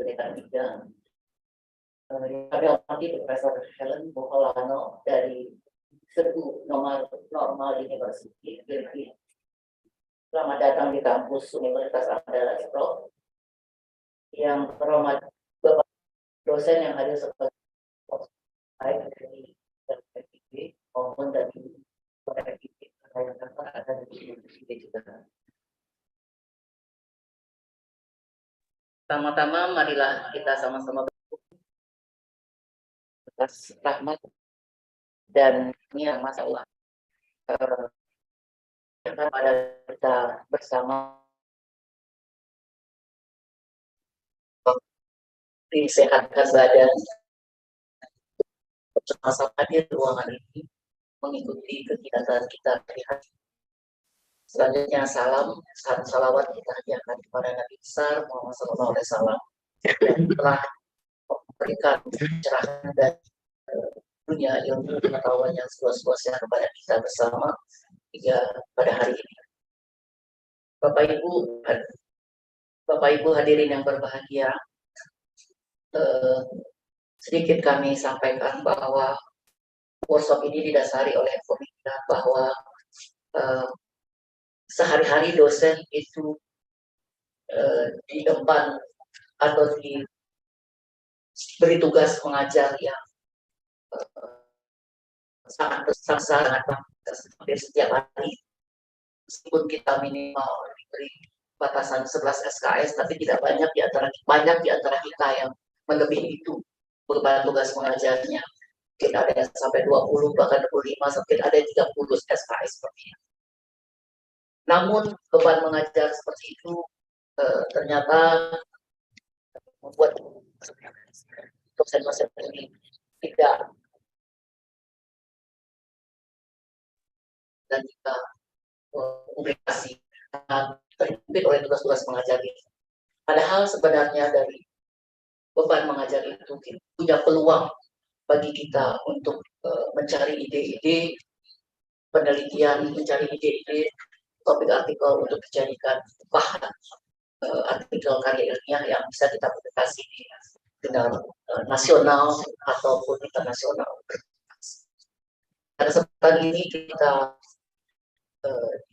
dekan 3. Kami hormati Profesor Helen Boholano dari Serbu Normal University, Filipina. Selamat datang di kampus Universitas Andalas Pro. Yang terhormat Bapak dosen yang hadir sebagai baik dari PPB maupun dari PPB yang ada di PPB juga. Pertama-tama marilah kita sama-sama atas rahmat dan niat masalah pada kita bersama disehatkan badan bersama-sama di ruangan ini mengikuti kegiatan kita hari-hari. Selanjutnya salawat kita hadiahkan kepada Nabi besar Muhammad SAW yang telah memberikan cerahan dan dunia ilmu pengetahuan yang seluas-luasnya kepada kita bersama hingga pada hari ini. Bapak Ibu hadirin yang berbahagia, sedikit kami sampaikan bahwa workshop ini didasari oleh pemikiran bahwa sehari-hari dosen itu di depan atau diberi tugas mengajar yang sangat hampir setiap hari, meskipun kita minimal diberi batasan 11 SKS, tapi tidak banyak di antara kita yang melebihi itu beban tugas mengajarnya. Mungkin ada yang sampai 20, bahkan 25, sampai ada yang 30 SKS seperti itu. Namun beban mengajar seperti itu ternyata membuat dosen-dosen ini tidak dan juga publikasi terhimpit oleh tugas-tugas mengajar ini. Padahal sebenarnya dari beban mengajar itu punya peluang bagi kita untuk mencari ide-ide penelitian, mencari ide-ide topik artikel untuk dijadikan bahan artikel karya ilmiah yang bisa kita publikasi di tingkat nasional ataupun internasional. Pada kesempatan ini kita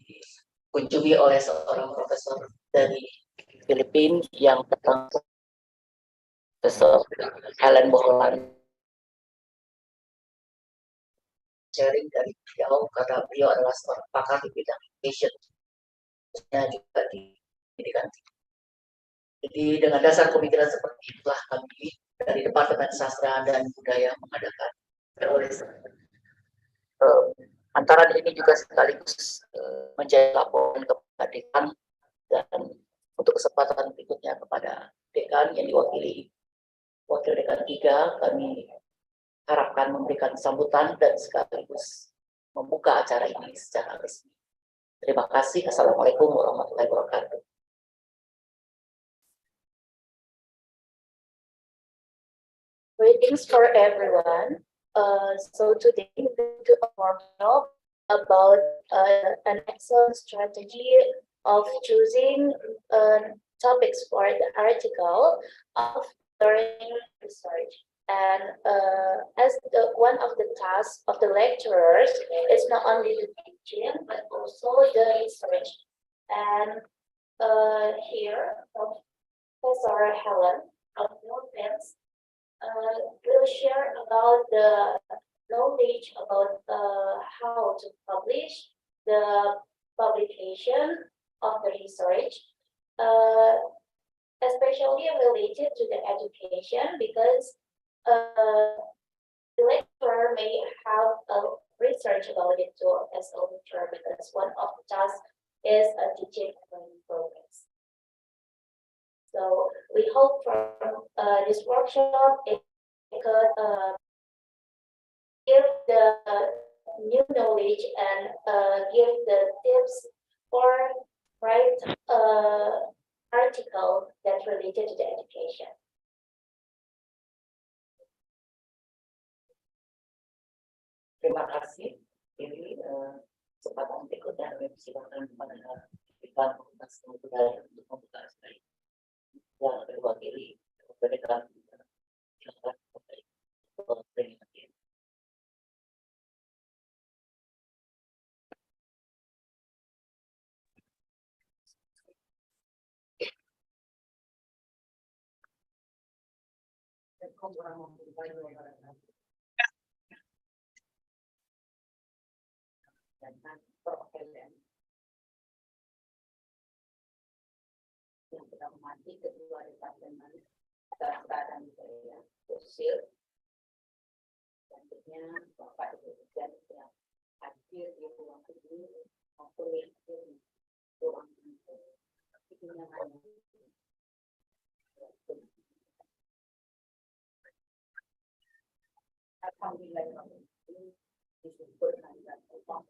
dikunjungi oleh seorang profesor dari Filipina yang datang, Profesor Helen Boholano, sharing dari beliau karena beliau adalah seorang pakar di bidang education, juga di pendidikan. Jadi dengan dasar pemikiran seperti itulah kami dari Departemen Sastra dan Budaya mengadakan teroris. Antara ini juga sekaligus menjadi laporan kepada dekan dan untuk kesempatan berikutnya kepada dekan yang diwakili wakil dekan 3, kami harapkan memberikan sambutan dan sekaligus membuka acara ini secara resmi. Terima kasih. Assalamualaikum warahmatullahi wabarakatuh. Greetings for everyone. So today we're going to learn about an excellent strategy of choosing topics for the article of learning research. And as one of the tasks of the lecturers is not only the teaching but also the research. And here, Professor Helen of Philippines will share about the knowledge about how to publish the publication of the research, especially related to the education, because the lecturer may have a research about it too as a lecturer, because one of the tasks is a teaching and learning programs. So we hope from this workshop it could give the new knowledge and give the tips for write article that's related to the education. Terima kasih. Ini kesempatan berikutnya kami persilakan kepada Dekan Fakultas Budaya untuk membuka acara yang diwakili mereka yang sudah mati, kedua departemen dalam keadaan fosil. Selanjutnya Bapak Ibu dan yang hadir di ruang ini maupun yang hadir di ruang alhamdulillah ini disebut dengan Allah.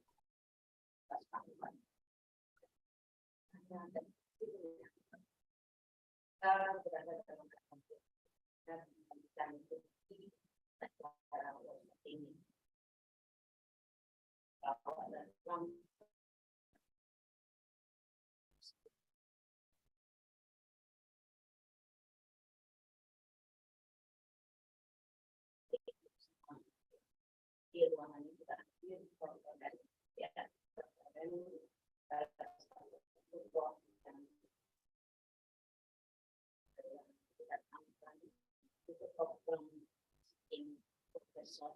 Kita berada dalam keadaan ini. Di ruangan ini kita hadir dari ya dan untuk program ini profesor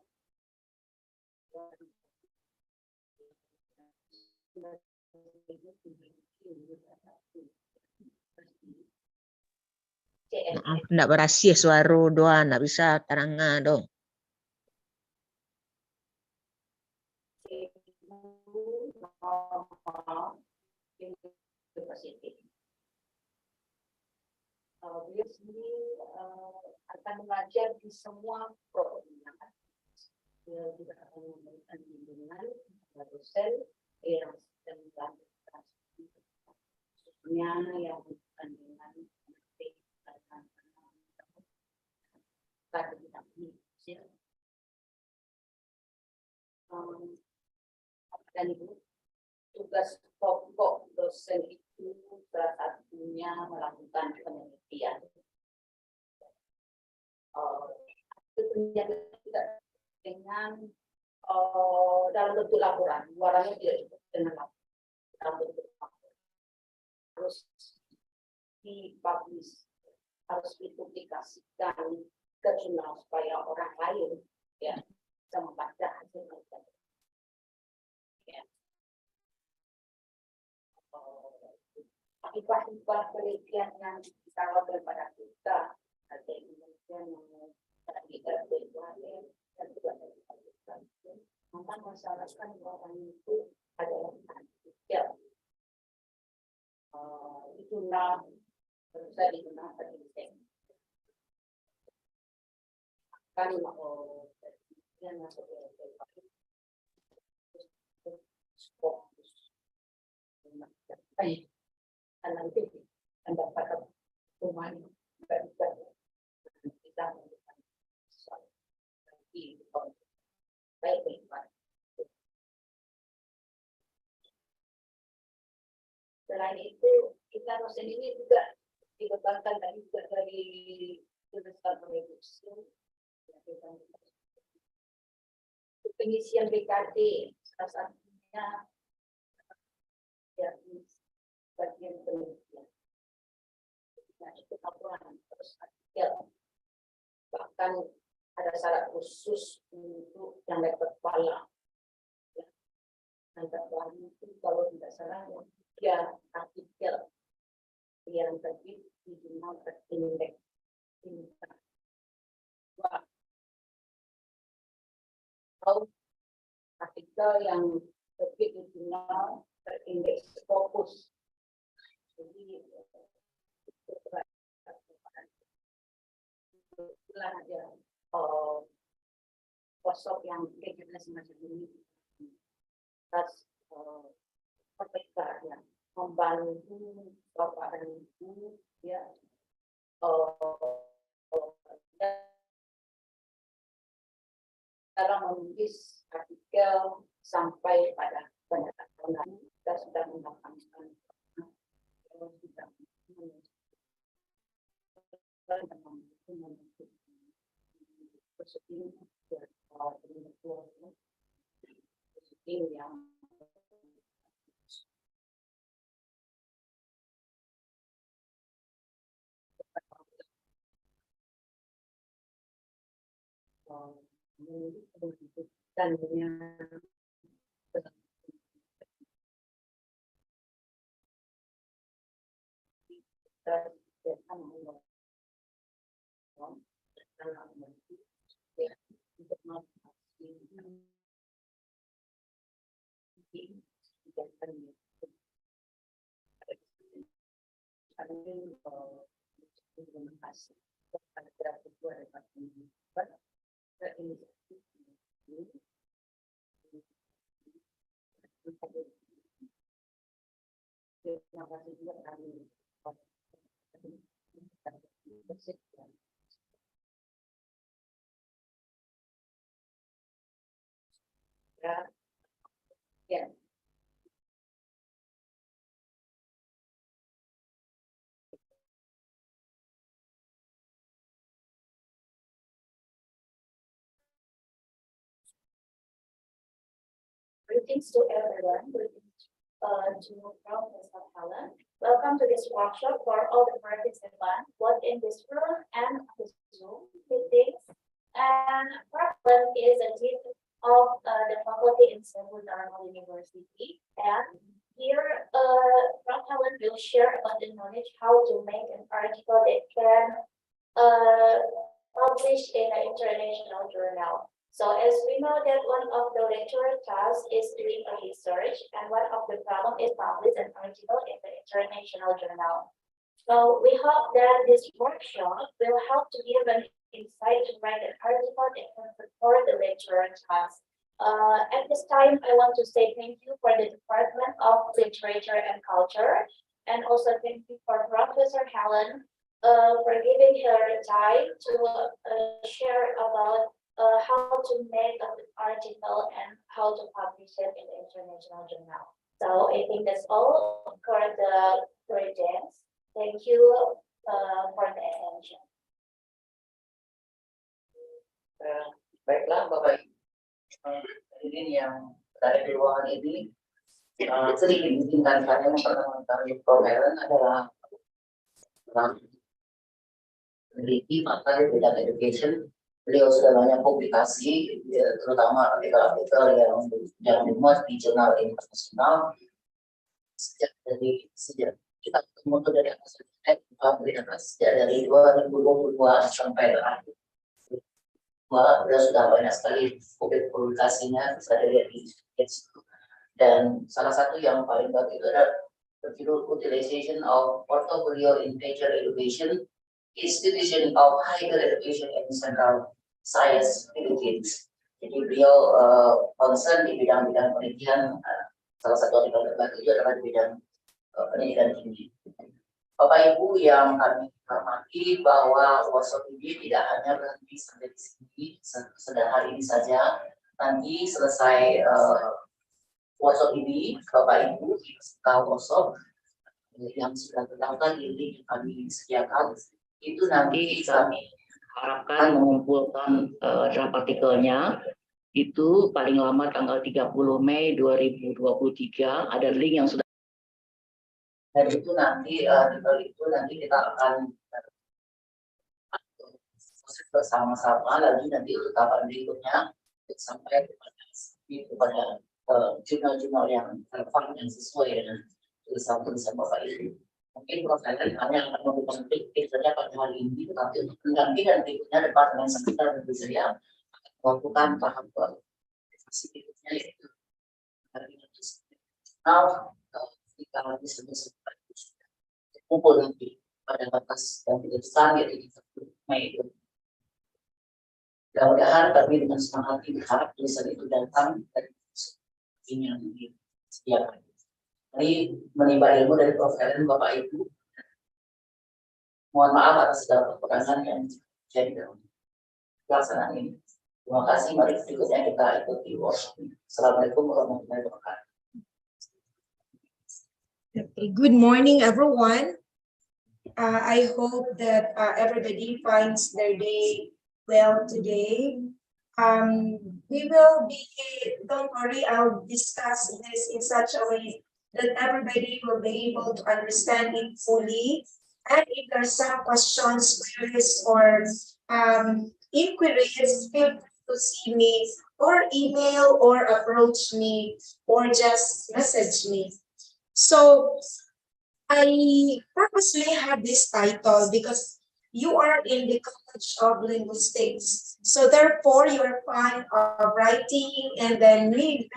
Maaf, enggak berhasil suara doa, enggak bisa terangah dong. positif. Beliau sendiri akan mengajar di semua program. Beliau juga akan memberikan bimbingan kepada dosen yang sedang melakukan yang bukan dengan dan Ibu, tugas pokok dosen itu salah satunya melakukan penelitian. Dengan dalam bentuk laporan, warnanya tidak cukup dengan laporan, dalam bentuk laporan. Harus dipublish, harus dipublikasikan ke jurnal supaya orang lain ya bisa membaca hasil penelitian. Ya. Hibah-hibah penelitian yang ditawarkan pada kita, ada penelitian yang kita berikan dan juga dari maka masyarakat orang itu adalah artikel. Itulah bisa digunakan penelitian. Kan mau yang masuk ke fokus. Nanti mendapatkan rumah kita baik. Selain itu, kita dosen ini juga dibebankan tadi juga dari jurusan produksi, pengisian BKD, salah satunya ya bagian penelitian. Nah, itu laporan terus artikel. Bahkan ada syarat khusus untuk yang level kepala. Ya. Yang kepala itu kalau tidak salah ya artikel yang terbit di jurnal terindeks. Atau artikel yang terbit di jurnal terindeks fokus. Jadi itulah ada kosong yang kegiatan semacam ini. Terus ya, membantu Bapak dan Ibu ya dalam menulis artikel sampai pada pendataan kita sudah mendapatkan dan ya. Greetings to everyone. Greetings to Professor Helen. Welcome to this workshop for all the participants, both in this room and on the Zoom meetings. And Helen is a dean of the faculty in Civil University. And here, Prof. Helen will share about the knowledge how to make an article that can publish in an international journal. So as we know that one of the lecturer tasks is doing a research, and one of the problem is publish an article in the international journal. So we hope that this workshop will help to give an insight to write an article that can support the lecturer task. At this time, I want to say thank you for the Department of Literature and Culture, and also thank you for Professor Helen for giving her time to share about how to make an article and how to publish it in the international journal. So I think that's all for the greetings. Thank you for the attention. Baiklah Bapak ini yang berada di ruangan ini, sedikit izinkan saya memperkenalkan Prof. Helen adalah peneliti pakar di bidang education. Beliau sudah banyak publikasi, terutama artikel-artikel yang dimuat di jurnal internasional. Sejak kita ketemu dari sejak dari 2022 sampai terakhir. Beliau sudah banyak sekali publikasinya, bisa dilihat di dan salah satu yang paling bagus itu adalah berjudul Utilization of Portfolio in Teacher Education, Institution of Higher Education and Central Science Philippines. Jadi beliau concern di bidang-bidang penelitian. Salah satu artikel terbaru itu adalah di bidang pendidikan tinggi. Bapak Ibu yang kami hormati, bahwa workshop ini tidak hanya berhenti sampai di sini, sedang hari ini saja. Nanti selesai workshop ini, Bapak Ibu peserta workshop yang sudah terdaftar di link yang kami sediakan, itu nanti kami harapkan mengumpulkan draft artikelnya itu paling lama tanggal 30 Mei 2023. Ada link yang sudah, dan itu nanti kita akan proses bersama-sama lagi nanti untuk tahapan berikutnya sampai kepada jurnal-jurnal yang relevan yang sesuai dengan tulisan Bapak Ibu. Mungkin Prof. Helen hanya akan memberikan tips saja pada hari ini, tetapi untuk pendampingan berikutnya Departemen Sekitar dan Budaya melakukan tahap verifikasi berikutnya, yaitu kita bisa kumpul nanti pada batas yang tidak besar, yaitu 30 Mei itu. Mudah-mudahan kami dengan senang hati berharap tulisan itu datang dari yang disediakan. Ini menimba ilmu dari Prof. Helen, Bapak Ibu. Mohon maaf atas segala kekurangan yang terjadi dalam pelaksanaan ini. Terima kasih. Mari berikutnya kita ikuti workshop. Assalamualaikum warahmatullahi wabarakatuh. Good morning, everyone. I hope that everybody finds their day well today. We will be, don't worry, I'll discuss this in such a way that everybody will be able to understand it fully. And if there's some questions, queries, or inquiries, feel free to see me or email or approach me or just message me. So I purposely have this title because you are in the College of Linguistics. So therefore, you are fond of writing and then maybe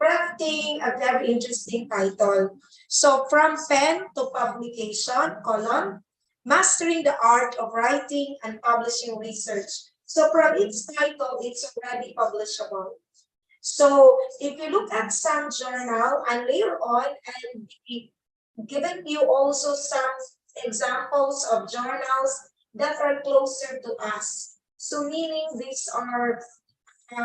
crafting a very interesting title. So from pen to publication, column, mastering the art of writing and publishing research. So from its title, it's already publishable. So if you look at some journal and later on, I'll be giving you also some examples of journals that are closer to us. So meaning these are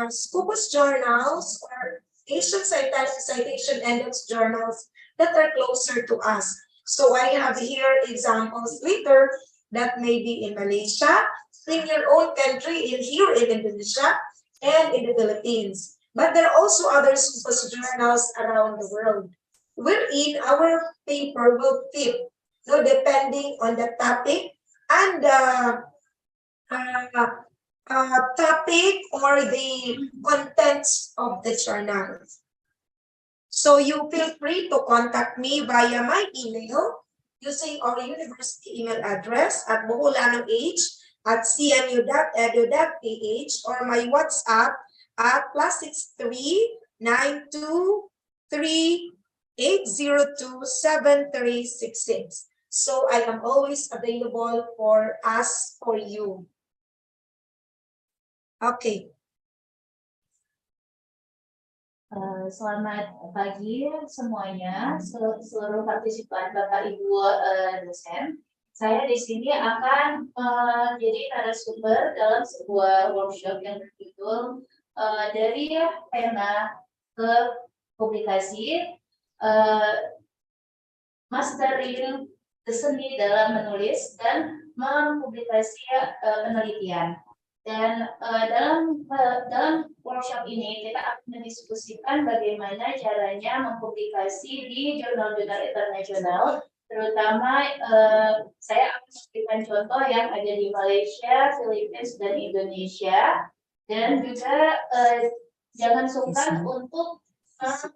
Scopus journals or Asian Citation Index journals that are closer to us. So I have here examples later that may be in Malaysia, in your own country, here in Indonesia, and in the Philippines. But there are also other Scopus journals around the world, wherein our paper will fit, no, depending on the topic and the topic or the contents of the journal. So you feel free to contact me via my email using our university email address at boholanong@cmu.edu.ph or my WhatsApp at +63 923 802 7366. So I am always available for us, for you. Okay. Selamat pagi semuanya, seluruh partisipan, Bapak Ibu dosen. Saya di sini akan jadi narasumber dalam sebuah workshop yang berjudul dari pena ke publikasi, mastering seni dalam menulis dan mempublikasi penelitian. Dan dalam workshop ini kita akan mendiskusikan bagaimana caranya mempublikasi di jurnal-jurnal internasional, terutama saya akan memberikan contoh yang ada di Malaysia, Filipina, dan Indonesia, dan juga jangan sungkan untuk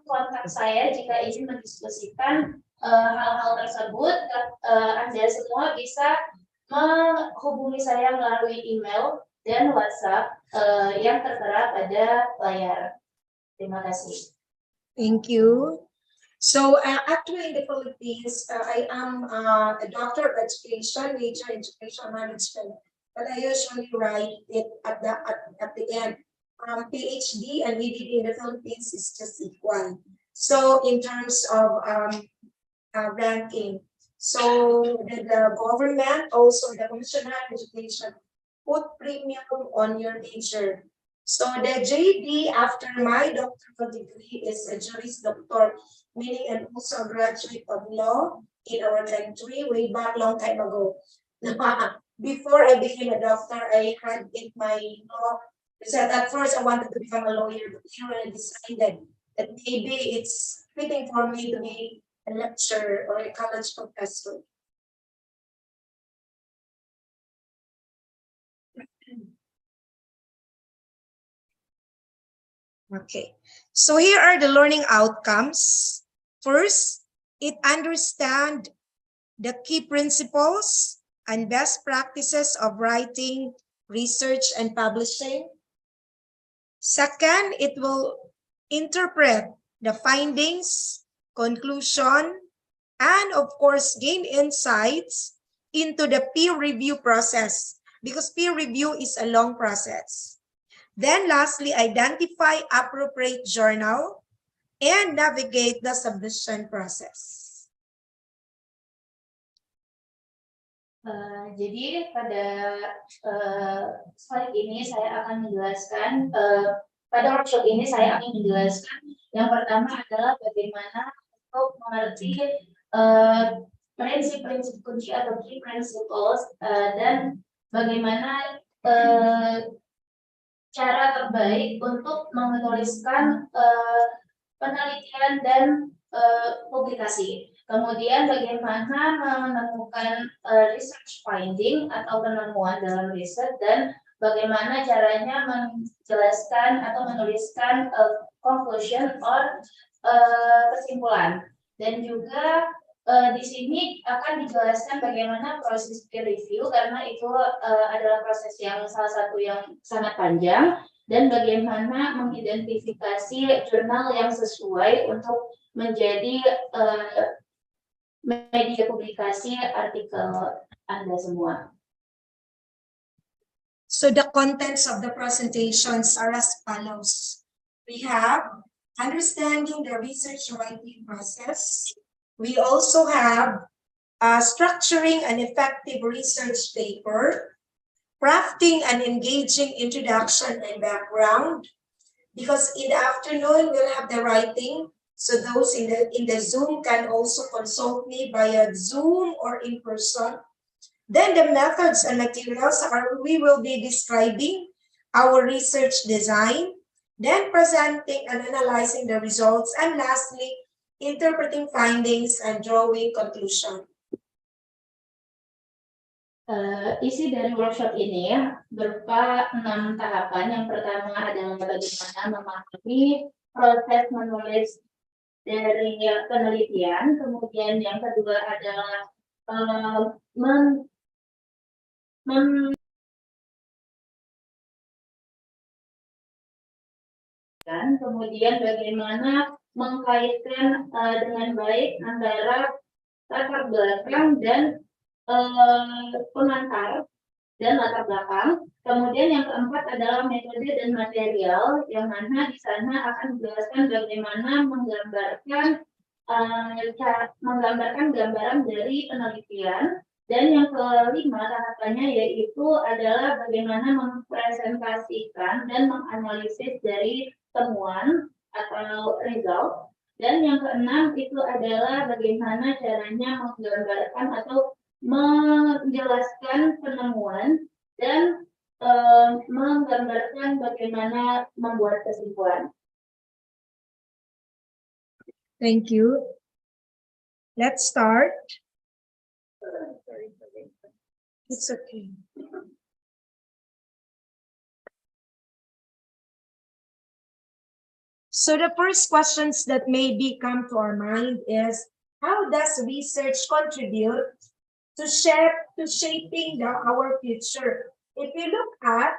kontak saya jika ingin mendiskusikan hal-hal tersebut. Anda semua bisa menghubungi saya melalui email dan WhatsApp yang tertera pada layar. Terima kasih. Thank you. So actually in the Philippines, I am a doctor of education, major in education management, but I usually write it at the end. PhD and EDD in the Philippines is just equal. So in terms of ranking, so the government, also the Commission on Education, put premium on your major. So the JD after my doctoral degree is a Juris Doctor, meaning and also a graduate of law in our country way back long time ago. Before I became a doctor, I had in my law. Because at first I wanted to become a lawyer, but here I decided that maybe it's fitting for me to be a lecturer or a college professor. Okay, so here are the learning outcomes. First, it understand the key principles and best practices of writing, research, and publishing. Second, it will interpret the findings, conclusion, and of course, gain insights into the peer review process, because peer review is a long process. Then lastly, identify appropriate journal and navigate the submission process. Jadi pada slide ini saya akan menjelaskan, pada workshop ini saya akan menjelaskan yang pertama adalah bagaimana untuk mengerti prinsip-prinsip kunci atau key principles dan bagaimana cara terbaik untuk menuliskan penelitian dan publikasi. Kemudian bagaimana menemukan research finding atau penemuan dalam riset dan bagaimana caranya menjelaskan atau menuliskan conclusion or kesimpulan. Dan juga di sini akan dijelaskan bagaimana proses peer review, karena itu adalah proses yang salah satu yang sangat panjang, dan bagaimana mengidentifikasi jurnal yang sesuai untuk menjadi media publikasi artikel Anda semua. So the contents of the presentations are as follows. We have understanding the research writing process. We also have structuring an effective research paper, crafting an engaging introduction and background, because in the afternoon we'll have the writing, so those in the Zoom can also consult me via Zoom or in person. Then the methods and materials are, we will be describing our research design, then presenting and analyzing the results, and lastly, interpreting findings and drawing conclusion. Isi dari workshop ini berupa 6 tahapan. Yang pertama adalah bagaimana memahami proses menulis dari penelitian. Kemudian yang kedua adalah kemudian bagaimana mengkaitkan dengan baik antara latar belakang dan pengantar dan latar belakang. Kemudian yang keempat adalah metode dan material, yang mana di sana akan dijelaskan bagaimana menggambarkan gambaran dari penelitian. Dan yang kelima tahapannya yaitu adalah bagaimana mempresentasikan dan menganalisis dari temuan atau result. Dan yang keenam itu adalah bagaimana caranya menggambarkan atau menjelaskan penemuan dan menggambarkan bagaimana membuat kesimpulan. Thank you. Let's start. It's okay. So the first questions that maybe come to our mind is, how does research contribute to shaping our future? If you look at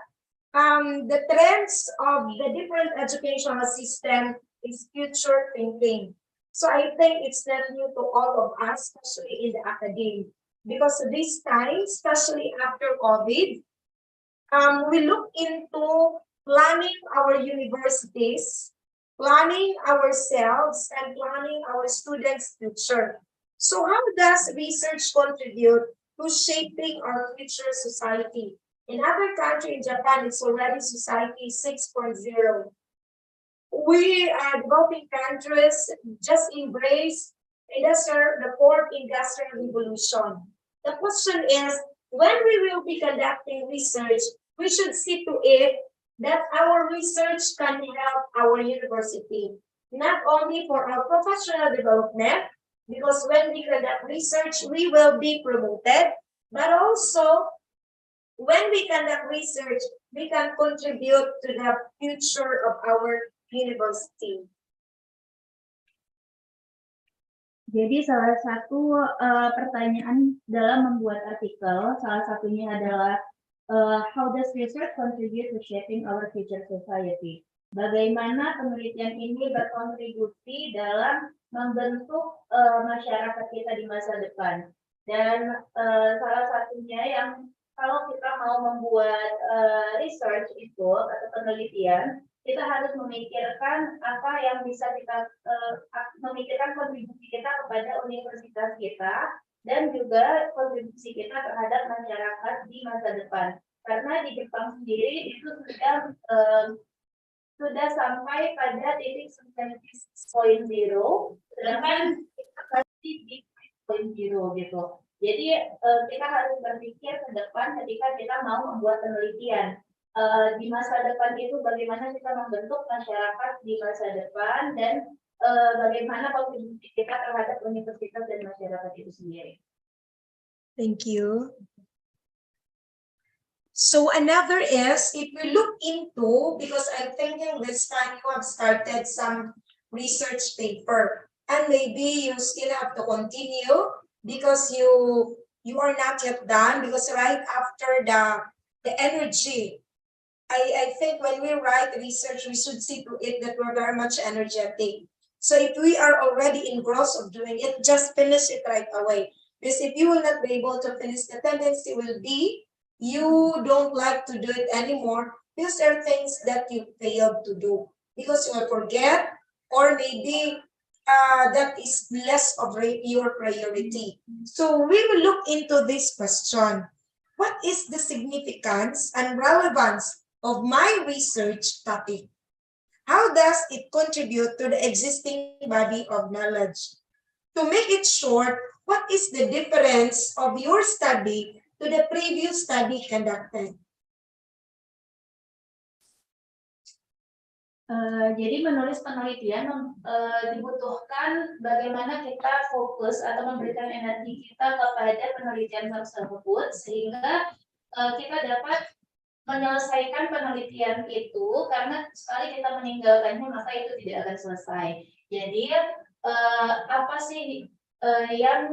the trends of the different educational system is future thinking. So I think it's not new to all of us, especially in the academy. Because this time, especially after COVID, we look into planning our universities, planning ourselves, and planning our students' future. So how does research contribute to shaping our future society? In other countries, in Japan, it's already society 6.0. We are developing countries just embrace the fourth industrial revolution. The question is, when we will be conducting research, we should see to it that our research can help our university, not only for our professional development, because when we conduct research, we will be promoted, but also when we conduct research, we can contribute to the future of our university. Jadi salah satu pertanyaan dalam membuat artikel, salah satunya adalah how does research contribute to shaping our future society? Bagaimana penelitian ini berkontribusi dalam membentuk masyarakat kita di masa depan? Dan salah satunya yang kalau kita mau membuat research itu atau penelitian, kita harus memikirkan apa yang bisa kita memikirkan kontribusi kita kepada universitas kita dan juga kontribusi kita terhadap masyarakat di masa depan. Karena di Jepang sendiri itu sudah sampai pada titik 76.0, sedangkan kita masih di 6.0 gitu. Jadi kita harus berpikir ke depan ketika kita mau membuat penelitian. Di masa depan itu bagaimana kita membentuk masyarakat di masa depan dan bagaimana kontribusi kita terhadap universitas dan masyarakat itu sendiri. Thank you. So another is, if we look into, because I'm thinking this time you have started some research paper, and maybe you still have to continue because you are not yet done, because right after the energy, I think when we write research, we should see to it that we're very much energetic. So if we are already engrossed of doing it, just finish it right away. Because if you will not be able to finish, the tendency will be you don't like to do it anymore because there are things that you failed to do because you will forget, or maybe that is less of your priority. So we will look into this question. What is the significance and relevance of my research topic? How does it contribute to the existing body of knowledge? To make it short, what is the difference of your study to the previous study conducted? Jadi menulis penelitian dibutuhkan bagaimana kita fokus atau memberikan energi kita kepada penelitian tersebut sehingga kita dapat menyelesaikan penelitian itu, karena sekali kita meninggalkannya maka itu tidak akan selesai. Jadi apa sih yang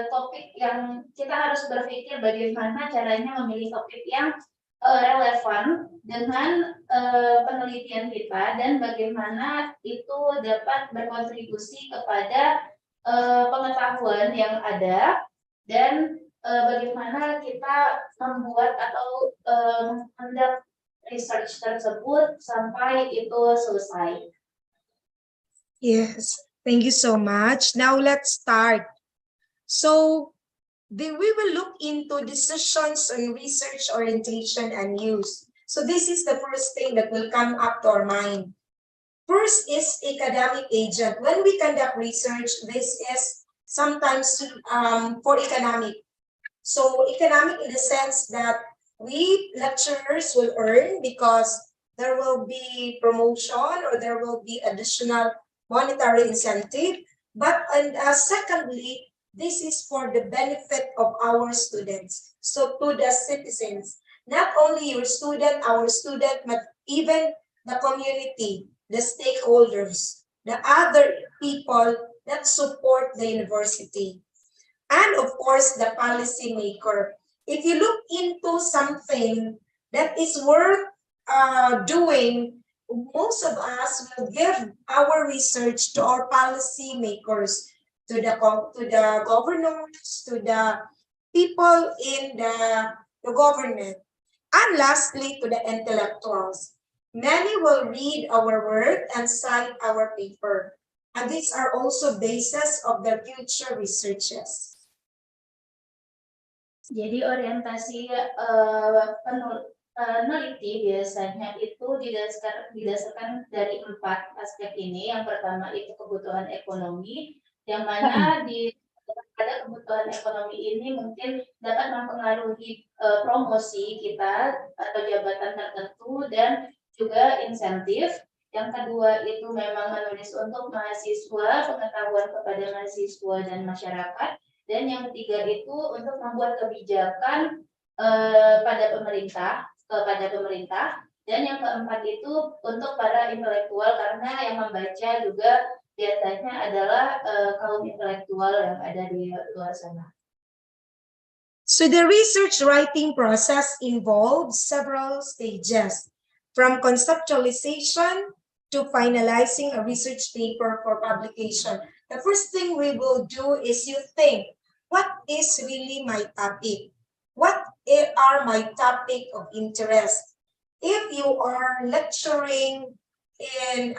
topik yang kita harus berpikir bagaimana caranya memilih topik yang relevan dengan penelitian kita dan bagaimana itu dapat berkontribusi kepada pengetahuan yang ada dan bagaimana kita membuat atau mengendap research tersebut sampai itu selesai. Yes, thank you so much. Now let's start. So we will look into decisions on research orientation and use. So this is the first thing that will come up to our mind. First is academic agent. When we conduct research, this is sometimes for economic. So economic in the sense that we lecturers will earn because there will be promotion or there will be additional monetary incentive. But secondly, this is for the benefit of our students. So to the citizens, not only your student, our student, but even the community, the stakeholders, the other people that support the university. And of course, the policy maker. If you look into something that is worth doing, most of us will give our research to our policy makers, to the governors, to the people in the government, and lastly, to the intellectuals. Many will read our work and cite our paper, and these are also basis of their future researches. Jadi orientasi peneliti biasanya itu didasarkan dari 4 aspek ini. Yang pertama itu kebutuhan ekonomi, yang mana pada kebutuhan ekonomi ini mungkin dapat mempengaruhi promosi kita atau jabatan tertentu dan juga insentif. Yang kedua itu memang menulis untuk mahasiswa, pengetahuan kepada mahasiswa dan masyarakat. Dan yang ketiga itu untuk membuat kebijakan kepada pemerintah. Dan yang keempat itu untuk para intelektual, karena yang membaca juga biasanya adalah kaum intelektual yang ada di luar sana. So the research writing process involves several stages, from conceptualization to finalizing a research paper for publication. The first thing we will do is you think, what is really my topic? What are my topic of interest? If you are lecturing in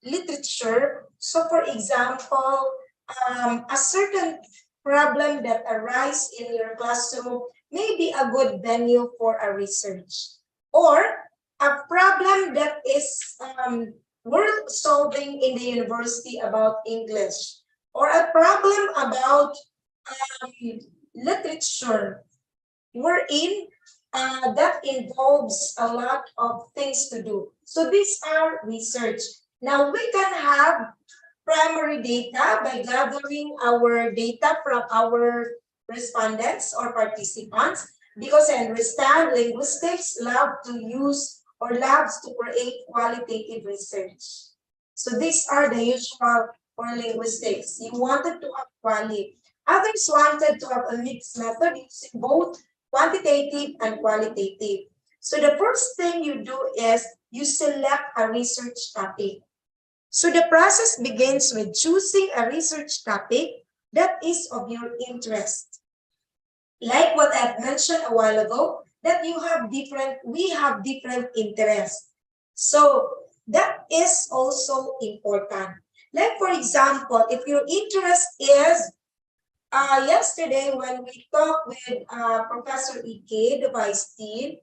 literature, so for example, a certain problem that arises in your classroom may be a good venue for a research. Or a problem that is worth solving in the university about English, or a problem about literature, wherein that involves a lot of things to do. So these are research. Now we can have primary data by gathering our data from our respondents or participants. because I understand linguistics love to use or loves to create qualitative research. So these are the usual for linguistics. You wanted to have quality. Others wanted to have a mixed method using both quantitative and qualitative. So the first thing you do is you select a research topic. So the process begins with choosing a research topic that is of your interest. Like what I've mentioned a while ago, that we have different interests. So that is also important. Like for example, if your interest is, yesterday when we talked with Professor Ike, the Vice Dean,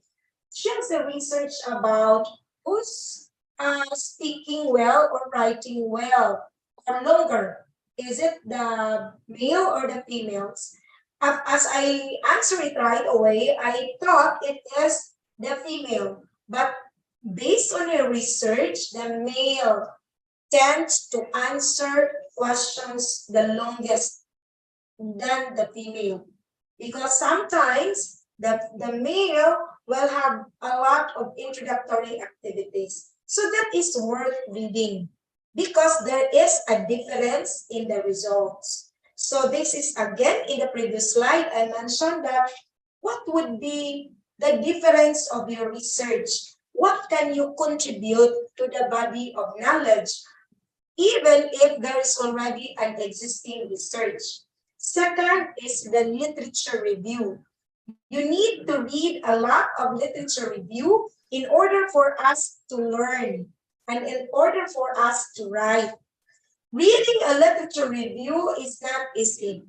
she has a research about who's speaking well or writing well or longer. Is it the male or the females? As I answer it right away, I thought it is the female. But based on your research, the male tends to answer questions the longest than the female. Because sometimes the male will have a lot of introductory activities. So that is worth reading because there is a difference in the results. So this is again in the previous slide, I mentioned that what would be the difference of your research? What can you contribute to the body of knowledge, even if there is already an existing research? Second is the literature review. You need to read a lot of literature review in order for us to learn and in order for us to write. Reading a literature review is not easy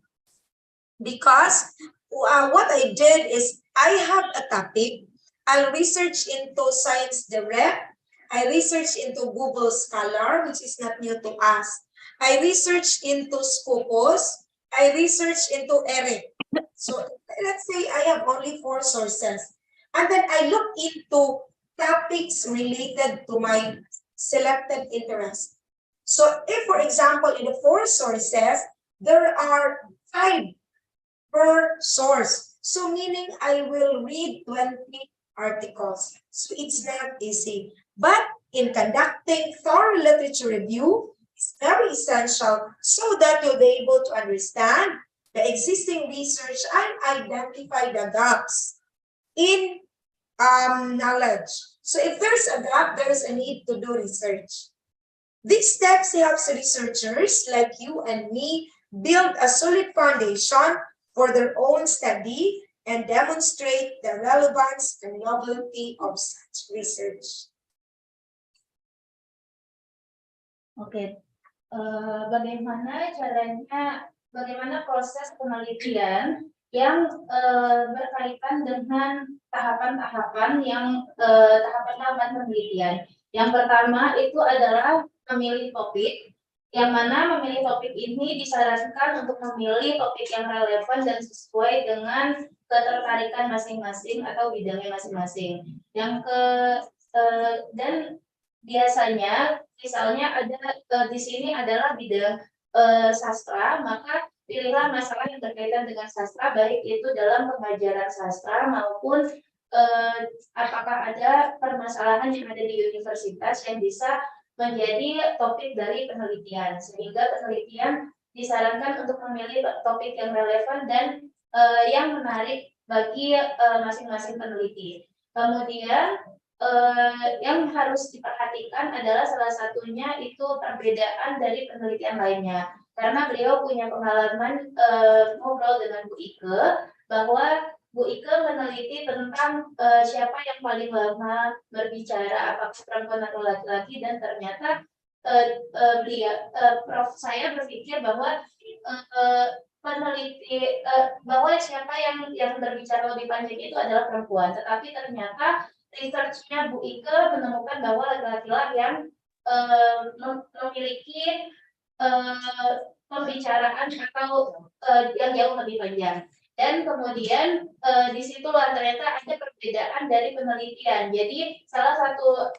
because what I did is I have a topic. I'll research into Science Direct. I research into Google Scholar, which is not new to us. I research into Scopus. I research into Eric. So let's say I have only 4 sources. And then I look into topics related to my selected interest. So if, for example, in the 4 sources, there are 5 per source. So meaning I will read 20 articles. So it's not easy. But in conducting thorough literature review, it's very essential so that you'll be able to understand the existing research and identify the gaps in knowledge. So if there's a gap, there's a need to do research. These steps helps researchers like you and me build a solid foundation for their own study and demonstrate the relevance and novelty of such research. Oke, bagaimana proses penelitian yang berkaitan dengan tahapan-tahapan penelitian. Yang pertama itu adalah memilih topik, yang mana memilih topik ini disarankan untuk memilih topik yang relevan dan sesuai dengan ketertarikan masing-masing atau bidangnya masing-masing. Dan biasanya, misalnya ada di sini adalah bidang sastra, maka pilihlah masalah yang berkaitan dengan sastra, baik itu dalam pengajaran sastra maupun apakah ada permasalahan yang ada di universitas yang bisa menjadi topik dari penelitian, sehingga penelitian disarankan untuk memilih topik yang relevan dan yang menarik bagi masing-masing peneliti. Kemudian yang harus diperhatikan adalah salah satunya itu perbedaan dari penelitian lainnya, karena beliau punya pengalaman ngobrol dengan Bu Ike bahwa Bu Ike meneliti tentang siapa yang paling lama berbicara, apakah perempuan atau laki-laki, dan ternyata Prof saya berpikir bahwa bahwa siapa yang berbicara lebih panjang itu adalah perempuan, tetapi ternyata research-nya Bu Ike menemukan bahwa laki-laki yang memiliki pembicaraan atau yang jauh lebih panjang. Dan kemudian disitulah ternyata ada perbedaan dari penelitian. Jadi salah satu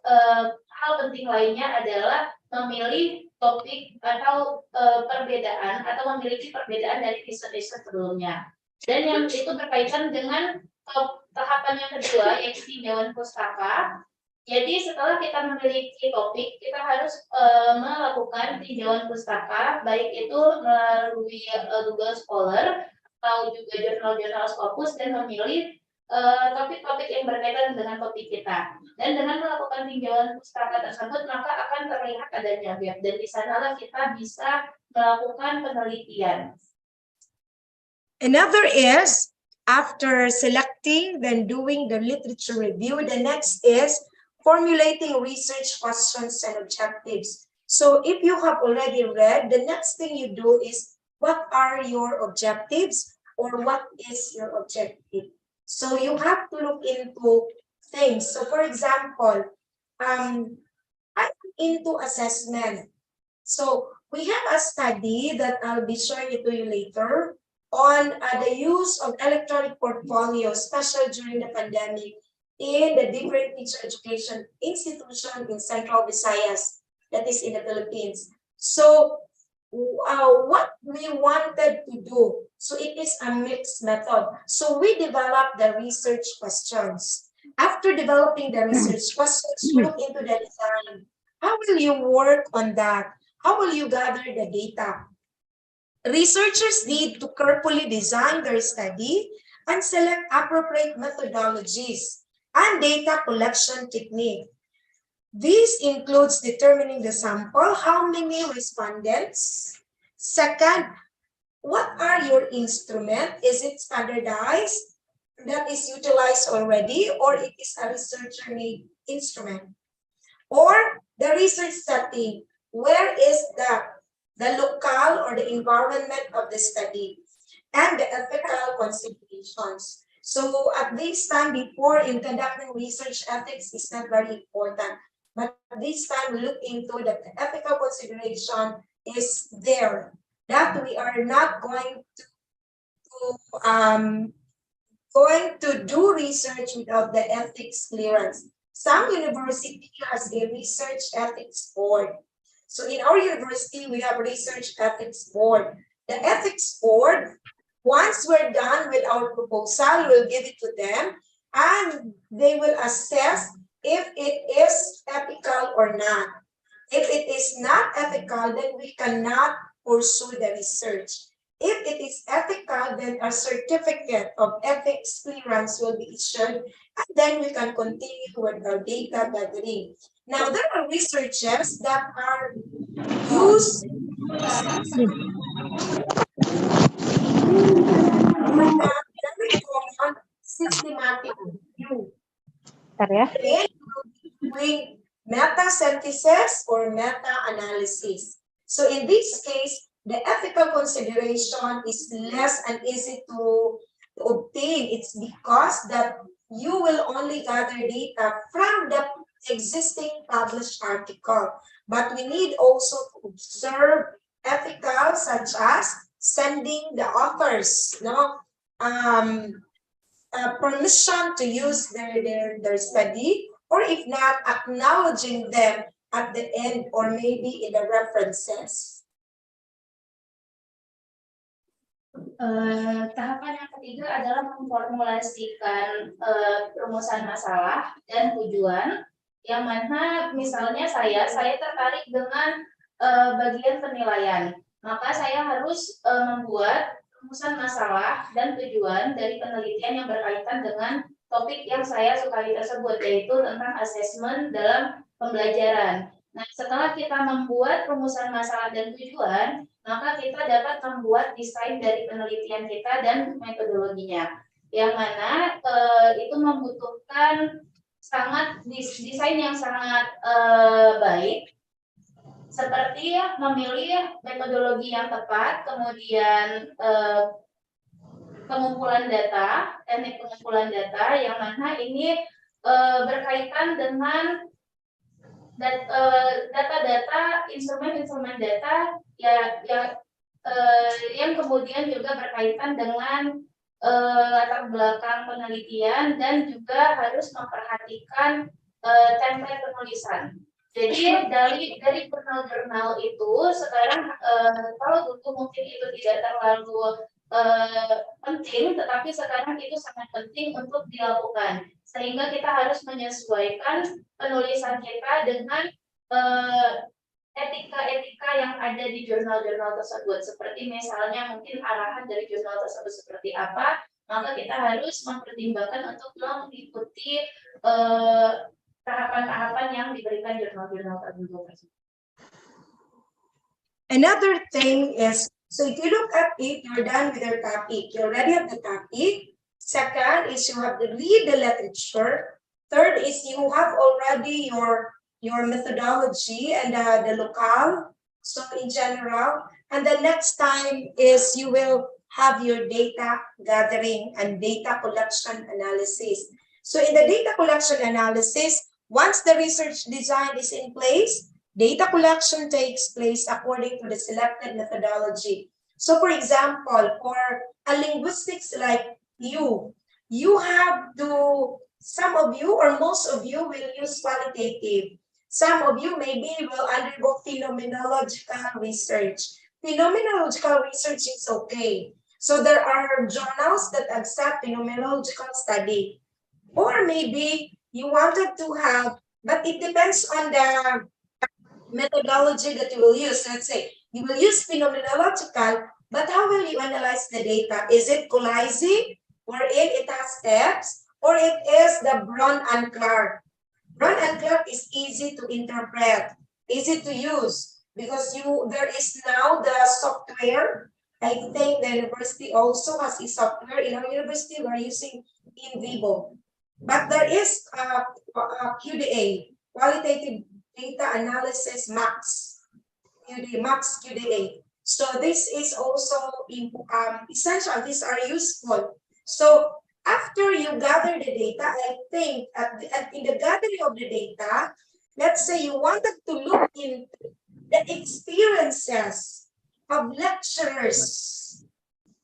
hal penting lainnya adalah memilih topik atau perbedaan atau memiliki perbedaan dari riset-riset sebelumnya. Dan yang itu berkaitan dengan tahapan yang kedua, yaitu tinjauan pustaka. Jadi setelah kita memiliki topik, kita harus melakukan tinjauan pustaka, baik itu melalui Google Scholar atau juga jurnal-jurnal Scopus dan memilih topik-topik yang berkaitan dengan topik kita. Dan dengan melakukan tinjauan pustaka tersebut, maka akan terlihat adanya web, dan di sanalah kita bisa melakukan penelitian. Another is, after selecting, then doing the literature review, the next is formulating research questions and objectives. So if you have already read, the next thing you do is, what are your objectives, or what is your objective? So you have to look into things. So for example, I'm into assessment. So we have a study that I'll be showing it to you later on the use of electronic portfolios, especially during the pandemic, in the different teacher education institution in Central Visayas, that is in the Philippines. So what we wanted to do, so it is a mixed method. So we developed the research questions. After developing the research questions, look into the design. How will you work on that? How will you gather the data? Researchers need to carefully design their study and select appropriate methodologies and data collection technique. This includes determining the sample, how many respondents. Second, what are your instruments? Is it standardized, that is utilized already, or it is a researcher-made instrument? Or the research setting, where is the locale or the environment of the study, and the ethical considerations. So at this time, before in conducting research, ethics is not very important. But this time, we look into that the ethical consideration is there, that we are not going to do research without the ethics clearance. Some university has a research ethics board. So in our university, we have research ethics board. The ethics board, once we're done with our proposal, we'll give it to them, and they will assess if it is ethical or not. If it is not ethical, then we cannot pursue the research. If it is ethical, then a certificate of ethics clearance will be issued, and then we can continue with our data gathering. Now, there are researchers that are used systematic review. Doing meta-synthesis or meta-analysis. So in this case, the ethical consideration is less and easy to obtain. It's because that you will only gather data from the existing published article. But we need also to observe ethical, such as sending the authors permission to use their study, or if not, acknowledging them at the end or maybe in the references. Tahapan yang ketiga adalah memformulasikan perumusan masalah dan tujuan, yang mana misalnya saya tertarik dengan bagian penilaian, maka saya harus membuat perumusan masalah dan tujuan dari penelitian yang berkaitan dengan topik yang saya sukai tersebut, yaitu tentang asesmen dalam pembelajaran. Nah, setelah kita membuat perumusan masalah dan tujuan, maka kita dapat membuat desain dari penelitian kita dan metodologinya, yang mana itu membutuhkan desain yang sangat baik, seperti memilih metodologi yang tepat, kemudian pengumpulan data, teknik pengumpulan data, yang mana ini berkaitan dengan data-data, instrumen-instrumen data yang kemudian juga berkaitan dengan latar belakang penelitian, dan juga harus memperhatikan template penulisan. Jadi dari jurnal-jurnal itu sekarang kalau dulu mungkin itu tidak terlalu penting, tetapi sekarang itu sangat penting untuk dilakukan. Sehingga kita harus menyesuaikan penulisan kita dengan etika-etika yang ada di jurnal-jurnal tersebut. Seperti misalnya mungkin arahan dari jurnal tersebut seperti apa, maka kita harus mempertimbangkan untuk mengikuti tahapan-tahapan yang diberikan jurnal-jurnal tertentu. Another thing is, so if you look at it, you're done with your topic. You already have the topic. Second is you have to read the literature. Third is you have already your methodology and the locale, so in general. And the next time is you will have your data gathering and data collection analysis. So in the data collection analysis, once the research design is in place, data collection takes place according to the selected methodology. So for example, for a linguistics like you have to, some of you or most of you will use qualitative. Some of you maybe will undergo phenomenological research. Phenomenological research is okay. So there are journals that accept phenomenological study. Or maybe you wanted to have, but it depends on the methodology that you will use. Let's say you will use phenomenological, but how will you analyze the data? Is it Collazy, wherein it has steps, or it is the Brown and Clark? Brown and Clark is easy to interpret, easy to use, because there is now the software. I think the university also has a software. In our university, we're using in vivo. But there is QDA, qualitative data analysis max, max QDA. So this is also essential. These are useful. So after you gather the data, I think in the gathering of the data, let's say you wanted to look into the experiences of lecturers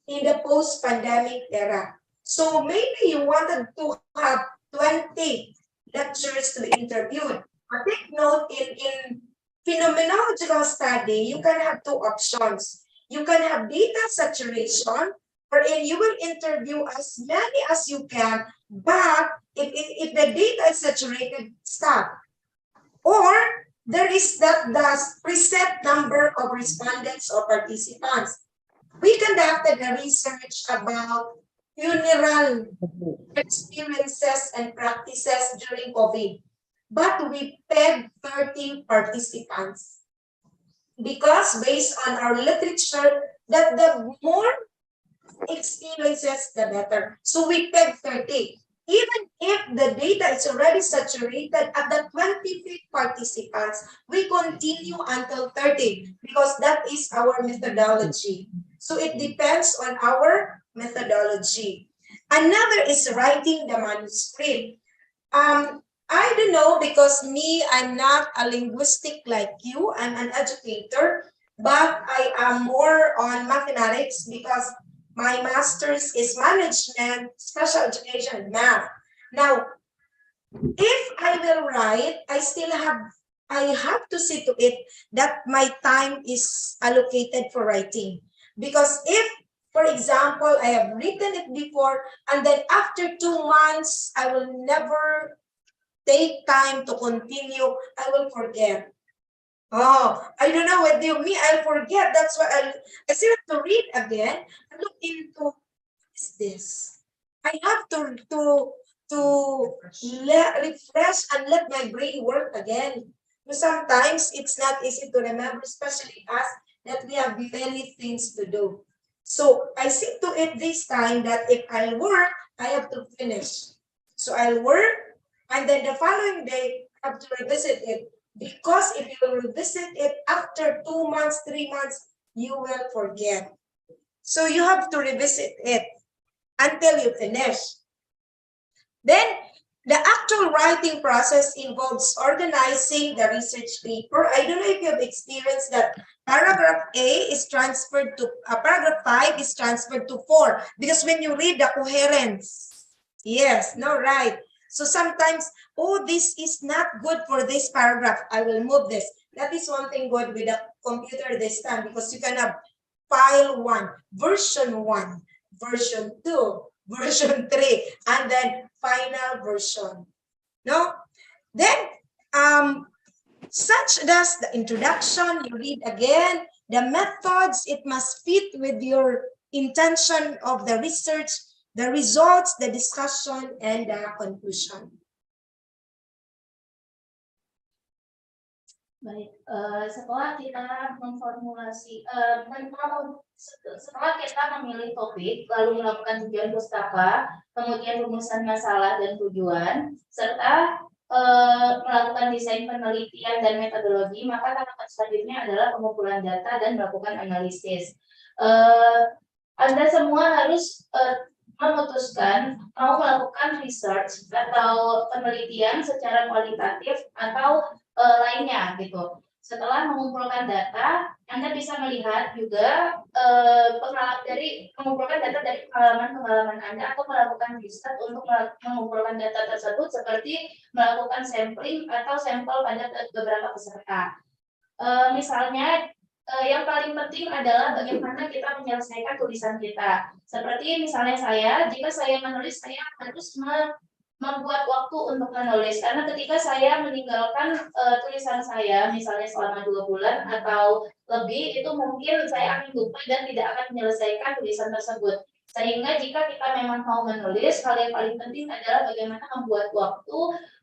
in the post-pandemic era. So maybe you wanted to have 20 lecturers to be interviewed. But take note, in phenomenological study, you can have two options. You can have data saturation, wherein you will interview as many as you can, but if the data is saturated, stop. Or there is the preset number of respondents or participants. We conducted a research about funeral experiences and practices during COVID, but we pegged 30 participants because based on our literature that the more experiences, the better. So we pegged 30. Even if the data is already saturated at the 25th participants, we continue until 30 because that is our methodology. So it depends on our methodology. Another is writing the manuscript. I don't know, because me, I'm not a linguistic like you. I'm an educator, but I am more on mathematics because my master's is management, special education, math. Now, if I will write, I have to see to it that my time is allocated for writing. Because if, for example, I have written it before, and then after 2 months, I will never take time to continue, I will forget. Oh, I don't know what you mean. I'll forget. That's why I still have to read again and look into what is this. I have to refresh and let my brain work again. Because sometimes it's not easy to remember, especially us that we have many things to do. So I see to it this time that if I work, I have to finish. So I'll work, and then the following day I have to revisit it. Because if you revisit it after 2 months, 3 months, you will forget. So you have to revisit it until you finish. Then the actual writing process involves organizing the research paper. I don't know if you have experienced that paragraph A is transferred to, paragraph 5 is transferred to 4. Because when you read the coherence, yes, no, right. So sometimes, oh, this is not good for this paragraph. I will move this. That is one thing good with the computer this time, because you can have file 1, version 1, version 2, version 3, and then final version. No? Then, such as the introduction, you read again, the methods, it must fit with your intention of the research, the results, the discussion, and the conclusion. Baik, setelah kita memformulasi, setelah kita memilih topik, lalu melakukan tujuan pustaka, kemudian rumusan masalah dan tujuan, serta melakukan desain penelitian dan metodologi, maka tahapan selanjutnya adalah pengumpulan data dan melakukan analisis. Anda semua harus memutuskan mau melakukan research atau penelitian secara kualitatif atau lainnya gitu. Setelah mengumpulkan data, Anda bisa melihat juga dari mengumpulkan data dari pengalaman Anda atau melakukan riset untuk mengumpulkan data tersebut seperti melakukan sampling atau sampel pada beberapa peserta. Misalnya yang paling penting adalah bagaimana kita menyelesaikan tulisan kita. Seperti misalnya saya, jika saya menulis, saya harus membuat waktu untuk menulis, karena ketika saya meninggalkan tulisan saya, misalnya selama 2 bulan atau lebih, itu mungkin saya akan lupa dan tidak akan menyelesaikan tulisan tersebut. Sehingga jika kita memang mau menulis, hal yang paling penting adalah bagaimana membuat waktu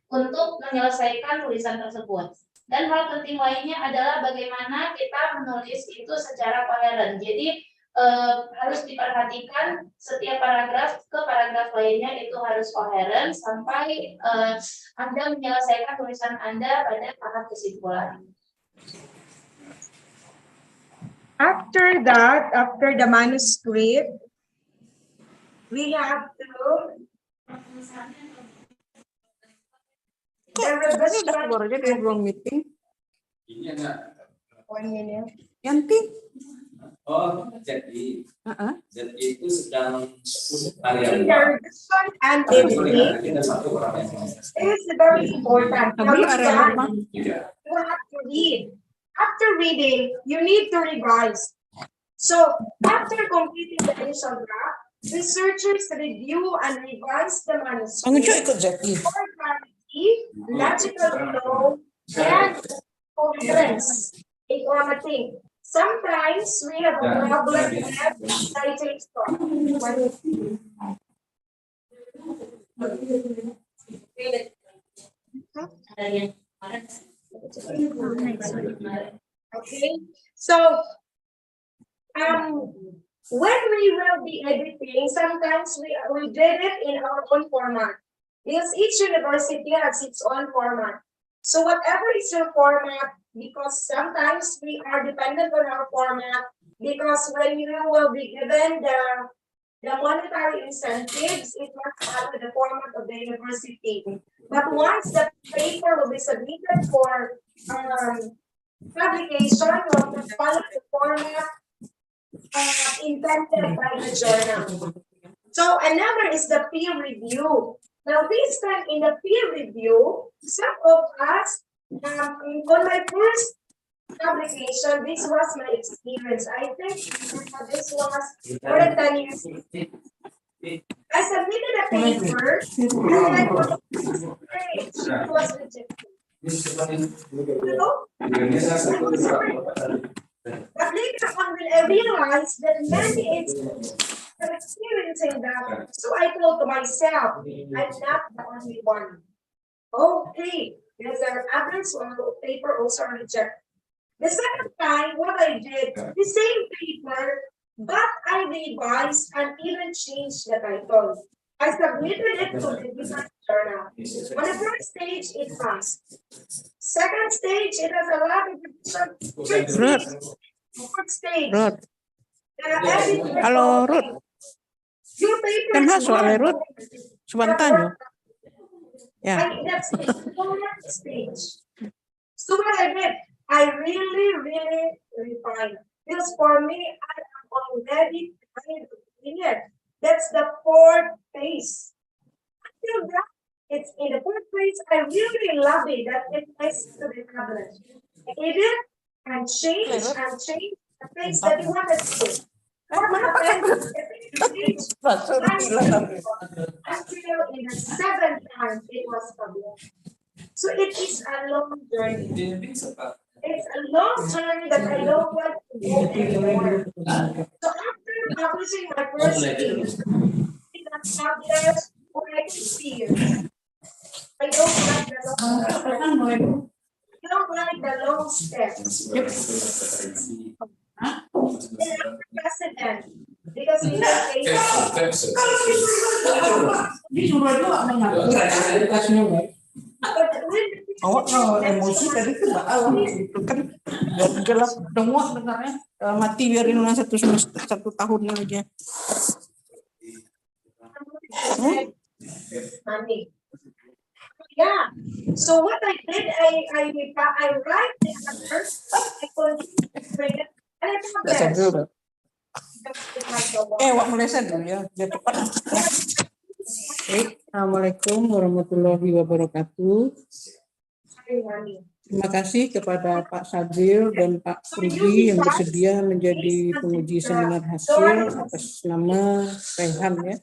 untuk menyelesaikan tulisan tersebut. Dan hal penting lainnya adalah bagaimana kita menulis itu secara koheren. Jadi harus diperhatikan setiap paragraf ke paragraf lainnya itu harus koheren sampai Anda menyelesaikan tulisan Anda pada tahap kesimpulan. After that, after the manuscript, we have to the revision. Belum meeting. Ini ada 1 minute. Yanti. oh jadi itu sedang In the revision and editing, kita satu orang yang it is very important. Tapi area rumah. tidak You have to read. After reading, you need to revise. So, after completing the initial draft, researchers review and revise the Ang manuscript ikut Jackie. for clarity, logical flow, and coherence in formatting. Sometimes we have a problem with citation. Okay, so when we will be editing, sometimes we did it in our own format, because each university has its own format. So whatever is your format, because sometimes we are dependent on our format, because when you will be given the monetary incentives, it must follow the format of the university. But once the paper will be submitted for publication, will follow the format intended by the journal. So another is the peer review. Now this time in the peer review, some of us, on my first publication, this was my experience. I think this was more than 10 years ago. I submitted a paper and I was rejected. But later on, when I realized that many are experiencing that, so I told myself, I'm not the only one. Okay, because there are others who paper also rejected. The second time, what I did, the same paper, but I revised and even changed the title. I submitted it to the different journal. On the first stage, it passed. Second stage, it has a lot of different. Fourth stage. Ruth. Halo Ruth. Your paper Kan is masuk Ale Ruth. Sebentar yo. Ya. That's the fourth stage. So what I did, I really refined. Because for me, I am already kind of clear. That's the fourth phase. Until that, it's in the fourth phase. I really love it that it makes to be published. I did it and change the page that you want to see. What mana Pak happened? Sabril? Pak Sabril. Until in the 7th time it was published. So it is a long journey. It's a long journey that I don't want to go anymore. So after publishing my first book, it was published for like 3 years. I don't like the long steps. President, because we were Emosi tadi tuh alam itu kan gelap semua dengarnya. Mati biarin lah 1 semester 1 tahunnya aja. money. Yeah. So what I did, I write the answer, I continue and I published. Wak meleset dulu ya, biar cepat. Assalamualaikum warahmatullahi wabarakatuh. Terima kasih kepada Pak Sabril dan Pak Rudi yang bersedia menjadi penguji seminar hasil atas nama Rehan ya.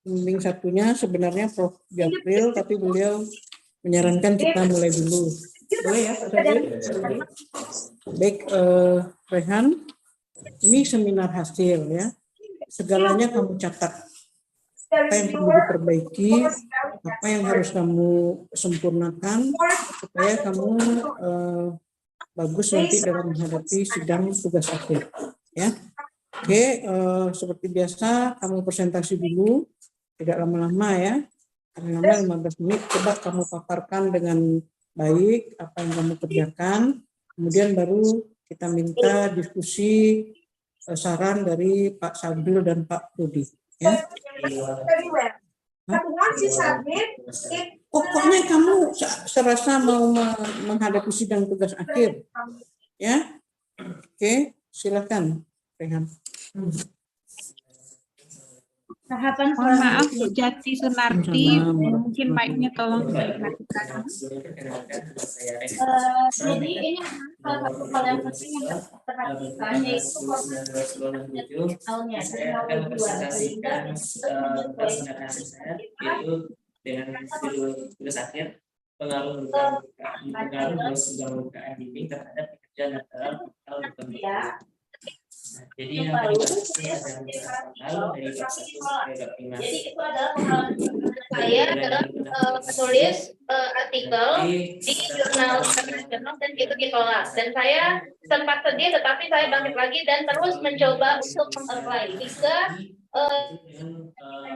Pembimbing satunya sebenarnya Prof. Japril, tapi beliau menyarankan kita mulai dulu. Boleh ya Pak Sabril? Baik, Rehan, ini seminar hasil ya. Segalanya kamu catat. Apa yang perlu diperbaiki, apa yang harus kamu sempurnakan supaya kamu bagus nanti dalam menghadapi sidang tugas akhir ya. Oke, seperti biasa kamu presentasi dulu, tidak lama-lama ya, lama 15 menit. Coba kamu paparkan dengan baik apa yang kamu kerjakan, kemudian baru kita minta diskusi saran dari Pak Sabril dan Pak Rudi ya. Pokoknya kamu serasa mau menghadapi sidang tugas akhir ya. Oke, silakan Rehan. Mohon maaf Bu Jati Sunarti, mungkin mic-nya tolong dimatikan. Jadi ini salah satu hal yang penting yang harus diperhatikan yaitu proses digitalnya presentasikan presentasi saya yaitu dengan tugas akhir pengaruh pembukaan bimbing terhadap pekerjaan dalam portal. Jadi yang adalah dari kelas 1 sampai 5. Jadi itu adalah pengalaman saya dalam menulis artikel di jurnal internasional dan itu ditolak. Dan saya sempat sedih, tetapi saya bangkit lagi dan terus mencoba untuk meng-apply. Jika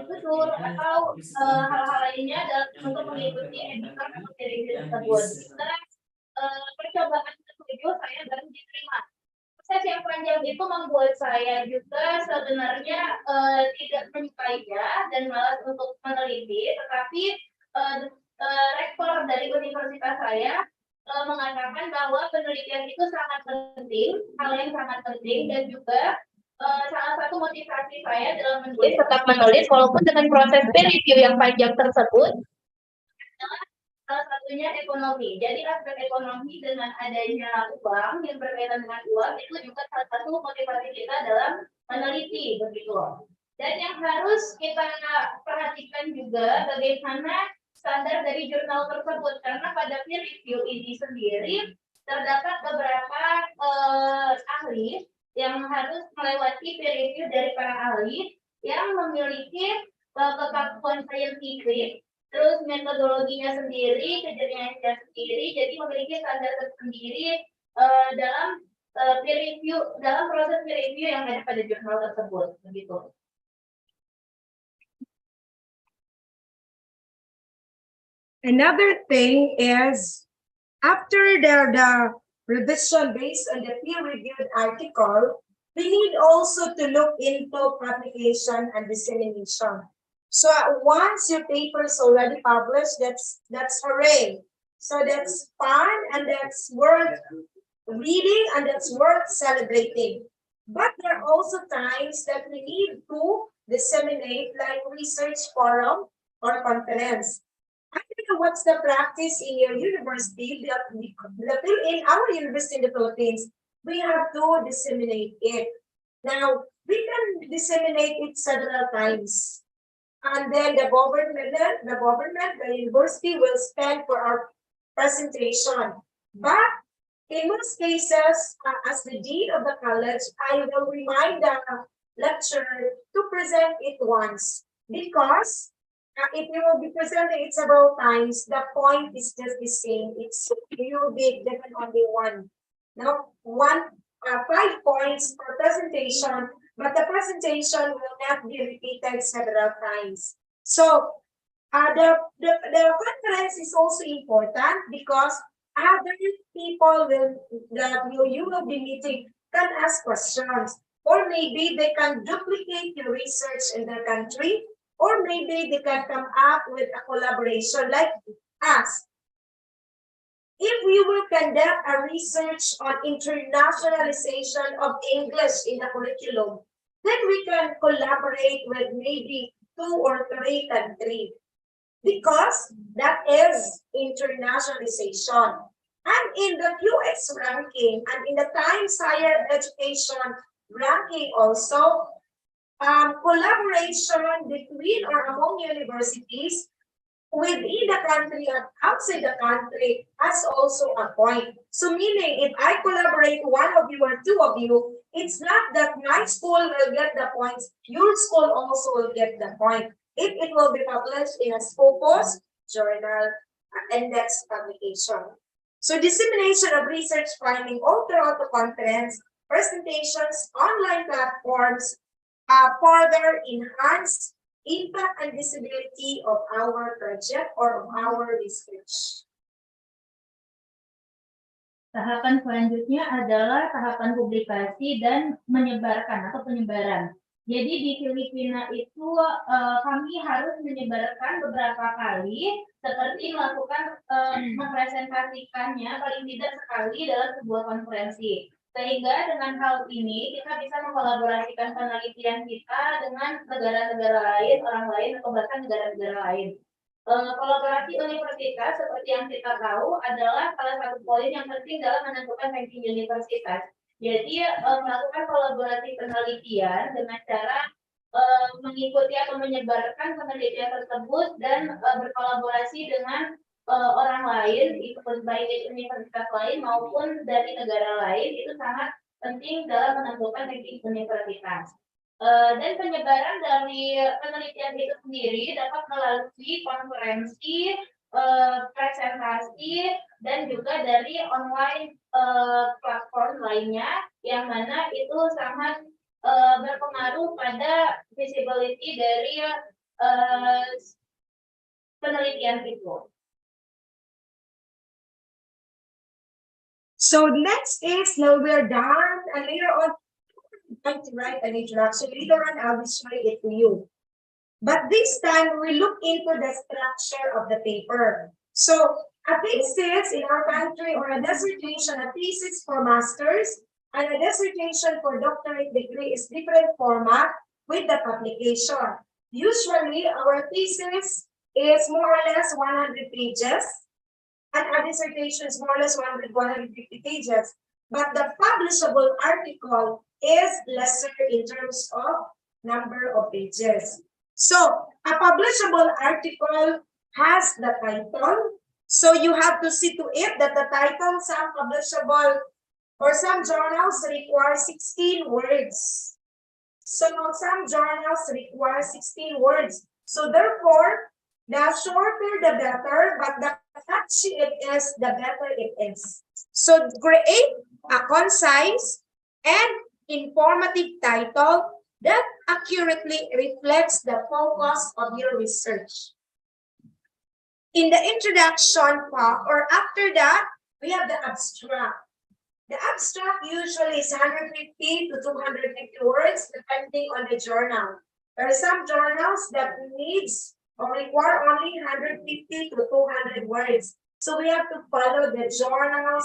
betul atau hal-hal lainnya untuk mengikuti editor atau review tersebut. Jika percobaan ke-7 saya baru diterima. Proses yang panjang itu membuat saya juga sebenarnya tidak menyukainya dan malas untuk meneliti, tetapi rektor dari universitas saya mengatakan bahwa penelitian itu sangat penting, hal yang sangat penting, dan juga salah satu motivasi saya dalam menulis tetap menulis walaupun dengan proses peer review yang panjang tersebut adalah salah satunya ekonomi. Jadi aspek ekonomi dengan adanya uang yang berkaitan dengan uang itu juga salah satu motivasi kita dalam meneliti begitu. Dan yang harus kita perhatikan juga bagaimana standar dari jurnal tersebut, karena pada peer review ini sendiri terdapat beberapa ahli yang harus melewati peer review dari para ahli yang memiliki kekaguan saintifik, terus metodologinya sendiri, kejernihannya sendiri, jadi memiliki standar tersendiri dalam peer review, dalam proses peer review yang ada pada jurnal tersebut, begitu. Another thing is after the revision based on the peer-reviewed article, we need also to look into publication and dissemination. So once your paper is already published, that's hooray. So that's fun and that's worth reading and that's worth celebrating. But there are also times that we need to disseminate, like research forum or conference. I don't know what's the practice in your university, in our university in the Philippines. we have to disseminate it. Now, we can disseminate it several times. And then the government, the university will spend for our presentation. But in most cases, as the dean of the college, I will remind the lecturer to present it once, because if you will be presenting it several times, the point is just the same. You will be given only one. Now, 5 points per presentation, but the presentation will not be repeated several times. So the conference is also important because other people you will be meeting can ask questions, or maybe they can duplicate your research in their country, or maybe they can come up with a collaboration like us. If we will conduct a research on internationalization of English in the curriculum, then we can collaborate with maybe 2 or 3 countries, because that is internationalization. And in the QX ranking and in the Times Higher Education ranking also, collaboration between or among universities within the country and outside the country has also a point. So meaning, if I collaborate 1 of you or 2 of you, it's not that my school will get the points, your school also will get the point, if it will be published in a Scopus journal index publication. So dissemination of research finding all throughout the conference, presentations, online platforms, further enhance impact and visibility of our project or of our research. Tahapan selanjutnya adalah tahapan publikasi dan menyebarkan atau penyebaran. Jadi di Filipina itu kami harus menyebarkan beberapa kali, seperti melakukan mempresentasikannya paling tidak sekali dalam sebuah konferensi. Sehingga dengan hal ini kita bisa mengkolaborasikan penelitian kita dengan negara-negara lain, orang lain, atau bahkan negara-negara lain. Kolaborasi universitas seperti yang kita tahu adalah salah satu poin yang penting dalam menentukan ranking universitas. Jadi melakukan kolaborasi penelitian dengan cara mengikuti atau menyebarkan penelitian tersebut dan berkolaborasi dengan orang lain, itu baik dari universitas lain maupun dari negara lain, itu sangat penting dalam menentukan ranking universitas. Dan penyebaran dari penelitian itu sendiri dapat melalui konferensi, presentasi, dan juga dari online platform lainnya, yang mana itu sangat berpengaruh pada visibility dari penelitian itu. So next is, now we're done, and later on, I'm going to write an introduction. Later on, I'll be showing it to you. But this time, we look into the structure of the paper. So a thesis in our country, or a dissertation, a thesis for master's, and a dissertation for doctorate degree is different format with the publication. Usually, our thesis is more or less 100 pages, and our dissertation is more or less 150 pages. But the publishable article is lesser in terms of number of pages. So a publishable article has the title. So you have to see to it that the title, some publishable or some journals require 16 words. So some journals require 16 words. So therefore, the shorter the better, but the catchy it is, the better it is. So create a concise and informative title that accurately reflects the focus of your research. In the introduction part, or after that, we have the abstract. The abstract usually is 150 to 250 words, depending on the journal. There are some journals that needs or require only 150 to 200 words. So we have to follow the journal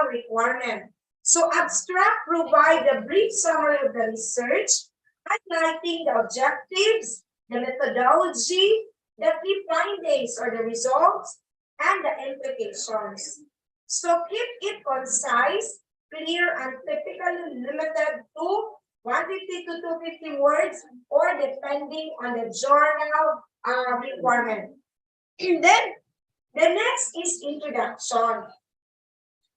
requirement. So abstract provide a brief summary of the research, highlighting the objectives, the methodology, the key findings or the results, and the implications. So keep it concise, clear, and typically limited to 150 to 250 words, or depending on the journal requirement. And then the next is introduction.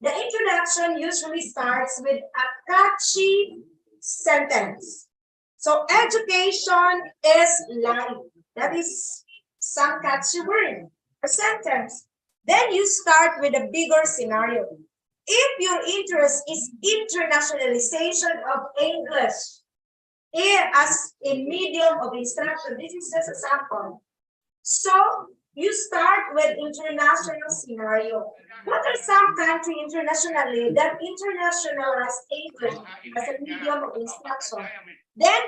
The introduction usually starts with a catchy sentence. So education is life. That is some catchy word, a sentence. Then you start with a bigger scenario. If your interest is internationalization of English as a medium of instruction, this is just a sample. So you start with international scenario. What are some countries internationally that internationalize English as a medium of instruction? Then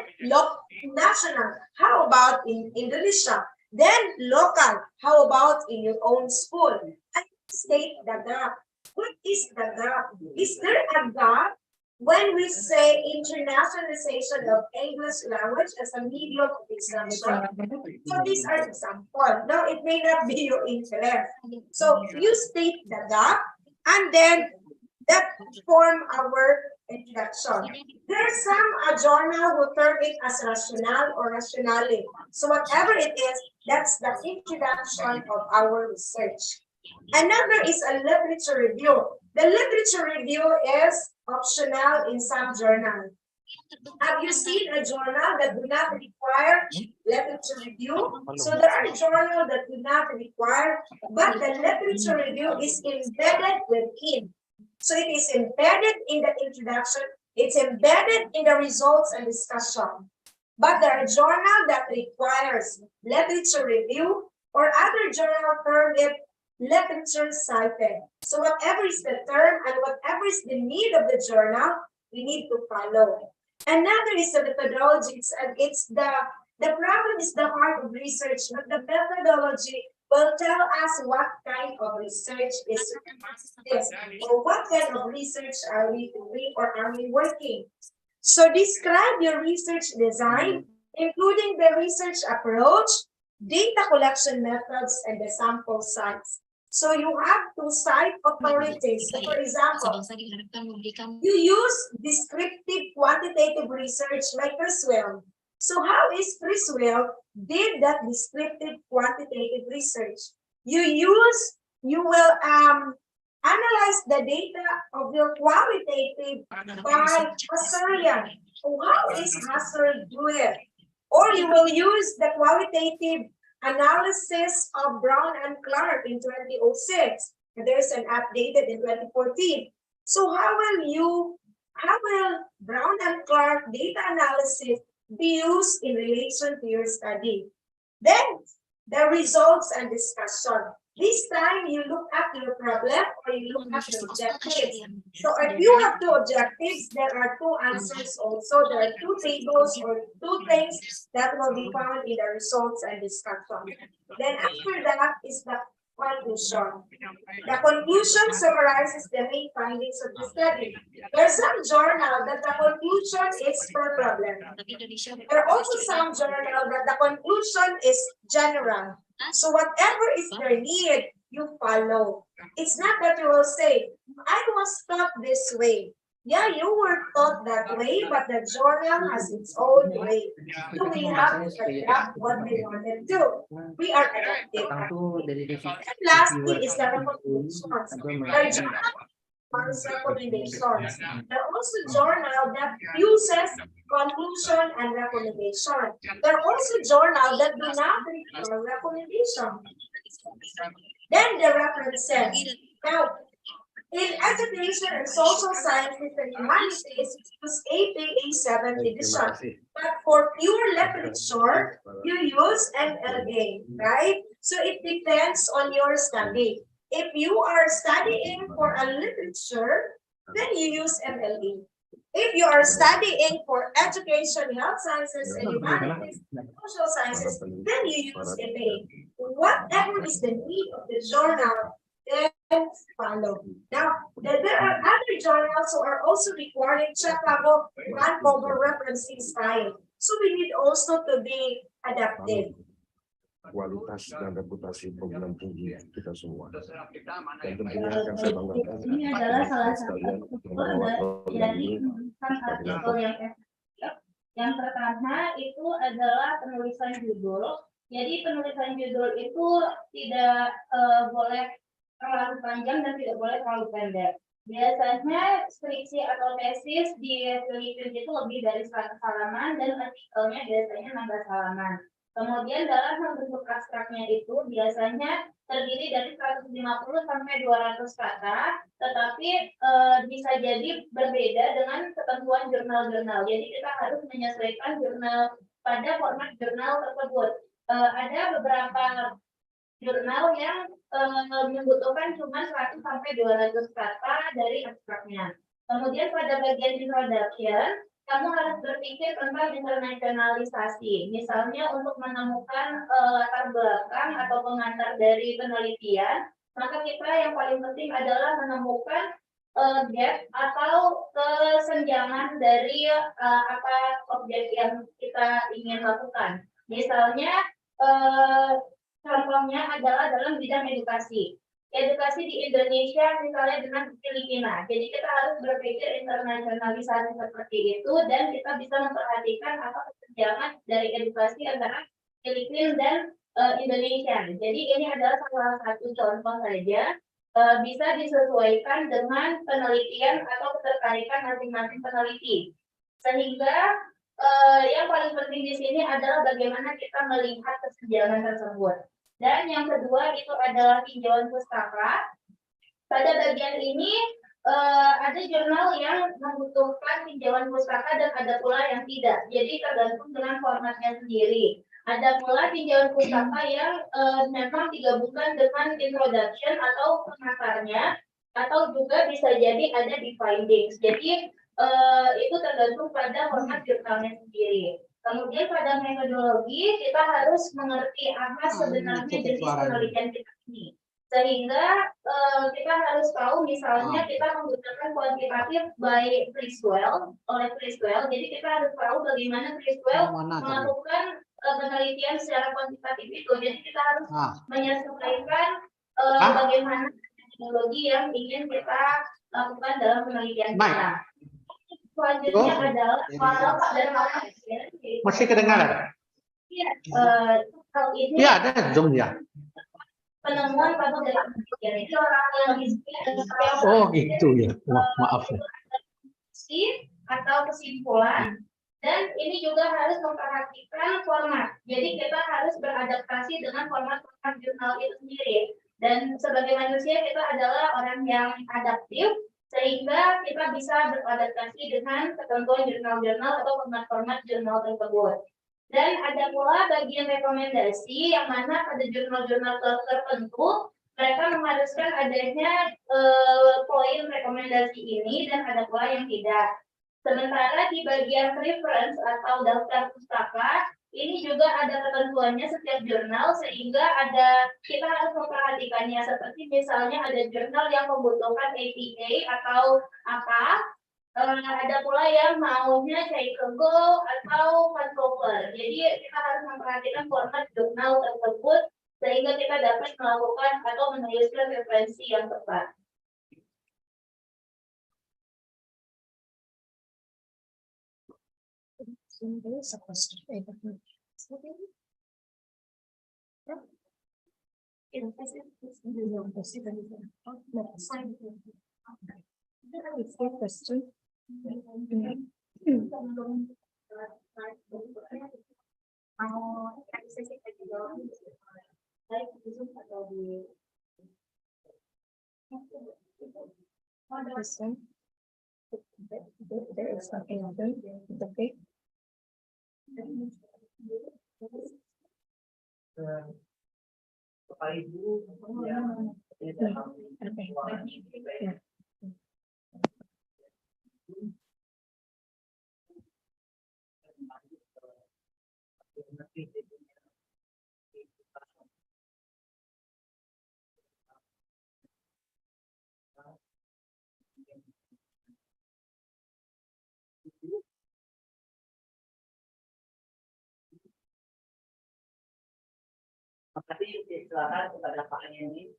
national, how about in Indonesia? Then local, how about in your own school? And state the gap. What is the gap? Is there a gap when we say internationalization of English language as a medium of instruction? So these are examples. Now it may not be your interest. So you state the gap, and then that form our introduction. There's some journal who term it as rational or rationale. So whatever it is, that's the introduction of our research. Another is a literature review. The literature review is optional in some journals. Have you seen a journal that do not require literature review? So there are journals that do not require, but the literature review is embedded within. So it is embedded in the introduction, it's embedded in the results and discussion. But there are journals that requires literature review, or other journal term it literature cited. So whatever is the term and whatever is the need of the journal, we need to follow. Another is the methodologies, and it's the problem is the heart of research, but the methodology will tell us what kind of research is this, or what kind of research are we doing or are we working. So describe your research design, including the research approach, data collection methods, and the sample size. So you have to cite authorities. So for example, you use descriptive quantitative research like Criswell. So how is Criswell did that descriptive quantitative research? You will analyze the data of your qualitative by Husserlian. So how is Husserl do it? Or you will use the qualitative analysis of Brown and Clark in 2006. And there's an updated in 2014. So how will Brown and Clark data analysis be used in relation to your study? Then the results and discussion. This time you look at your problem or you look at the objectives. So if you have two objectives, there are two answers also. There are two tables or two things that will be found in the results and discussion. Then after that is the conclusion. The conclusion summarizes the main findings of the study. There's some journal that the conclusion is per problem. There are also some journal that the conclusion is general. So whatever is their need, you follow. It's not that you will say, I was taught this way. Yeah, you were taught that way, but the journal has its own way. So we have to adapt what they wanted to do. We are adapting. And lastly is the recommendations. Recommendations. There are also journal that uses conclusion and recommendation. There are also journal that do not require recommendation. Then the references. Now, in education and social sciences and humanities, use APA 7th edition. But for pure literature, you use MLA, right? So it depends on your study. If you are studying for a literature, then you use MLA. If you are studying for education, health sciences, and humanities, social sciences, then you use MA. Whatever is the need of the journal, then follow. Now, there are other journals who are also requiring checkable one-over referencing style. So we need also to be adaptive. kualitas dan reputasi program tinggi kita semua. Dan tentunya akan saya banggakan Ini adalah salah satu sekalian struktur dari artikel yang efektif. Yang pertama itu adalah penulisan judul. Jadi penulisan judul itu tidak boleh terlalu panjang dan tidak boleh terlalu pendek. Biasanya skripsi atau tesis di Filipina itu lebih dari 100 halaman dan artikelnya biasanya 16 halaman. Kemudian dalam bentuk abstraknya itu biasanya terdiri dari 150 sampai 200 kata, tetapi bisa jadi berbeda dengan ketentuan jurnal-jurnal. Jadi kita harus menyesuaikan jurnal pada format jurnal tersebut. Ada beberapa jurnal yang membutuhkan cuma 100 sampai 200 kata dari abstraknya. Kemudian pada bagian introduction, kamu harus berpikir tentang internasionalisasi. Misalnya untuk menemukan latar belakang atau pengantar dari penelitian, maka kita yang paling penting adalah menemukan gap atau kesenjangan dari apa objek yang kita ingin lakukan. Misalnya contohnya adalah dalam bidang edukasi. Edukasi di Indonesia misalnya dengan Filipina. Jadi kita harus berpikir internasionalisasi seperti itu dan kita bisa memperhatikan apa kesenjangan dari edukasi antara Filipina dan Indonesia. Jadi ini adalah salah satu contoh saja, bisa disesuaikan dengan penelitian atau ketertarikan masing-masing peneliti. Sehingga yang paling penting di sini adalah bagaimana kita melihat kesenjangan tersebut. Dan yang kedua itu adalah tinjauan pustaka. Pada bagian ini ada jurnal yang membutuhkan tinjauan pustaka dan ada pula yang tidak. Jadi tergantung dengan formatnya sendiri. Ada pula tinjauan pustaka yang memang digabungkan dengan introduction atau pengantarnya, atau juga bisa jadi ada di findings. Jadi itu tergantung pada format jurnalnya sendiri. Kemudian pada metodologi kita harus mengerti apa sebenarnya jenis penelitian kita ini. Sehingga kita harus tahu misalnya kita menggunakan kuantitatif by Criswell, oleh Criswell. Jadi kita harus tahu bagaimana Criswell melakukan penelitian secara kuantitatif itu. Jadi kita harus menyesuaikan bagaimana metodologi yang ingin kita lakukan dalam penelitian kita. Selanjutnya adalah kalau dan masih kedengaran? Iya, hal ini Ya, ada Zoom ya. penemuan pada dari penelitian itu orang yang Oh gitu ya. Wah, maaf ya. Atau kesimpulan, dan ini juga harus memperhatikan format. Jadi kita harus beradaptasi dengan format-format jurnal itu sendiri. Dan sebagai manusia kita adalah orang yang adaptif, sehingga kita bisa beradaptasi dengan ketentuan jurnal-jurnal atau format-format jurnal tersebut. Dan ada pula bagian rekomendasi yang mana pada jurnal-jurnal tertentu mereka mengharuskan adanya poin rekomendasi ini dan ada pula yang tidak. Sementara di bagian reference atau daftar pustaka ini juga ada ketentuannya setiap jurnal, sehingga kita harus memperhatikannya. Seperti misalnya ada jurnal yang membutuhkan APA atau apa, ada pula yang maunya Chicago atau Vancouver. Jadi kita harus memperhatikan format jurnal tersebut sehingga kita dapat melakukan atau menuliskan referensi yang tepat. Bapak Ibu yang Tapi silakan kepada Pak Andi.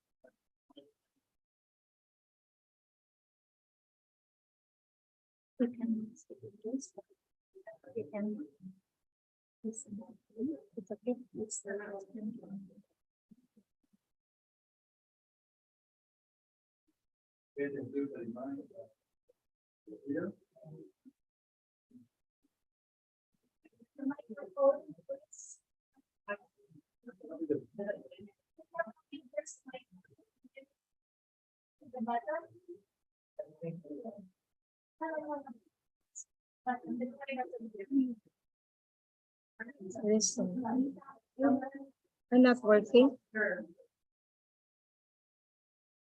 I'm not working.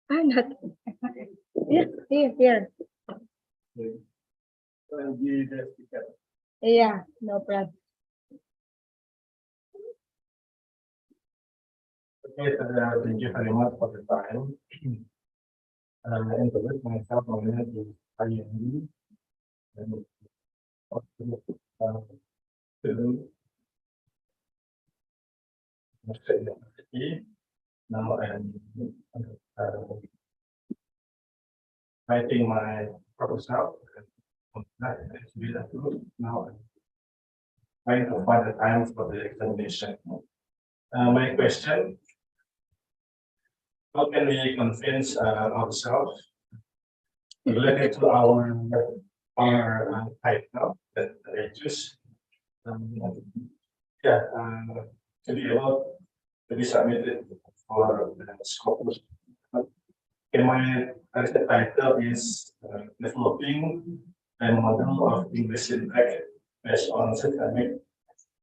I'm not. Here. Yeah, no problem. Okay, thank you very much for the time. Introduce myself, my name is Ayandi. And now I'm writing my proposal. Now I'm trying to find the time for the examination. My question: how can we convince ourselves related to our title that I choose? To be able to be submitted for the Scopus. Okay, my title is developing a model of English impact based on systemic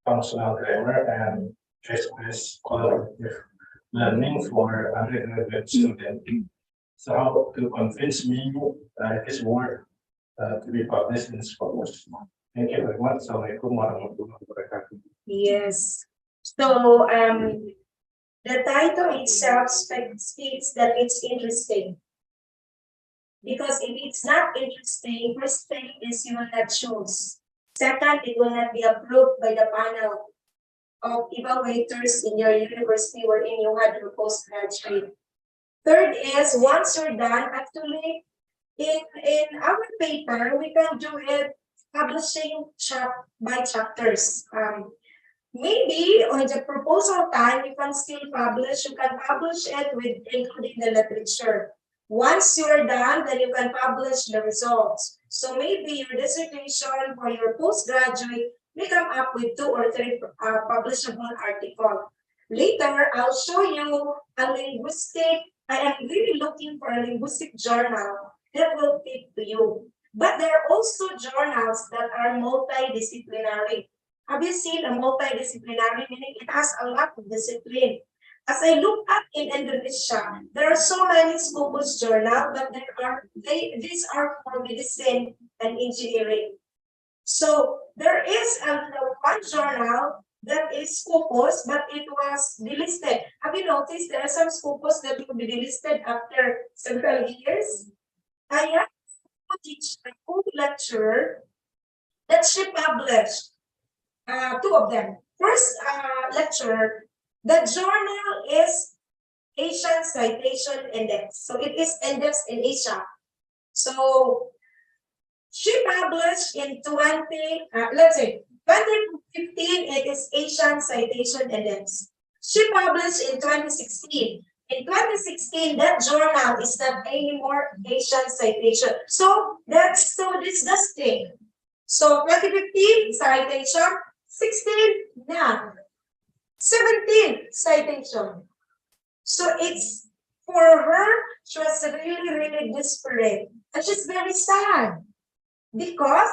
functional grammar and case-based collaborative learning for undergraduate students. So how to convince me this work to be published in Scopus. Thank you very much. Assalamualaikum warahmatullahi wabarakatuh. Yes. So the title itself states that it's interesting. Because if it's not interesting, first thing is you will not choose. Second, it will not be approved by the panel of evaluators in your university wherein you had your postgraduate. Third is once you're done, actually in our paper, we can do it publishing by chapters. Maybe on the proposal time, you can still publish. You can publish it with including the literature. Once you're done, then you can publish the results. So maybe your dissertation for your postgraduate may come up with 2 or 3 publishable articles. Later, I'll show you a linguistic. I am really looking for a linguistic journal that will fit to you. But there are also journals that are multidisciplinary. Have you seen a multidisciplinary, meaning it has a lot of discipline? As I look at in Indonesia, there are so many Scopus journals, but these are for medicine and engineering. So there is one journal that is Scopus, but it was delisted. Have you noticed there are some Scopus that will be delisted after several years? I have to teach a full lecture that she published. 2 of them. First lecture, the journal is Asian Citation Index. So it is indexed in Asia. So she published in 2015, it is Asian Citation Index. She published in 2016. In 2016, that journal is not anymore Asian Citation. So that's so disgusting. So 2015 citation, 16 none, 17 citation. So it's for her, she was really desperate. And she's very sad because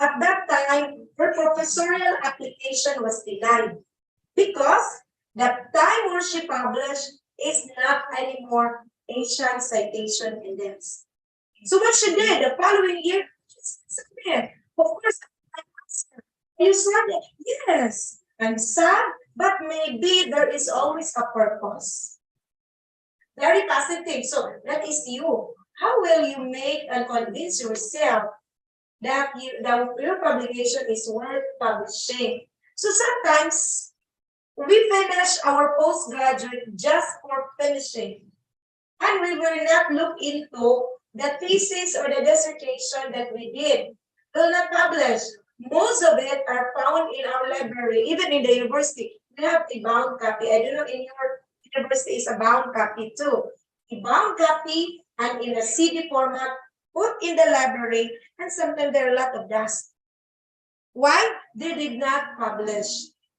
at that time her professorial application was denied because the time where she published is not anymore Asian Citation Index. So what she did the following year, she said, of course, I asked her, you sad? Yes, I'm sad, but maybe there is always a purpose. Very positive. So that is you. How will you make and convince yourself that your publication is worth publishing? So sometimes we finish our postgraduate just for finishing. And we will not look into the thesis or the dissertation that we did. Will not publish. Most of it are found in our library, even in the university. We have a bound copy. I don't know in your university is a bound copy too. A bound copy and in a CD format, put in the library, and sometimes there are a lot of dust. Why? They did not publish.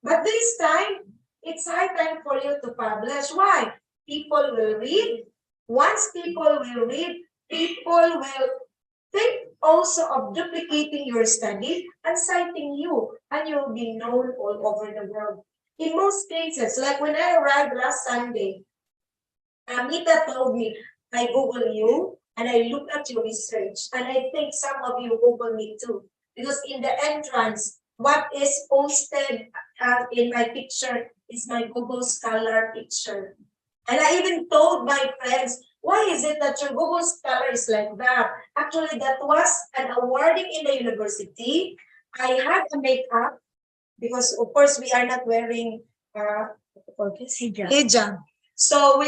But this time, it's high time for you to publish. Why? People will read. Once people will read, people will think also of duplicating your study and citing you, and you will be known all over the world. In most cases, like when I arrived last Sunday, Amita told me, I Google you and I look at your research, and I think some of you Google me too. Because in the entrance, what is posted in my picture is my Google Scholar picture. And I even told my friends, why is it that your Google Scholar is like that? Actually, that was an awarding in the university. I had a makeup because, of course, we are not wearing hijab. So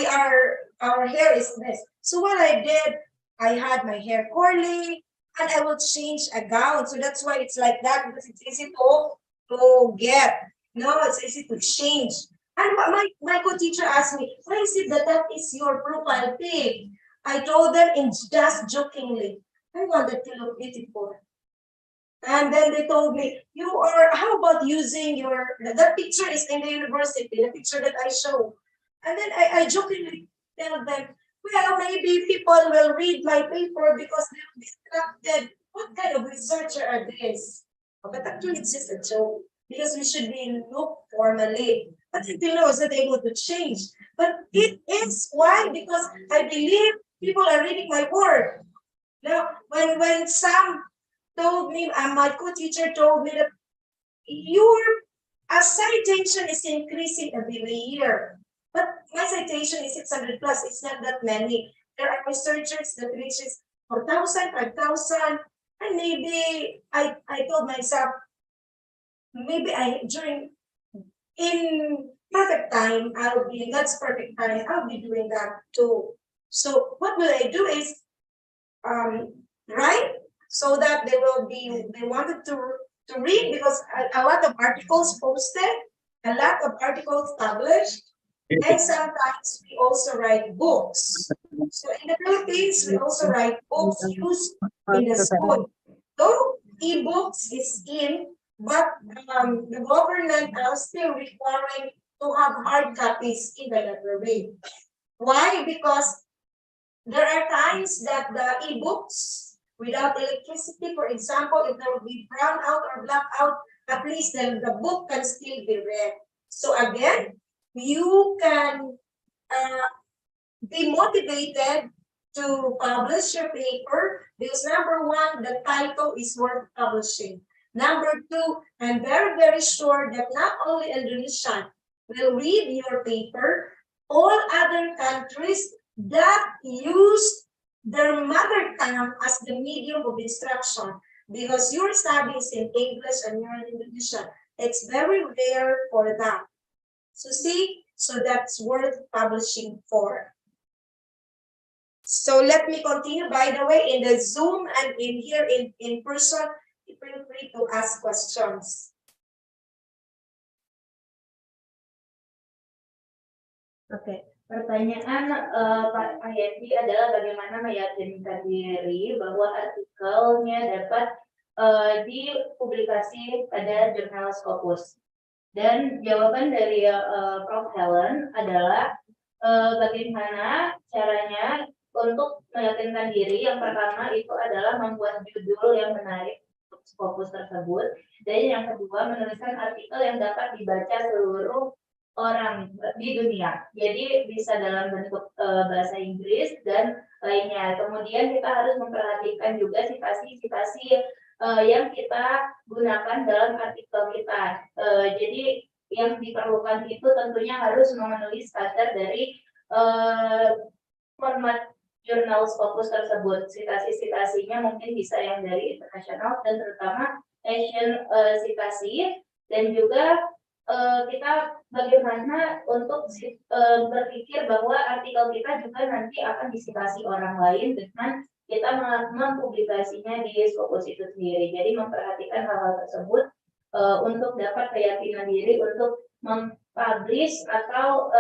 our hair is this. So what I did, I had my hair curly, and I will change a gown. So that's why it's like that, because it's easy to get. No, it's easy to change. And my co-teacher asked me, why is it that is your profile pic? I told them in just jokingly, I wanted to look beautiful. And then they told me, how about using that picture is in the university, the picture that I show. And then I jokingly tell them, well, maybe people will read my paper because they're distracted. What kind of researcher are these? But actually, it's just a joke because we should be looked formally. But until I was not able to change. But it is why? Because I believe people are reading my work. Now, when some told me, my co-teacher told me that your citation is increasing every year. But my citation is 600 plus. It's not that many. There are researchers that reaches 4,000, 5,000. And maybe I told myself, maybe in perfect time, that's perfect time, I'll be doing that too. So what will I do is write so that they wanted to read, because a lot of articles posted, a lot of articles published, and sometimes we also write books. So in the Philippines, we also write books used in the school. Though e-books is in, but the government are still requiring to have hard copies in the library. Why? Because there are times that the e-books without electricity, for example, if there will be brown out or black out, at least then the book can still be read. So again, you can be motivated to publish your paper because number one, the title is worth publishing. Number two, I'm very, very sure that not only Indonesian will read your paper, all other countries that use their mother tongue as the medium of instruction, because your study is in English and you're in Indonesian. It's very rare for that. So see, so that's worth publishing for. So let me continue. By the way, in the Zoom and in here in person, feel free to ask questions. Oke, pertanyaan Pak Hayati adalah bagaimana meyakinkan diri bahwa artikelnya dapat dipublikasi pada jurnal Scopus. Dan jawaban dari Prof. Helen adalah bagaimana caranya untuk meyakinkan diri. Yang pertama itu adalah membuat judul yang menarik untuk Scopus tersebut. Dan yang kedua, menuliskan artikel yang dapat dibaca seluruh orang di dunia. Jadi bisa dalam bentuk bahasa Inggris dan lainnya. Kemudian kita harus memperhatikan juga sitasi-sitasi yang kita gunakan dalam artikel kita. Jadi yang diperlukan itu tentunya harus memenuhi standar dari format jurnal Scopus tersebut. Sitasi-sitasinya mungkin bisa yang dari internasional dan terutama Asian citasi, dan juga kita bagaimana untuk berpikir bahwa artikel kita juga nanti akan disitasi orang lain dengan kita mempublikasinya di Scopus itu sendiri. Jadi memperhatikan hal-hal tersebut untuk dapat keyakinan diri untuk mempublish atau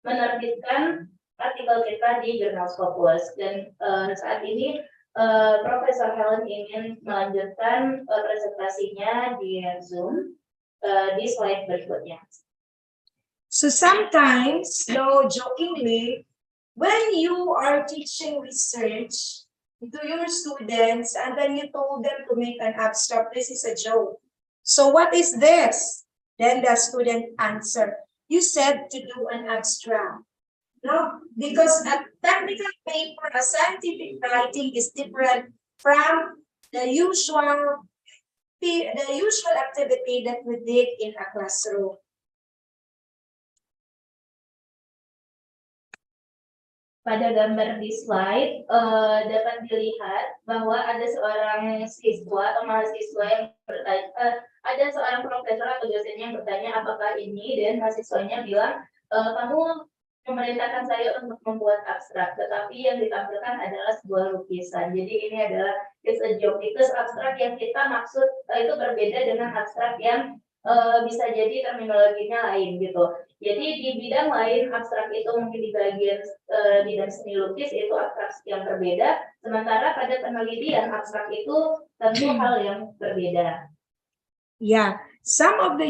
menerbitkan artikel kita di jurnal Scopus. Dan saat ini Profesor Helen ingin melanjutkan presentasinya di Zoom di slide berikutnya. So sometimes, though jokingly, when you are teaching research to your students and then you told them to make an abstract, this is a joke. So what is this? Then the student answered, you said to do an abstract. No, because a technical paper, a scientific writing is different from the usual activity that we did in a classroom. Pada gambar di slide dapat dilihat bahwa ada seorang siswa atau mahasiswa yang bertanya, ada seorang profesor atau dosen yang bertanya apakah ini, dan mahasiswanya bilang kamu memerintahkan saya untuk membuat abstrak, tetapi yang ditampilkan adalah sebuah lukisan. Jadi ini adalah it's a joke, because abstrak yang kita maksud itu berbeda dengan abstrak yang bisa jadi terminologinya lain gitu. Jadi di bidang lain abstrak itu mungkin di bagian bidang seni lukis itu abstrak yang berbeda, sementara pada penelitian abstrak itu tentu hal yang berbeda. Yeah, some of the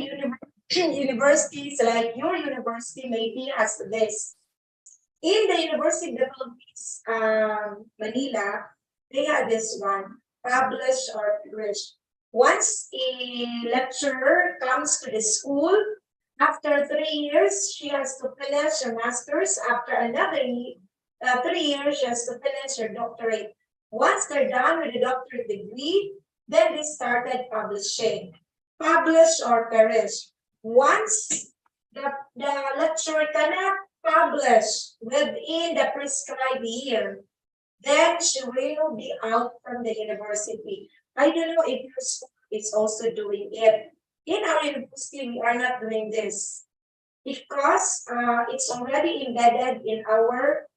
universities like your university maybe has this. In the University of the Philippines, Manila, they have this one, publish or perish. Once a lecturer comes to the school, after 3 years, she has to finish her master's. After another 3 years, she has to finish her doctorate. Once they're done with the doctorate degree, then they started publishing. Publish or perish. Once the lecturer cannot publish within the prescribed year, then she will be out from the university. I don't know if your school is also doing it. In our university, we are not doing this because it's already embedded in our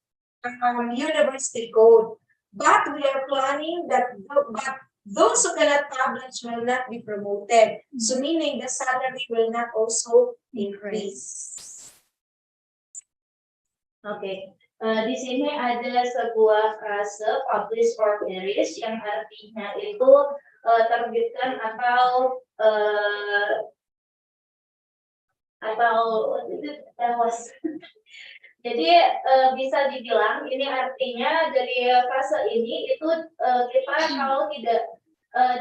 university code. But we are planning that those who cannot publish will not be promoted. So meaning the salary will not also increase. Oke, di sini ada sebuah frase publish or perish yang artinya itu terbitkan atau tewas. Jadi bisa dibilang ini artinya dari frase ini itu kita kalau tidak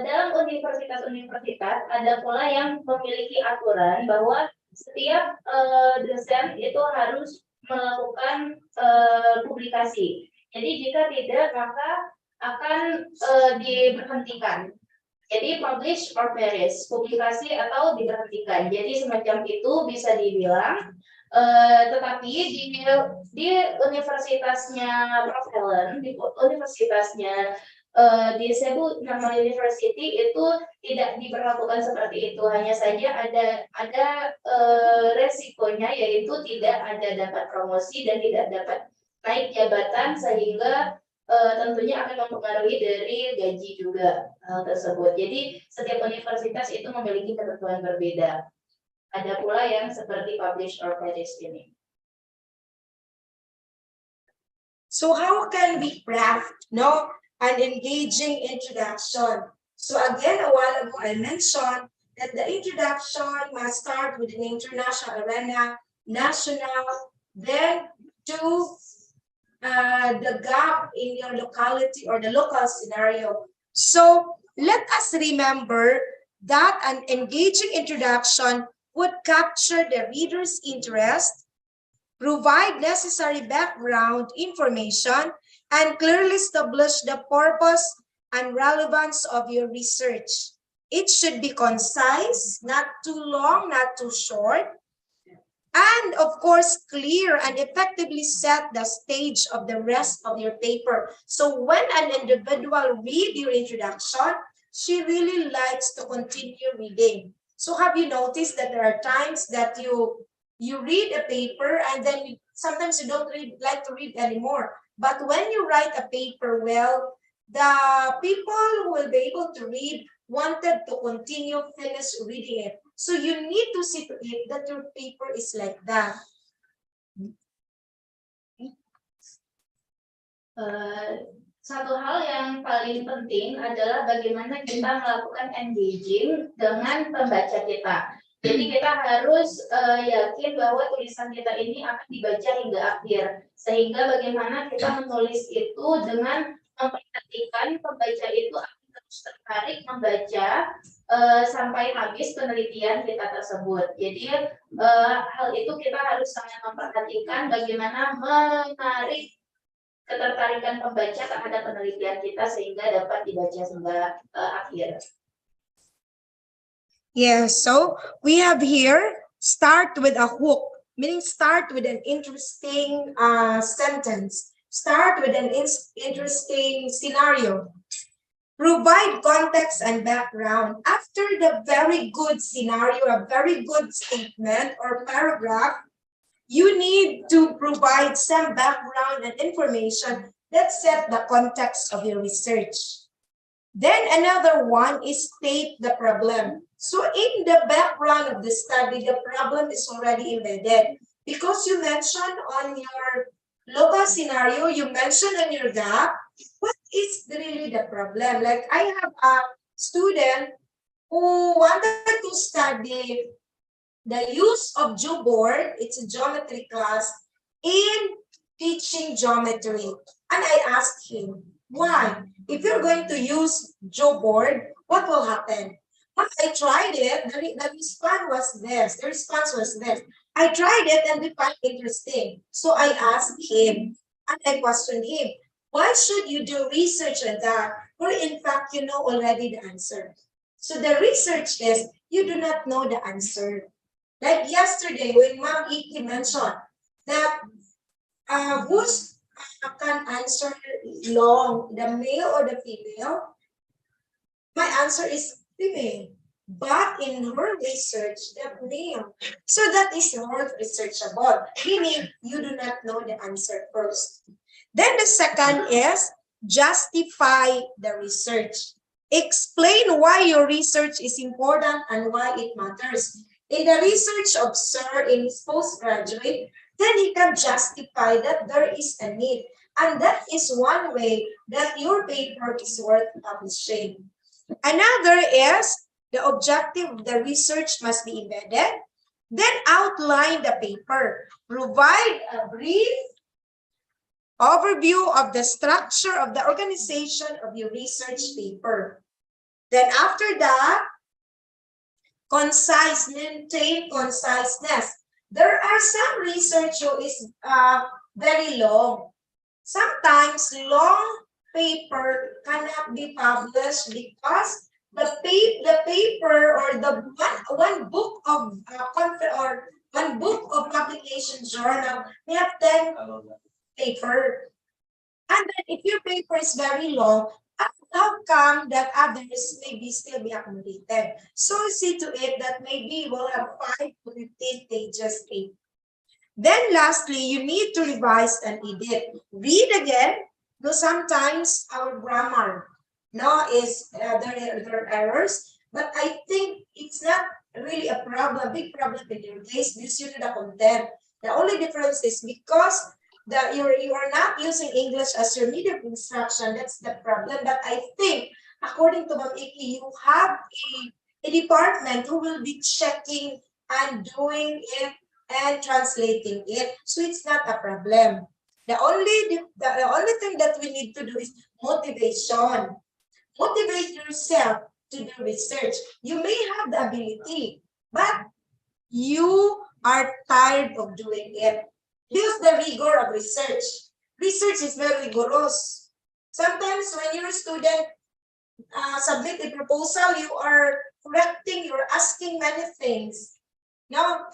dalam universitas-universitas ada pula yang memiliki aturan bahwa setiap dosen itu harus melakukan publikasi. Jadi jika tidak maka akan diberhentikan. Jadi publish or perish, publikasi atau diberhentikan. Jadi semacam itu bisa dibilang. Tetapi di universitasnya Prof. Helen, di universitasnya di Cebu National University itu tidak diberlakukan seperti itu. Hanya saja ada resikonya, yaitu tidak ada dapat promosi dan tidak dapat naik jabatan, sehingga tentunya akan mempengaruhi dari gaji juga hal tersebut. Jadi setiap universitas itu memiliki ketentuan berbeda. Ada pula yang seperti publish or perish ini. So how can we craft an engaging introduction? So again, a while ago I mentioned that the introduction must start with an international arena, national, then to the gap in your locality or the local scenario. So let us remember that an engaging introduction would capture the reader's interest, provide necessary background information, and clearly establish the purpose and relevance of your research. It should be concise, not too long, not too short, and of course, clear and effectively set the stage of the rest of your paper. So when an individual reads your introduction, she really likes to continue reading. So have you noticed that there are times that you read a paper and then sometimes you don't like to read anymore. But when you write a paper well, the people who will be able to read wanted to continue finish reading it. So you need to see to it that your paper is like that. Satu hal yang paling penting adalah bagaimana kita melakukan engaging dengan pembaca kita. Jadi kita harus yakin bahwa tulisan kita ini akan dibaca hingga akhir. Sehingga bagaimana kita menulis itu dengan memperhatikan pembaca itu akan terus tertarik membaca sampai habis penelitian kita tersebut. Jadi hal itu kita harus sangat memperhatikan bagaimana menarik ketertarikan pembaca terhadap penelitian kita sehingga dapat dibaca hingga akhir. Yes, so we have here start with a hook, meaning start with an interesting sentence, start with an interesting scenario, provide context and background. After the very good scenario, a very good statement or paragraph, you need to provide some background and information that set the context of your research. Then another one is state the problem. So in the background of the study, the problem is already embedded because you mentioned on your local scenario, you mentioned on your gap, what is really the problem? Like I have a student who wanted to study the use of Gboard, it's a geometry class, in teaching geometry. And I asked him, why? If you're going to use Gboard, what will happen? But I tried it, the response was this. The response was this. I tried it and we found it interesting. So I asked him, and I questioned him, why should you do research on that? Or in fact, you know already the answer. So the research is, you do not know the answer. Like yesterday, when Ma'am Iki mentioned that who's can answer long, the male or the female? My answer is female. But in her research, the male. So that is not researchable, meaning you do not know the answer first. Then the second is justify the research. Explain why your research is important and why it matters. In the research of Sir in his postgraduate, then he can justify that there is a need. And that is one way that your paper is worth publishing. Another is the objective of the research must be embedded. Then outline the paper. Provide a brief overview of the structure of the organization of your research paper. Then after that, concise, maintain conciseness. There are some research who is very long. Sometimes long paper cannot be published because the paper or the one book of one book of publication journal may have 10 paper. And then if your paper is very long, how come that others may still be accommodated? So see to it that maybe you will have 5 to 15 pages paper. Then lastly, you need to revise and edit. Read again, though sometimes our grammar is there are errors, but I think it's not really a problem, big problem in your case because you know the content. The only difference is because you are not using English as your medium of instruction. That's the problem. But I think, according to Ma'am Iki, you have a department who will be checking and doing it and translating it. So it's not a problem. The only thing that we need to do is motivation. Motivate yourself to do research. You may have the ability, but you are tired of doing it. Here's the rigor of research. Research is very rigorous. Sometimes when you're a student, submit a proposal, you are correcting, you're asking many things. No?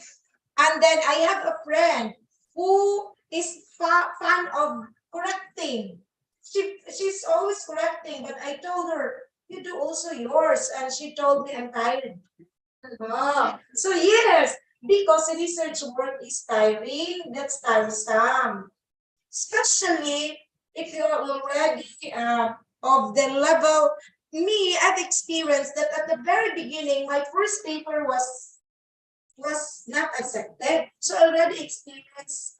And then I have a friend who is fan of correcting. She's always correcting, but I told her, you do also yours. And she told me, I'm tired. So yes, because research work is tiring, that's tiresome. Especially if you're already of the level. Me, I've experienced that at the very beginning, my first paper was not accepted. So I already experienced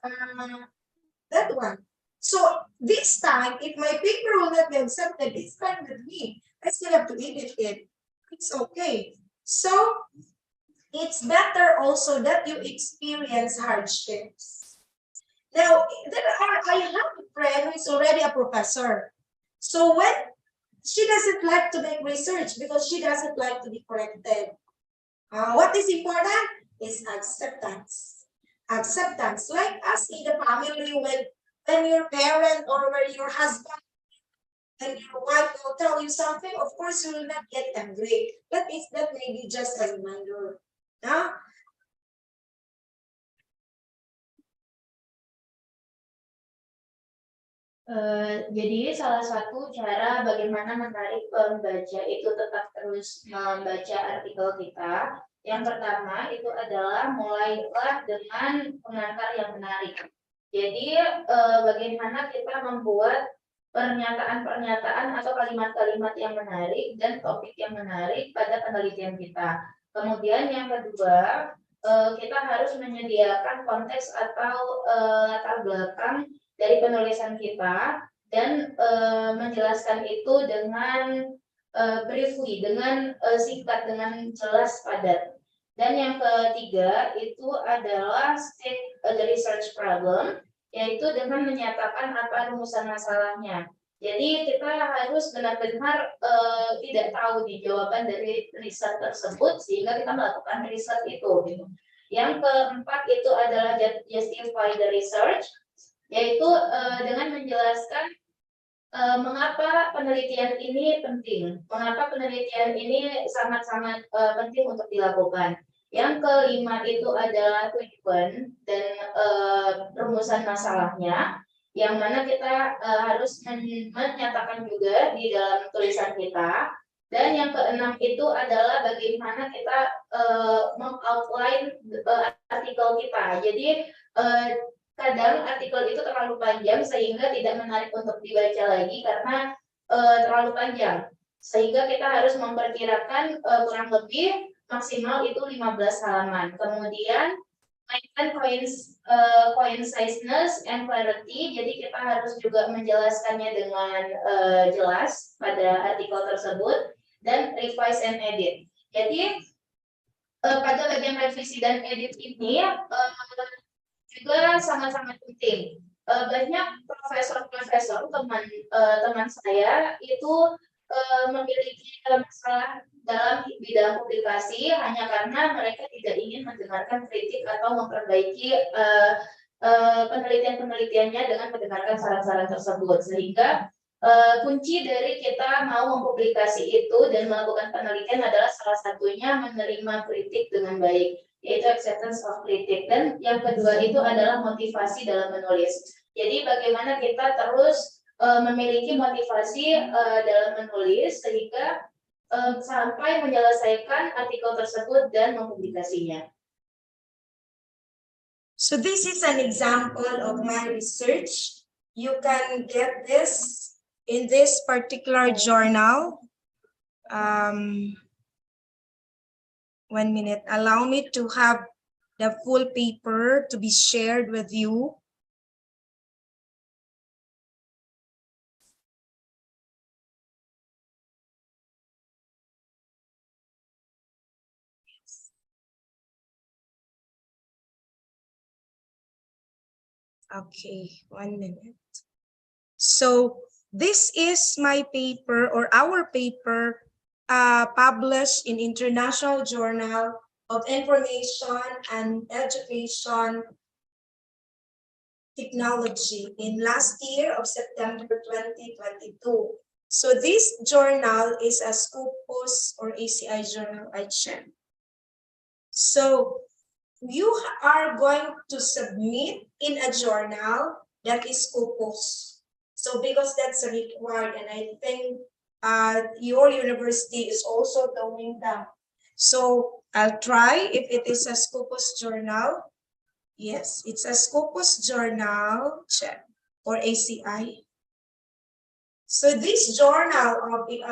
that one. So this time, if my paper will not be accepted, it's fine with me. I still have to edit it. It's okay. So it's better also that you experience hardships. Now, I have a friend who is already a professor. So when she doesn't like to make research because she doesn't like to be corrected. What is important is acceptance. Acceptance, like us in the family, when your parent or when your husband and your wife will tell you something, of course you will not get angry. That may be just a reminder. Huh? Jadi salah satu cara bagaimana menarik pembaca itu tetap terus membaca artikel kita. Yang pertama itu adalah mulailah dengan pengantar yang menarik. Jadi bagaimana kita membuat pernyataan-pernyataan atau kalimat-kalimat yang menarik dan topik yang menarik pada penelitian kita. Kemudian yang kedua, kita harus menyediakan konteks atau latar belakang dari penulisan kita dan menjelaskan itu dengan briefly, dengan singkat, dengan jelas, padat. Dan yang ketiga itu adalah state the research problem, yaitu dengan menyatakan apa rumusan masalahnya. Jadi kita harus benar-benar tidak tahu di jawaban dari riset tersebut sehingga kita melakukan riset itu. Gitu. Yang keempat itu adalah justify the research, yaitu dengan menjelaskan mengapa penelitian ini penting, mengapa penelitian ini sangat-sangat penting untuk dilakukan. Yang kelima itu adalah tujuan dan rumusan masalahnya, yang mana kita harus menyatakan juga di dalam tulisan kita. Dan yang keenam itu adalah bagaimana kita mengoutline artikel kita. Jadi kadang artikel itu terlalu panjang sehingga tidak menarik untuk dibaca lagi karena terlalu panjang. Sehingga kita harus memperkirakan kurang lebih maksimal itu 15 halaman. Kemudian maintain conciseness and clarity. Jadi kita harus juga menjelaskannya dengan jelas pada artikel tersebut. Dan revise and edit. Jadi pada bagian revisi dan edit ini juga sangat-sangat penting. Banyak profesor-profesor teman saya itu memiliki masalah dalam bidang publikasi hanya karena mereka tidak ingin mendengarkan kritik atau memperbaiki penelitian-penelitiannya dengan mendengarkan saran-saran tersebut, sehingga kunci dari kita mau mempublikasi itu dan melakukan penelitian adalah salah satunya menerima kritik dengan baik, yaitu acceptance of kritik. Dan yang kedua itu adalah motivasi dalam menulis. Jadi bagaimana kita terus memiliki motivasi dalam menulis sehingga sampai menyelesaikan artikel tersebut dan mempublikasinya. So this is an example of my research. You can get this in this particular journal. 1 minute. Allow me to have the full paper to be shared with you. Okay, 1 minute. So this is my paper or our paper published in International Journal of Information and Education Technology in last year of September 2022. So this journal is a Scopus or ACI journal I checked. So you are going to submit in a journal that is Scopus. So because that's required, and I think your university is also doing that. So I'll try if it is a Scopus journal. Yes, it's a Scopus journal, check, or ACI. So this journal of the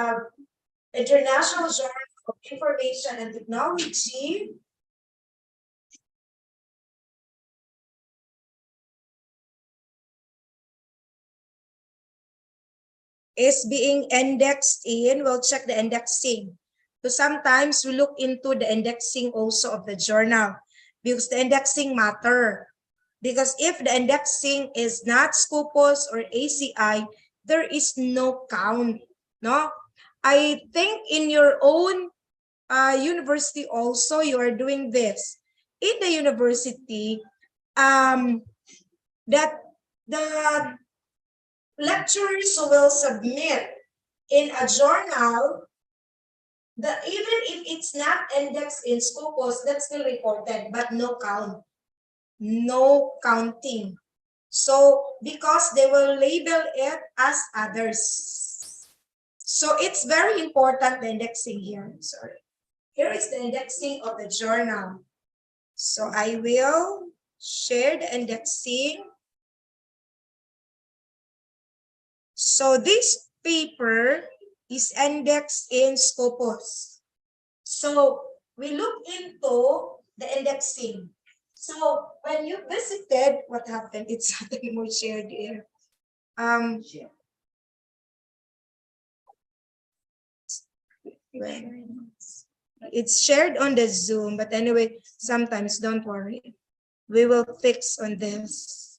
International Journal of Information and Technology is being indexed in, we'll check the indexing. So sometimes we look into the indexing also of the journal because the indexing matter. Because if the indexing is not Scopus or ACI, there is no count, no? I think in your own university also you are doing this. In the university, that the lecturers will submit in a journal that even if it's not indexed in Scopus, that's still reported, but no count, no counting. So because they will label it as others. So it's very important, the indexing here. Sorry. Here is the indexing of the journal. So I will share the indexing. So this paper is indexed in Scopus. So we look into the indexing. So when you visited, what happened? It's something more shared here. It's shared on the Zoom, but anyway, sometimes don't worry. We will fix on this.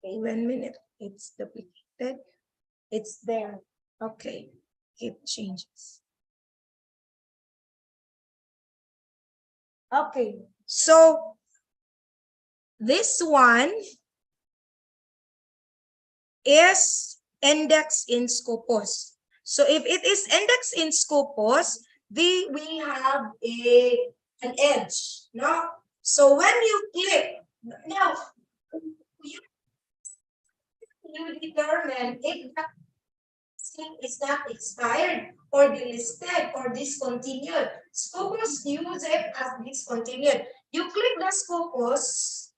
Okay, 1 minute. It's duplicated. It's there. Okay. Keep changes. Okay. So this one is indexed in Scopus. So if it is indexed in Scopus, we have an edge, no? So when you click, now you determine if that thing is not expired or delisted or discontinued. Scopus use it as discontinued. You click the Scopus,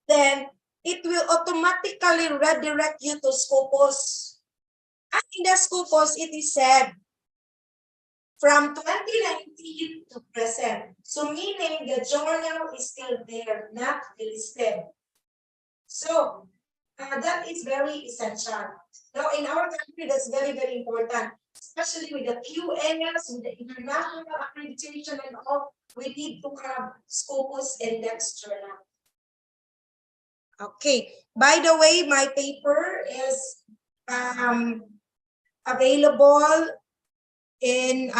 then it will automatically redirect you to Scopus. And in the Scopus, it is said from 2019 to present. So meaning the journal is still there, not delisted. So that is very essential. Now in our country, that's very, very important, especially with the QNS, with the international accreditation and all, we need to have Scopus index journal. Okay, by the way, my paper is available in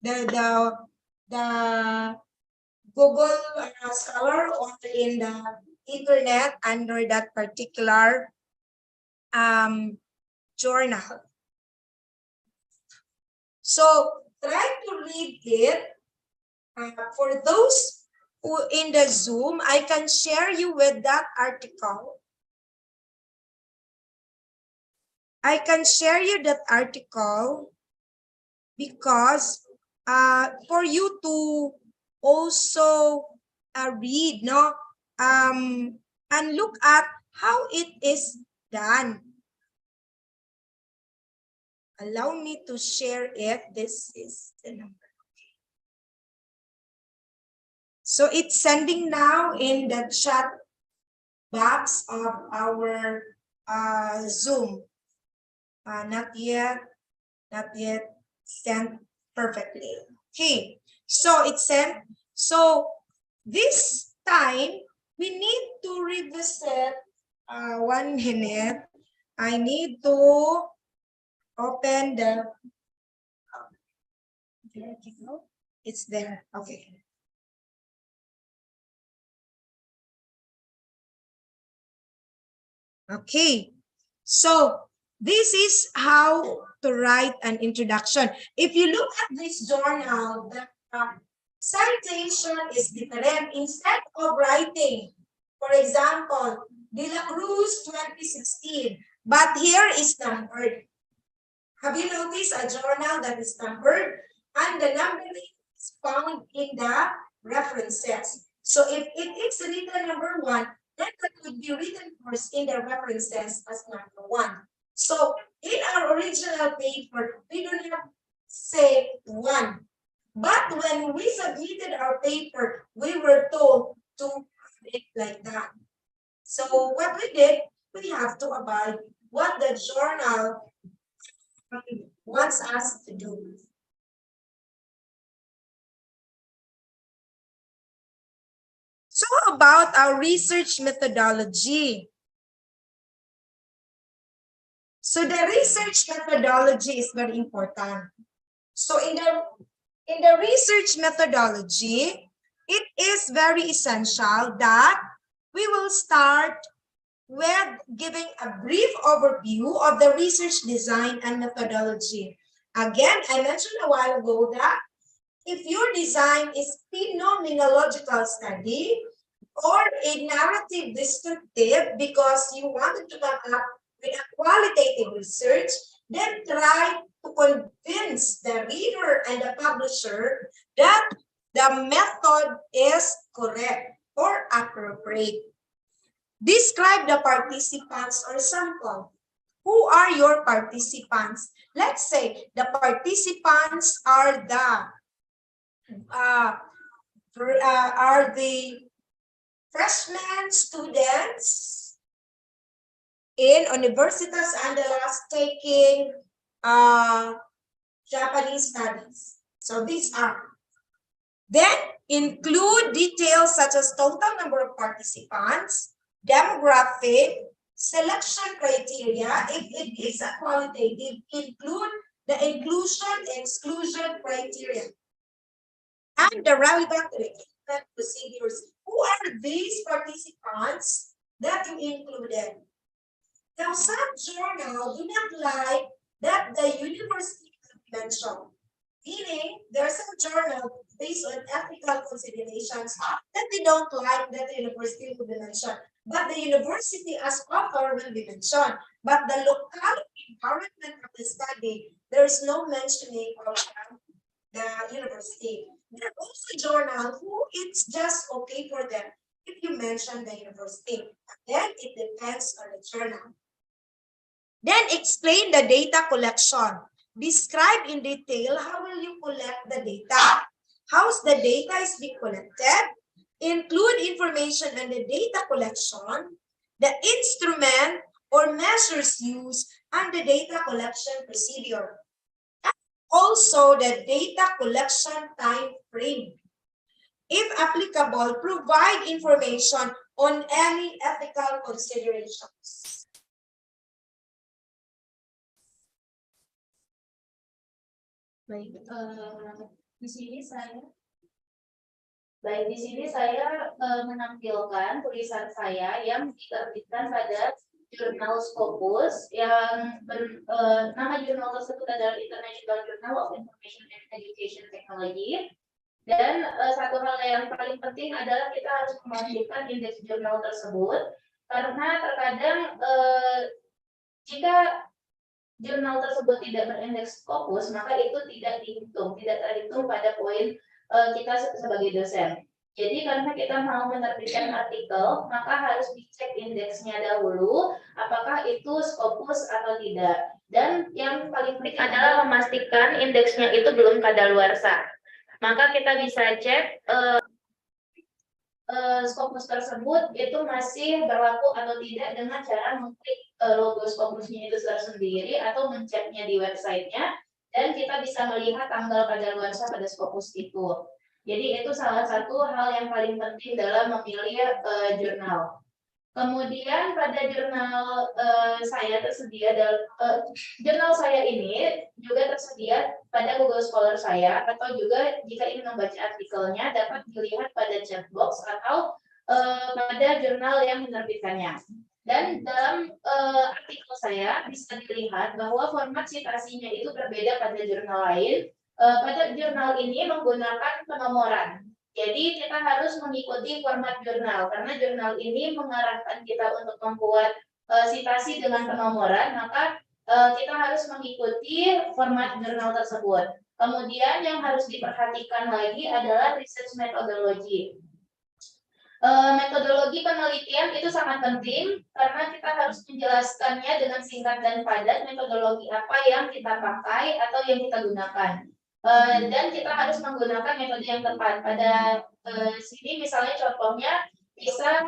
the Google Scholar or in the internet under that particular journal. So try to read it. For those who in the Zoom, I can share you with that article. I can share you that article because for you to also read, no, and look at how it is done. Allow me to share it. This is the number. So it's sending now in the chat box of our Zoom. Not yet sent perfectly. Okay, so it's sent. So this time we need to revisit 1 minute. I need to open the, it's there, okay. Okay, so this is how to write an introduction. If you look at this journal, the citation is different. Instead of writing, for example, De La Cruz 2016, but here is numbered. Have you noticed a journal that is numbered? And the numbering is found in the references. So if it is written number 1, then that would be written first in the references as number 1. So in our original paper, we do not say 1. But when we submitted our paper, we were told to have it like that. So what we did, we have to abide what the journal wants us to do. So about our research methodology. So the research methodology is very important. So in the research methodology, it is very essential that we will start with giving a brief overview of the research design and methodology. Again, I mentioned a while ago that if your design is phenomenological study or a narrative descriptive because you wanted to come up with a qualitative research, then try to convince the reader and the publisher that the method is correct or appropriate. Describe the participants or sample. Who are your participants? Let's say the participants are the freshman students in Universitas Andalas taking Japanese studies. So these are. Then include details such as total number of participants, demographic, selection criteria. If it is a qualitative, include the inclusion-exclusion criteria and the relevant recruitment procedures. Who are these participants that you included? Now, some journals do not like that the university is mentioned. Meaning, there are some journals based on ethical considerations that they don't like that the university will be mentioned. But the university as author will be mentioned. But the local environment of the study, there is no mentioning of the university. There are also journals who it's just okay for them if you mention the university. Then it depends on the journal. Then explain the data collection. Describe in detail how will you collect the data. How's the data is being collected? Include information on the data collection, the instrument or measures used, and the data collection procedure. And also the data collection time frame. If applicable, provide information on any ethical considerations. Baik, di sini saya menampilkan tulisan saya yang diterbitkan pada jurnal Scopus yang nama jurnal tersebut adalah International Journal of Information and Education Technology. Dan satu hal yang paling penting adalah kita harus memastikan indeks jurnal tersebut karena terkadang jika jurnal tersebut tidak berindeks Scopus, maka itu tidak terhitung pada poin kita sebagai dosen. Jadi karena kita mau menerbitkan artikel, maka harus dicek indeksnya dahulu, apakah itu Scopus atau tidak. Dan yang paling penting adalah memastikan indeksnya itu belum kadaluarsa. Maka kita bisa cek Scopus tersebut itu masih berlaku atau tidak dengan cara mengklik logo Scopusnya itu tersendiri atau menceknya di websitenya, dan kita bisa melihat tanggal kadaluarsa pada Scopus itu. Jadi itu salah satu hal yang paling penting dalam memilih jurnal. Kemudian pada jurnal saya tersedia jurnal saya ini juga tersedia pada Google Scholar saya, atau juga jika ingin membaca artikelnya dapat dilihat pada chat box atau pada jurnal yang menerbitkannya. Dan dalam artikel saya bisa dilihat bahwa format citasinya itu berbeda pada jurnal lain. Pada jurnal ini menggunakan penomoran. Jadi kita harus mengikuti format jurnal karena jurnal ini mengarahkan kita untuk membuat sitasi dengan penomoran, maka kita harus mengikuti format jurnal tersebut. Kemudian yang harus diperhatikan lagi adalah research methodology. Metodologi penelitian itu sangat penting karena kita harus menjelaskannya dengan singkat dan padat metodologi apa yang kita pakai atau yang kita gunakan. Dan kita harus menggunakan metode yang tepat. Pada sini misalnya contohnya bisa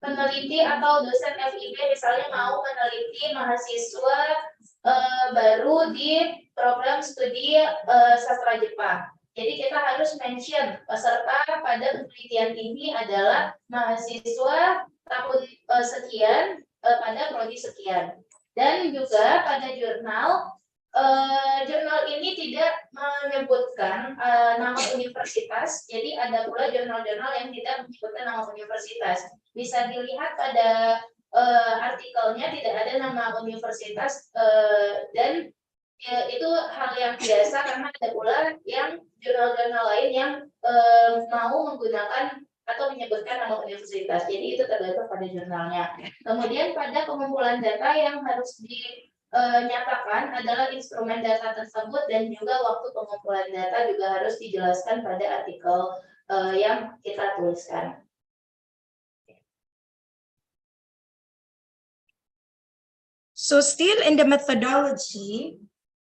peneliti atau dosen FIB misalnya mau meneliti mahasiswa baru di program studi sastra Jepang. Jadi kita harus mention peserta pada penelitian ini adalah mahasiswa tahun sekian pada prodi sekian. Dan juga pada jurnal ini tidak menyebutkan nama universitas. Jadi ada pula jurnal-jurnal yang tidak menyebutkan nama universitas. Bisa dilihat pada artikelnya tidak ada nama universitas dan itu hal yang biasa karena ada pula yang jurnal-jurnal lain yang mau menggunakan atau menyebutkan nama universitas. Jadi itu tergantung pada jurnalnya. Kemudian pada pengumpulan data yang harus dinyatakan adalah instrumen data tersebut dan juga waktu pengumpulan data juga harus dijelaskan pada artikel yang kita tuliskan. So still in the methodology,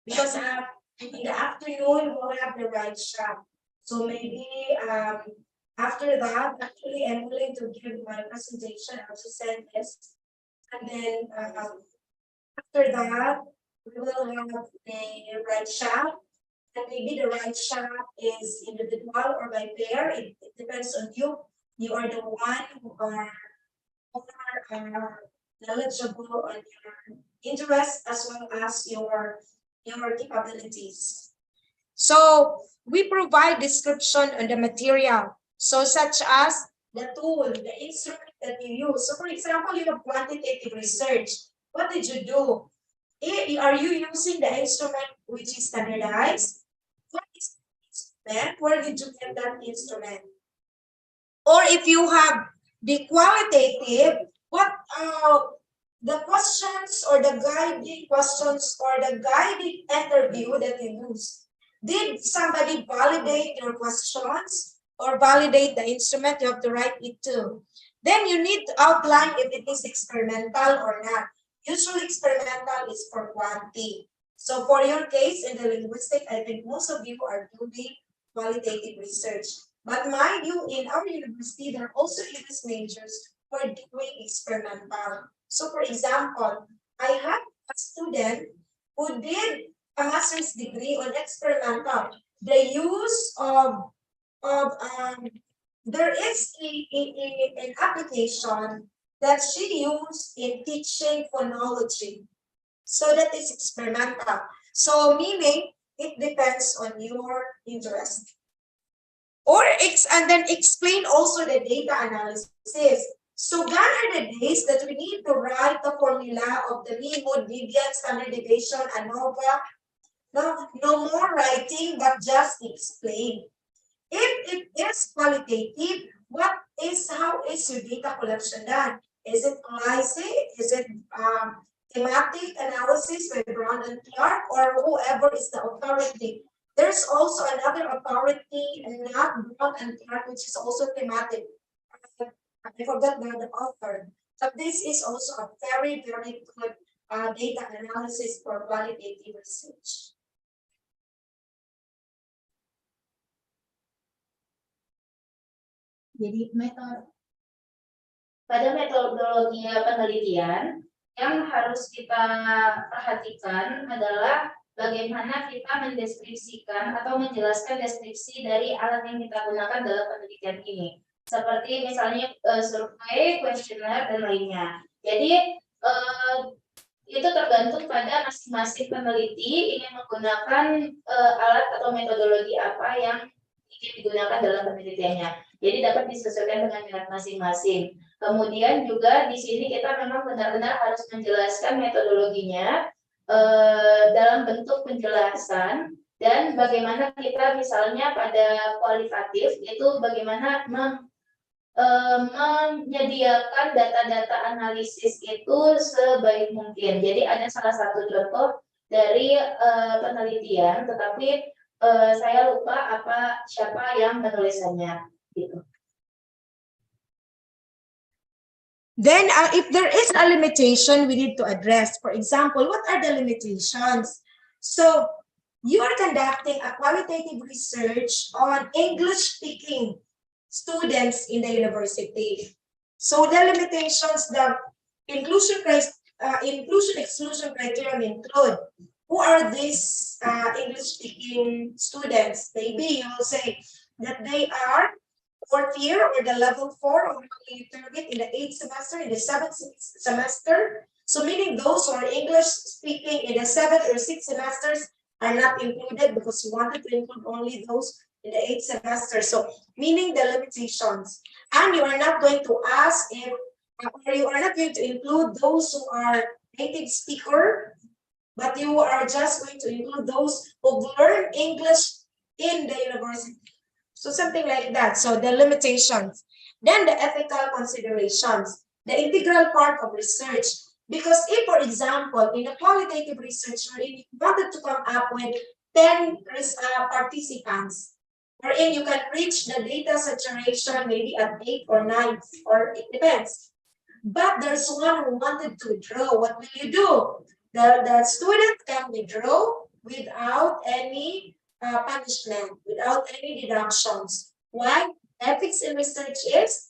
because in the afternoon we'll have the right shot. So maybe after that, actually I'm willing to give my presentation. I'll just send this, and then after that we will have the right shot, and maybe the right shot is individual or by pair. It depends on you. You are the one who are knowledgeable on your interests as well as your capabilities. So we provide description on the material, so such as the tool, the instrument that you use. So for example, you have quantitative research. What did you do? Are you using the instrument which is standardized? What is the instrument? Where did you get that instrument? Or if you have the qualitative, what the questions or the guiding questions or the guiding interview that you use. Did somebody validate your questions or validate the instrument? You have to write it too. Then you need to outline if it is experimental or not. Usually experimental is for quantity. So for your case in the linguistic, I think most of you are doing qualitative research. But mind you, in our university, there are also English majors who are doing experimental. So for example, I have a student who did a master's degree on experimental. The use of there is an application that she used in teaching phonology. So that is experimental. So meaning it depends on your interest. And then explain also the data analysis. So gone are the days that we need to write the formula of the mean, mode, median, standard deviation, ANOVA. No more writing, but just explain. If it is qualitative, how is your data collection done? Is it analysis? Is it thematic analysis by Brown and Clark, or whoever is the authority? There's also another authority, not Brown and Clark, which is also thematic. I forgot the author, but this is also a very, very good data analysis for qualitative research. Jadi pada metodologi penelitian yang harus kita perhatikan adalah bagaimana kita mendeskripsikan atau menjelaskan deskripsi dari alat yang kita gunakan dalam penelitian ini. Seperti misalnya survei, kuesioner, dan lainnya. Jadi itu tergantung pada masing-masing peneliti ingin menggunakan alat atau metodologi apa yang ingin digunakan dalam penelitiannya. Jadi dapat disesuaikan dengan minat masing-masing. Kemudian juga di sini kita memang benar-benar harus menjelaskan metodologinya dalam bentuk penjelasan. Dan bagaimana kita misalnya pada kualitatif itu bagaimana menyediakan data-data analisis itu sebaik mungkin. Jadi ada salah satu contoh dari penelitian, tetapi saya lupa siapa yang menulisannya gitu. Then if there is a limitation, we need to address. For example, what are the limitations? So you are conducting a qualitative research on English-speaking students in the university. So the limitations, the inclusion-exclusion criterion include, who are these English-speaking students? Maybe you will say that they are fourth year or the level 4 or intermediate in the 8th semester, in the 7th semester. So meaning those who are English speaking in the 7th or 6th semesters are not included because we wanted to include only those in the 8th semester. So meaning the limitations. And you are not going to ask if, or you are not going to include those who are native speaker, but you are just going to include those who learn English in the university. So something like that. So the limitations. Then the ethical considerations, the integral part of research. Because if, for example, in a qualitative research, wherein you wanted to come up with 10 participants, wherein you can reach the data saturation maybe at 8 or 9, or it depends. But there's one who wanted to withdraw. What will you do? The student can withdraw without any punishment, without any deductions. Why? Ethics in research is,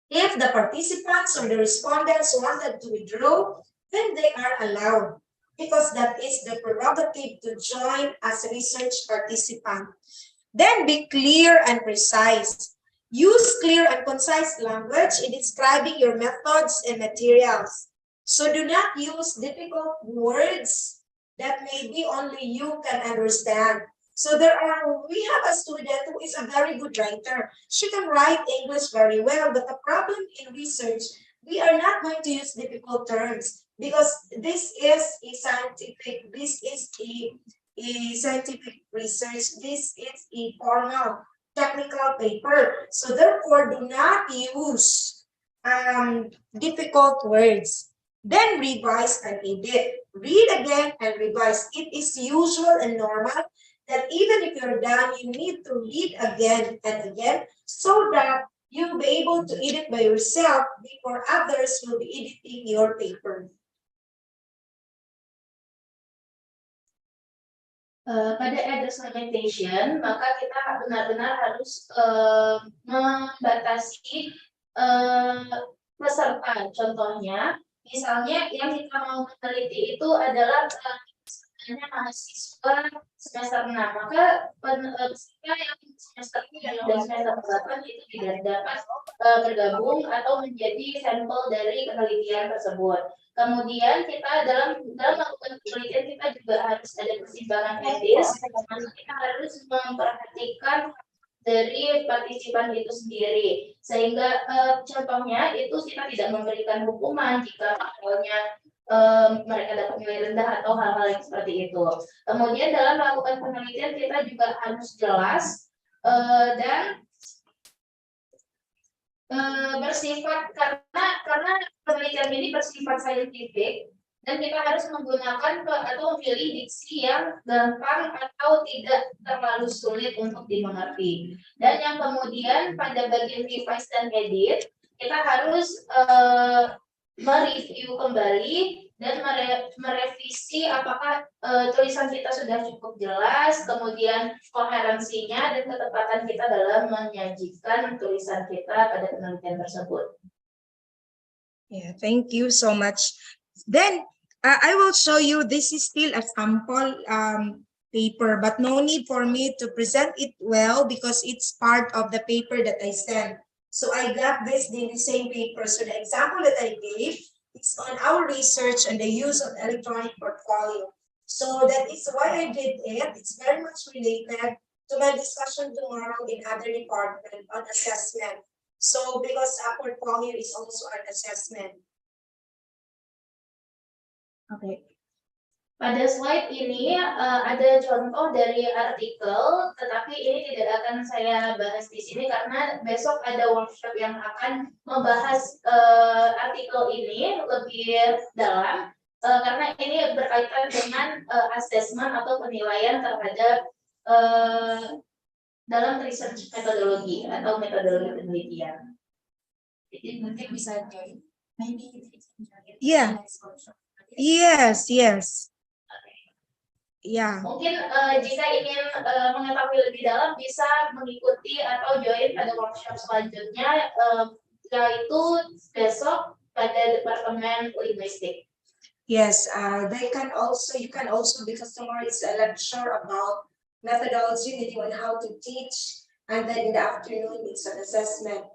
if the participants or the respondents wanted to withdraw, then they are allowed, because that is the prerogative to join as a research participant. Then be clear and precise. Use clear and concise language in describing your methods and materials. So do not use difficult words that maybe only you can understand. So we have a student who is a very good writer. She can write English very well, but the problem in research, we are not going to use difficult terms because this is a scientific research. This is a formal technical paper. So therefore, do not use difficult words. Then revise and edit. Read again and revise. It is usual and normal that even if you're done, you need to read again and again so that you'll be able to edit by yourself before others will be editing your paper. Pada address limitation, maka kita benar-benar harus membatasi peserta. Contohnya, misalnya yang kita mau meneliti itu adalah mahasiswa semester 6, maka peserta yang semester 7 dan semester 8 itu tidak dapat bergabung atau menjadi sampel dari penelitian tersebut. Kemudian kita dalam melakukan penelitian kita juga harus ada pertimbangan etis, kita harus memperhatikan dari partisipan itu sendiri, sehingga contohnya itu kita tidak memberikan hukuman jika awalnya mereka dapat nilai rendah atau hal-hal yang seperti itu. Kemudian dalam melakukan penelitian kita juga harus jelas dan bersifat, karena penelitian ini bersifat saintifik dan kita harus menggunakan atau memilih diksi yang gampang atau tidak terlalu sulit untuk dimengerti. Dan yang kemudian pada bagian revise dan edit kita harus mereview kembali dan merevisi apakah tulisan kita sudah cukup jelas, kemudian koherensinya dan ketepatan kita dalam menyajikan tulisan kita pada penelitian tersebut. Yeah, thank you so much. Then I will show you, this is still a sample paper, but no need for me to present it well because it's part of the paper that I sent. So I got this in the same paper. So the example that I gave is on our research and the use of electronic portfolio. So that is why I did it. It's very much related to my discussion tomorrow in other department on assessment. So because our portfolio is also an assessment. Okay. Pada slide ini ada contoh dari artikel, tetapi ini tidak akan saya bahas di sini karena besok ada workshop yang akan membahas artikel ini lebih dalam, karena ini berkaitan dengan asesmen atau penilaian terhadap dalam research metodologi atau metodologi penelitian. Jadi mungkin bisa join. Yeah. Yes, yes. Ya. Mungkin jika ingin mengetahui lebih dalam bisa mengikuti atau join pada workshop selanjutnya, yaitu besok pada Departemen Linguistik. Yes, you can also, because tomorrow is a lecture about methodology, on how to teach, and then in the afternoon it's an assessment.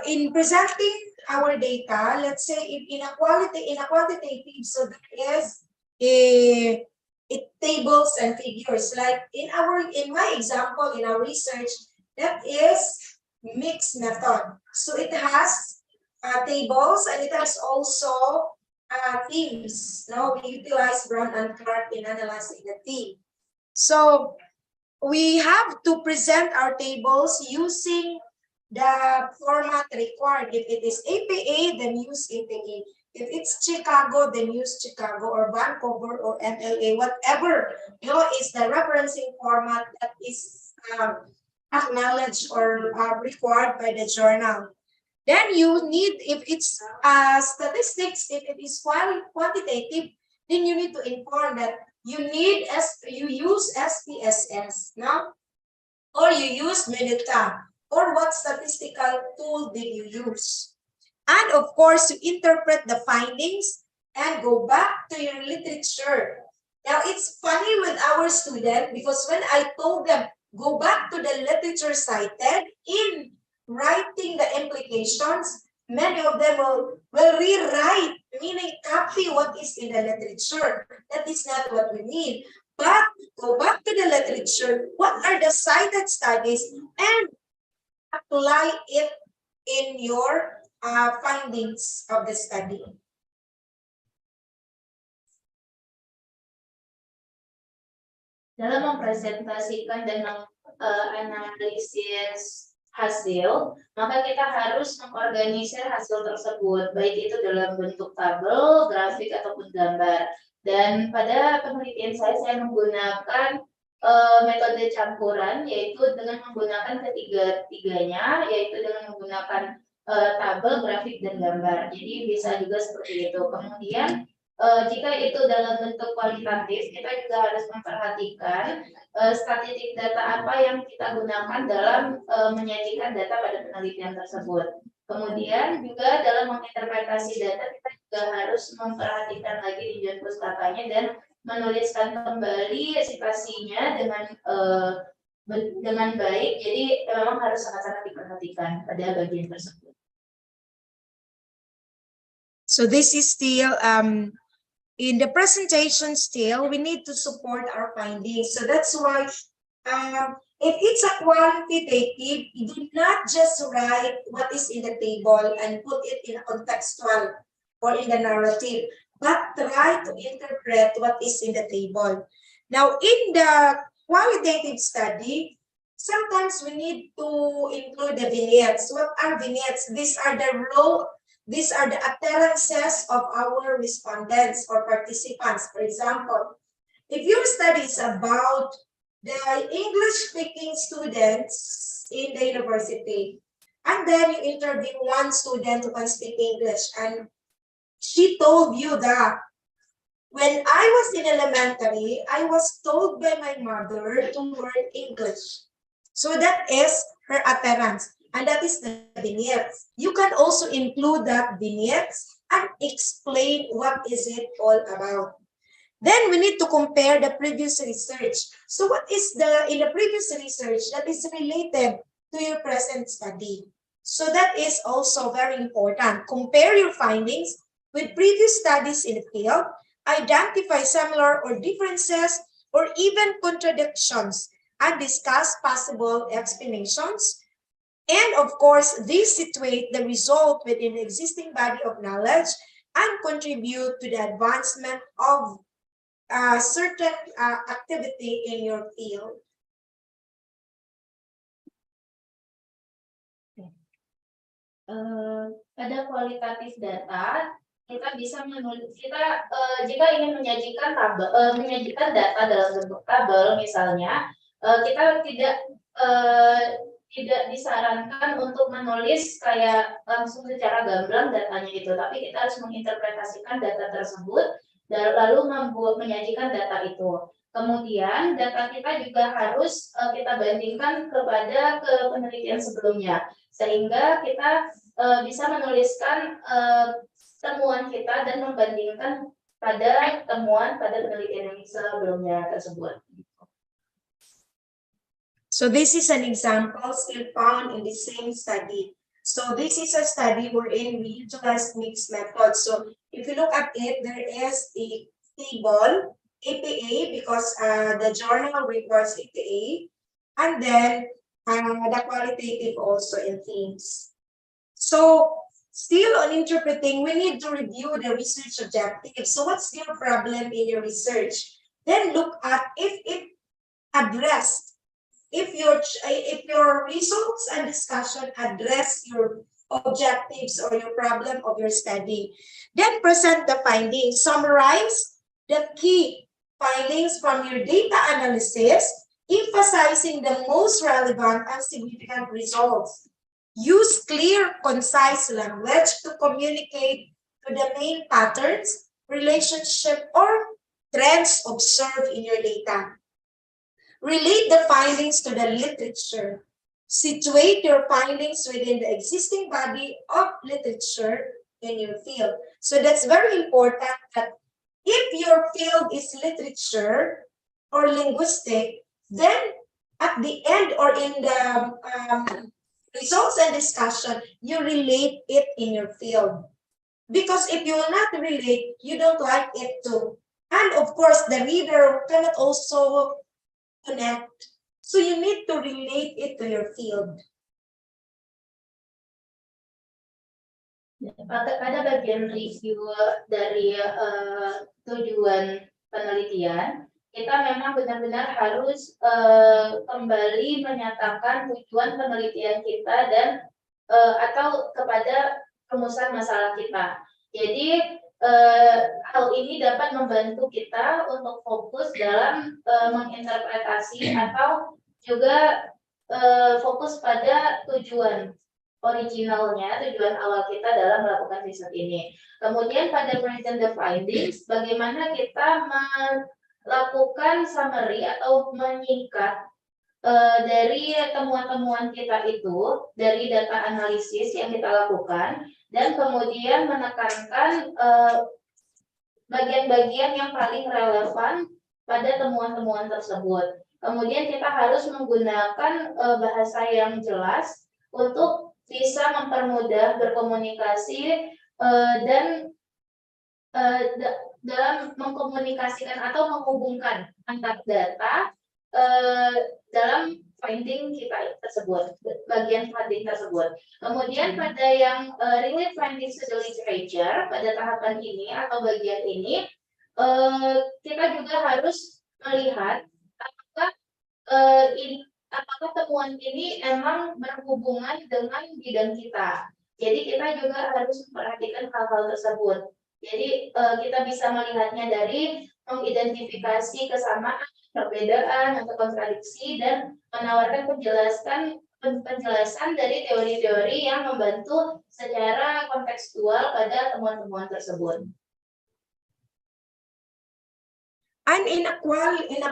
In presenting our data, let's say in a quantitative, so there is tables and figures. Like in my example, in our research, that is mixed method. So it has tables and it has also themes. Now we utilize Brown and Clark in analyzing the theme. So we have to present our tables using the format required. If it is APA, then use APA. If it's Chicago, then use Chicago or Vancouver or MLA, whatever is the referencing format that is acknowledged or required by the journal. Then you need, if it's statistics, if it is quantitative, then you need to inform that you use SPSS, no? Or you use Minuta, or what statistical tool did you use? And of course, you interpret the findings and go back to your literature. Now, it's funny with our students because when I told them, go back to the literature cited in writing the implications, many of them will rewrite, meaning copy what is in the literature. That is not what we need. But go back to the literature, what are the cited studies, and apply it in your findings of the study. Dalam mempresentasikan dan analisis hasil, maka kita harus mengorganisir hasil tersebut, baik itu dalam bentuk tabel, grafik, ataupun gambar. Dan pada penelitian saya menggunakan metode campuran, yaitu dengan menggunakan ketiga-tiganya, yaitu dengan menggunakan tabel, grafik, dan gambar. Jadi bisa juga seperti itu. Kemudian jika itu dalam bentuk kualitatif, kita juga harus memperhatikan statistik data apa yang kita gunakan dalam menyajikan data pada penelitian tersebut. Kemudian juga dalam menginterpretasi data, kita juga harus memperhatikan lagi tujuan pustakanya dan menuliskan kembali situasinya dengan baik. Jadi memang harus sangat-sangat diperhatikan pada bagian tersebut. So this is still in the presentation. Still, we need to support our findings. So that's why if it's a quantitative, do not just write what is in the table and put it in a contextual or in the narrative, but try to interpret what is in the table. Now, in the qualitative study, sometimes we need to include the vignettes. What are vignettes? These are the utterances of our respondents or participants. For example, if your study is about the English-speaking students in the university, and then you interview one student who can speak English, and she told you that when I was in elementary, I was told by my mother to learn English. So that is her utterance, and that is the vignettes. You can also include that vignettes and explain what is it all about. Then we need to compare the previous research. So what is in the previous research that is related to your present study? So that is also very important. Compare your findings with previous studies in the field, identify similar or differences or even contradictions, and discuss possible explanations. And of course, this situate the result within the existing body of knowledge and contribute to the advancement of certain activity in your field. Pada kualitatif data, kita bisa menulis, jika ingin menyajikan menyajikan data dalam bentuk tabel misalnya, kita tidak disarankan untuk menulis kayak langsung secara gamblang datanya itu, tapi kita harus menginterpretasikan data tersebut dan lalu menyajikan data itu. Kemudian data kita juga harus kita bandingkan kepada penelitian sebelumnya, sehingga kita bisa menuliskan temuan kita dan membandingkan pada temuan pada penelitian yang sebelumnya tersebut. So this is an example still found in the same study. So this is a study wherein we utilize mixed methods. So if you look at it, there is the table, APA, because the journal requires APA, and then the qualitative also in themes. So still on interpreting, we need to review the research objectives. So what's your problem in your research? Then look at if it addressed, if your results and discussion address your objectives or your problem of your study. Then present the findings. Summarize the key findings from your data analysis, emphasizing the most relevant and significant results. Use clear, concise language to communicate to the main patterns, relationship, or trends observed in your data. Relate the findings to the literature. Situate your findings within the existing body of literature in your field. So that's very important that if your field is literature or linguistic, then at the end or in the results and discussion, you relate it in your field. Because if you will not relate, you don't like it too. And of course, the reader cannot also connect. So you need to relate it to your field. Pada bagian review dari tujuan penelitian, kita memang benar-benar harus kembali menyatakan tujuan penelitian kita dan atau kepada rumusan masalah kita. Jadi hal ini dapat membantu kita untuk fokus dalam menginterpretasi atau juga fokus pada tujuan originalnya, tujuan awal kita dalam melakukan riset ini. Kemudian pada present the findings, bagaimana kita melakukan summary atau menyingkat dari temuan-temuan kita itu, dari data analisis yang kita lakukan, dan kemudian menekankan bagian-bagian yang paling relevan pada temuan-temuan tersebut. Kemudian kita harus menggunakan bahasa yang jelas untuk bisa mempermudah berkomunikasi dan dalam mengkomunikasikan atau menghubungkan antar data dalam finding kita tersebut, bagian finding tersebut. Kemudian pada yang relate findings to the literature, pada tahapan ini atau bagian ini, kita juga harus melihat apakah temuan ini emang berhubungan dengan bidang kita. Jadi kita juga harus memperhatikan hal-hal tersebut. Jadi kita bisa melihatnya dari mengidentifikasi kesamaan, perbedaan, atau kontradiksi, dan menawarkan penjelasan dari teori-teori yang membantu secara kontekstual pada temuan-temuan tersebut. And in a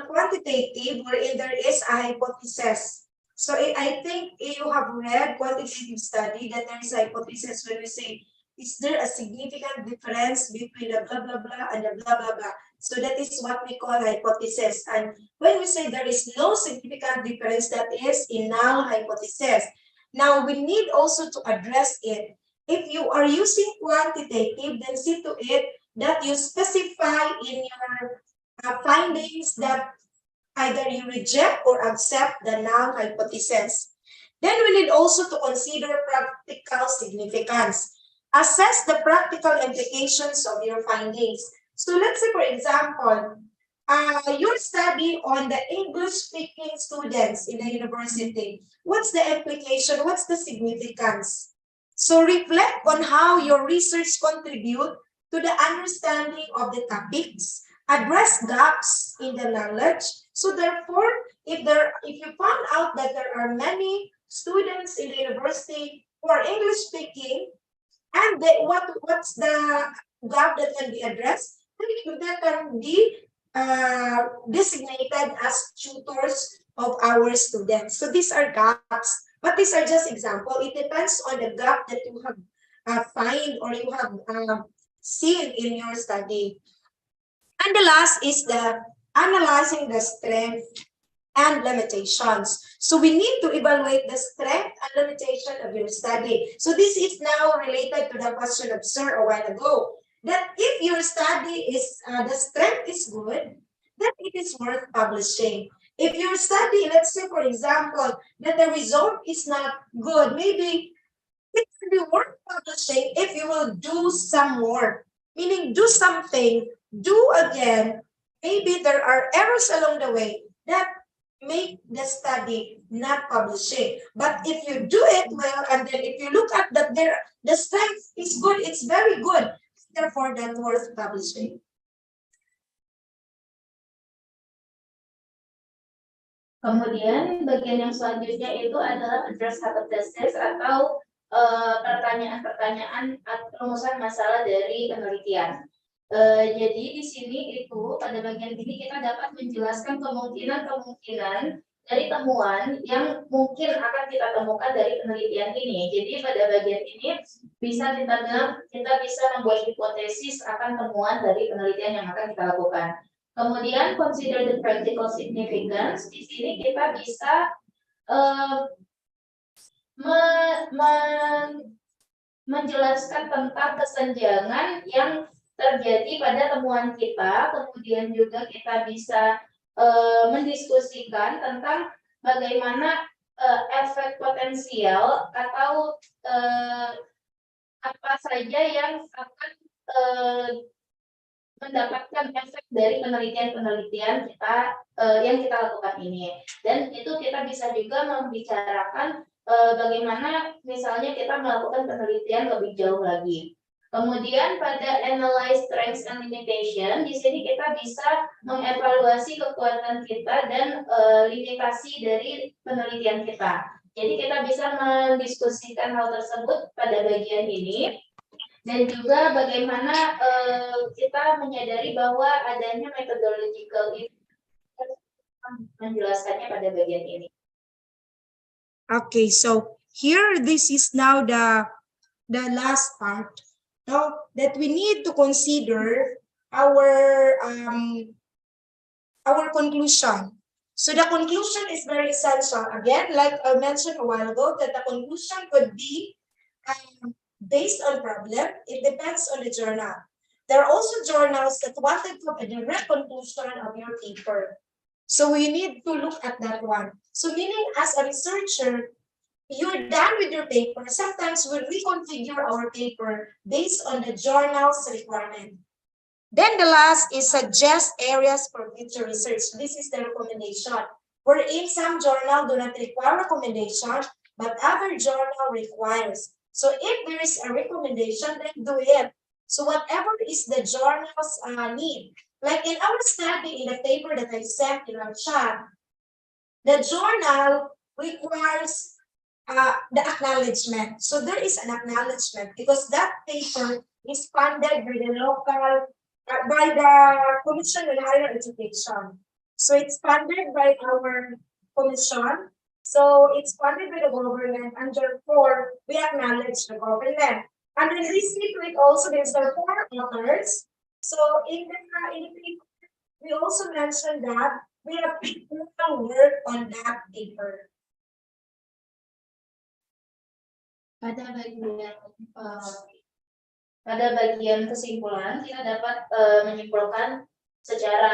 quantitative, wherein there is a hypothesis. So I think you have read quantitative study that there is a hypothesis when we say, is there a significant difference between the blah, blah, blah and the blah, blah, blah. So that is what we call hypothesis. And when we say there is no significant difference, that is a null hypothesis. Now we need also to address it. If you are using quantitative, then see to it that you specify in your findings that either you reject or accept the null hypothesis. Then we need also to consider practical significance. Assess the practical implications of your findings. So let's say, for example, your study on the English-speaking students in the university. What's the implication? What's the significance? So reflect on how your research contribute to the understanding of the topics, address gaps in the knowledge. So therefore, if you found out that there are many students in the university who are English-speaking, and what's the gap that can be addressed, that can be designated as tutors of our students. So these are gaps, but these are just example. It depends on the gap that you have find or you have seen in your study. And the last is the analyzing the strength and limitations. So we need to evaluate the strength and limitation of your study. So this is now related to the question observed a while ago, that if your study is, the strength is good, then it is worth publishing. If your study, let's say for example, that the result is not good, maybe it can be worth publishing if you will do some more, meaning do something, do again. Maybe there are errors along the way that make the study not publishing. But if you do it well, and then if you look at that the strength is good, it's very good, therefore that's worth publishing. Kemudian bagian yang selanjutnya itu adalah address hypothesis atau pertanyaan-pertanyaan atau rumusan masalah dari penelitian. Jadi di sini itu pada bagian ini kita dapat menjelaskan kemungkinan-kemungkinan dari temuan yang mungkin akan kita temukan dari penelitian ini. Jadi pada bagian ini bisa kita bilang kita bisa membuat hipotesis akan temuan dari penelitian yang akan kita lakukan. Kemudian consider the practical significance. Di sini kita bisa menjelaskan tentang kesenjangan yang terjadi pada temuan kita. Kemudian juga kita bisa mendiskusikan tentang bagaimana efek potensial atau apa saja yang akan mendapatkan efek dari penelitian-penelitian kita yang kita lakukan ini. Dan itu kita bisa juga membicarakan bagaimana misalnya kita melakukan penelitian lebih jauh lagi. Kemudian pada analyze strengths and limitation, di sini kita bisa mengevaluasi kekuatan kita dan limitasi dari penelitian kita. Jadi kita bisa mendiskusikan hal tersebut pada bagian ini. Dan juga bagaimana kita menyadari bahwa adanya methodological menjelaskannya pada bagian ini. Okay, so here this is now the last part. Now that we need to consider our conclusion. So the conclusion is very essential. Again, like I mentioned a while ago, that the conclusion could be based on problem. It depends on the journal. There are also journals that wanted to have a direct conclusion of your paper. So we need to look at that one. So meaning as a researcher, you're done with your paper. Sometimes we reconfigure our paper based on the journal's requirement. Then the last is suggest areas for future research. This is the recommendation. Wherein some journal do not require recommendation, but other journal requires. So if there is a recommendation, then do it. So whatever is the journal's need. Like in our study, in the paper that I sent in our chat, the journal requires the acknowledgement. So there is an acknowledgement because that paper is funded by the local, by the Commission on Higher Education. So it's funded by our commission. So it's funded by the government, and therefore we acknowledge the government. And then this week also there's the 4 authors. So in the paper, we also mentioned that we have people work on that paper. Pada bagian kesimpulan kita dapat menyimpulkan secara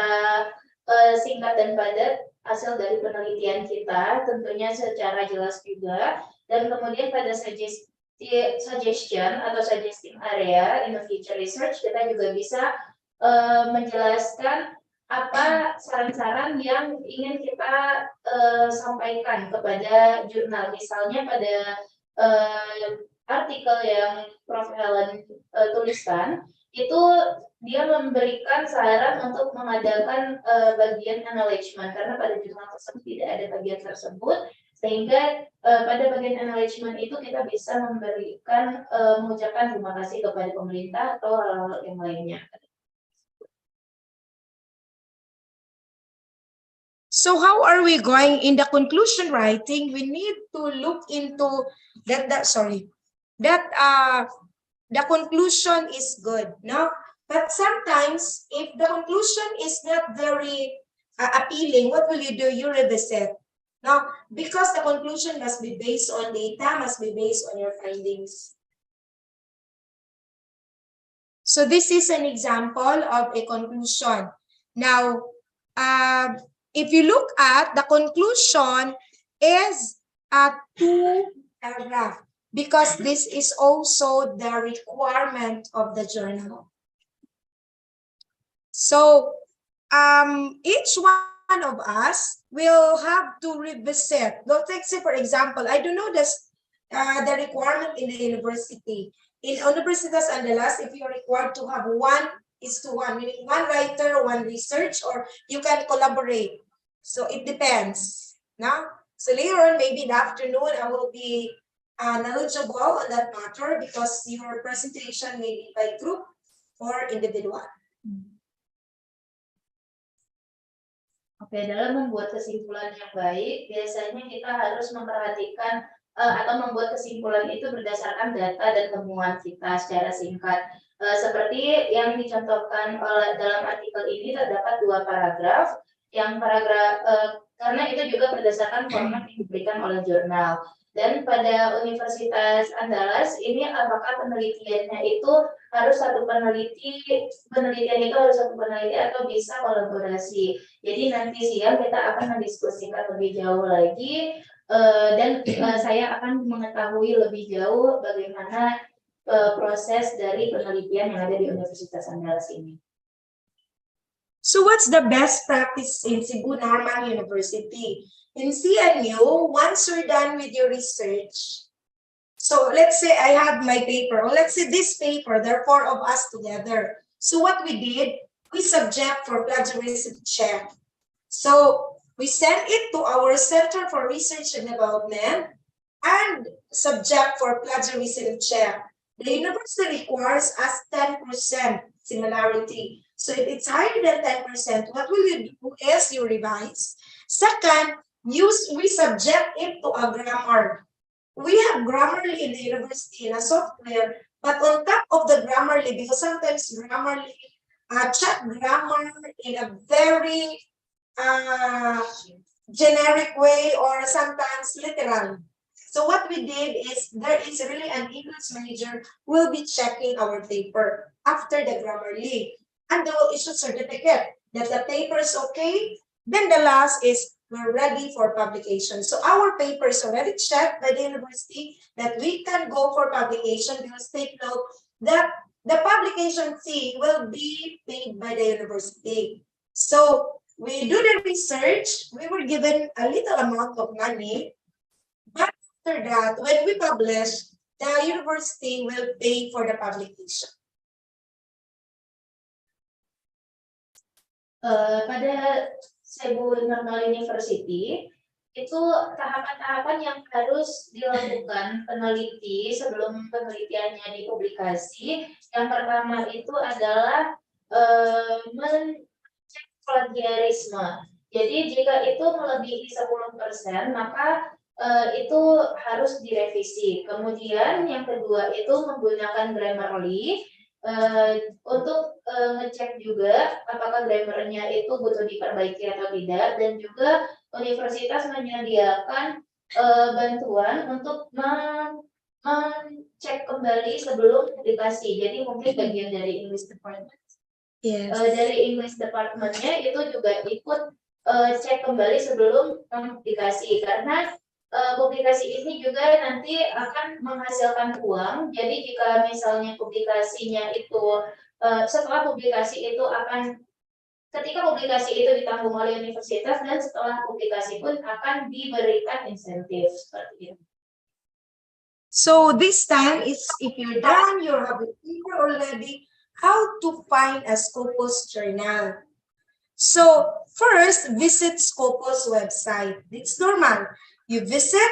singkat dan padat hasil dari penelitian kita, tentunya secara jelas juga. Dan kemudian pada suggested suggestion atau suggesting area in the future research, kita juga bisa menjelaskan apa saran-saran yang ingin kita sampaikan kepada jurnal. Misalnya pada artikel yang Prof. Helen tuliskan, itu dia memberikan saran untuk mengadakan bagian acknowledgement, karena pada jurnal tersebut tidak ada bagian tersebut, sehingga pada bagian acknowledgement itu kita bisa memberikan mengucapkan terima kasih kepada pemerintah atau hal-hal yang lainnya. So how are we going in the conclusion writing? We need to look into that the conclusion is good, no? But sometimes if the conclusion is not very appealing, what will you do? You revisit. Now, because the conclusion must be based on data, must be based on your findings. So this is an example of a conclusion. Now, if you look at the conclusion is a 2-paragraph, because this is also the requirement of the journal. So each one of us will have to revisit. Let's say, for example, I don't know this, the requirement in the university. In Universitas Andalas, if you're required to have 1:1, meaning one writer, one research, or you can collaborate. So it depends. No? So later on, maybe in the afternoon, I will be knowledgeable on that matter because your presentation may be by group or individual. Oke, dalam membuat kesimpulan yang baik, biasanya kita harus memperhatikan atau membuat kesimpulan itu berdasarkan data dan temuan kita secara singkat. Seperti yang dicontohkan dalam artikel ini terdapat 2 paragraf, yang karena itu juga berdasarkan format yang diberikan oleh jurnal. Dan pada Universitas Andalas ini apakah penelitiannya itu harus satu penelitian itu harus satu peneliti atau bisa kolaborasi. Jadi nanti siang kita akan mendiskusikan lebih jauh lagi dan saya akan mengetahui lebih jauh bagaimana proses dari penelitian yang ada di Universitas Andalas ini. So what's the best practice in Cebu Normal University? In CNU, once you're done with your research, so let's say I have my paper, or let's say this paper, there are 4 of us together. So what we did, we subject for plagiarism check. So we send it to our Center for Research and Development and subject for plagiarism check. The university requires us 10% similarity. So if it's higher than 10%, what will you do is you revise. Second, we subject it to a grammar. We have Grammarly in the university in a software, but on top of the Grammarly, because sometimes Grammarly check grammar in a very generic way or sometimes literal. So what we did is there is really an English major who will be checking our paper after the Grammarly, and they will issue certificate that the paper is okay. Then the last is we're ready for publication. So our paper is already checked by the university that we can go for publication, because take note that the publication fee will be paid by the university. So we do the research, we were given a little amount of money, but after that, when we publish, the university will pay for the publication. Pada Cebu Normal University itu tahapan-tahapan yang harus dilakukan peneliti sebelum penelitiannya dipublikasi. Yang pertama itu adalah mengecek plagiarisme. Jadi jika itu melebihi 10%, maka itu harus direvisi. Kemudian yang kedua itu menggunakan Grammarly untuk ngecek juga apakah grammarnya itu butuh diperbaiki atau tidak, dan juga universitas menyediakan bantuan untuk mengecek kembali sebelum publikasi. Jadi mungkin bagian dari English Department, dari English Department-nya itu juga ikut cek kembali sebelum publikasi, karena publikasi ini juga nanti akan menghasilkan uang. Jadi jika misalnya publikasinya itu setelah publikasi itu ketika publikasi itu ditanggung oleh universitas dan setelah publikasi pun akan diberikan insentif seperti itu. So this time, if you're done, you have a paper already, how to find a Scopus journal. So first, visit Scopus website. It's normal. You visit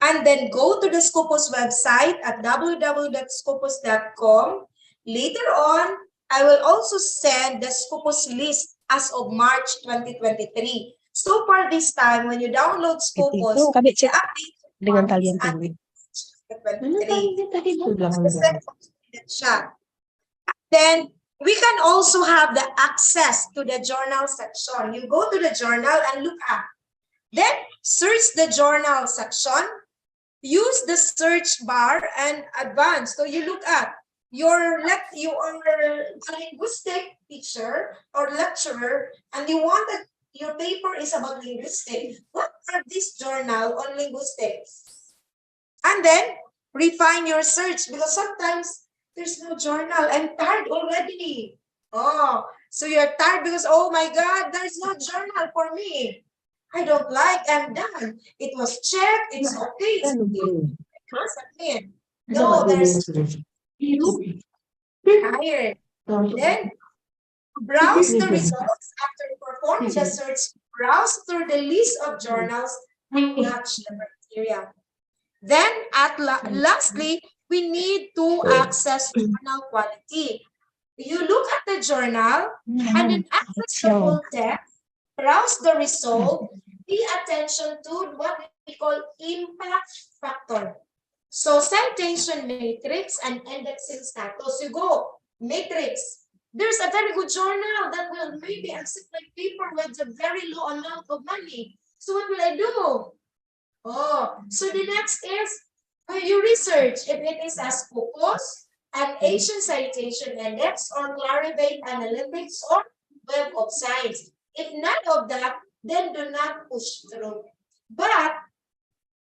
and then go to the Scopus website at www.scopus.com. Later on, I will also send the Scopus list as of March 2023. So far this time, when you download Scopus, Itu kami the cek update dengan is talian at penguin. 2023. Then we can also have the access to the journal section. You go to the journal and look up. Then search the journal section. Use the search bar and advance. So you look up. You are a linguistic teacher or lecturer, and you want that your paper is about linguistics. What are these journal on linguistics? And then refine your search, because sometimes there's no journal. I'm tired already. Oh, so you're tired because, oh my God, there's no journal for me. I don't like, I'm done. It was checked, it's okay. It's okay. No, there's tired. Then browse the results after performing the search. Browse through the list of journals and match the criteria. Then, lastly, we need to access journal quality. You look at the journal and then access the full text, browse the result, pay attention to what we call impact factor. So, citation matrix and indexing status. You go, matrix. There's a very good journal that will maybe accept my paper with a very low amount of money. So, what will I do? Oh, so the next is you research if it is a Scopus, an Asian Citation Index, or Clarivate Analytics, or Web of Science. If none of that, then do not push through. But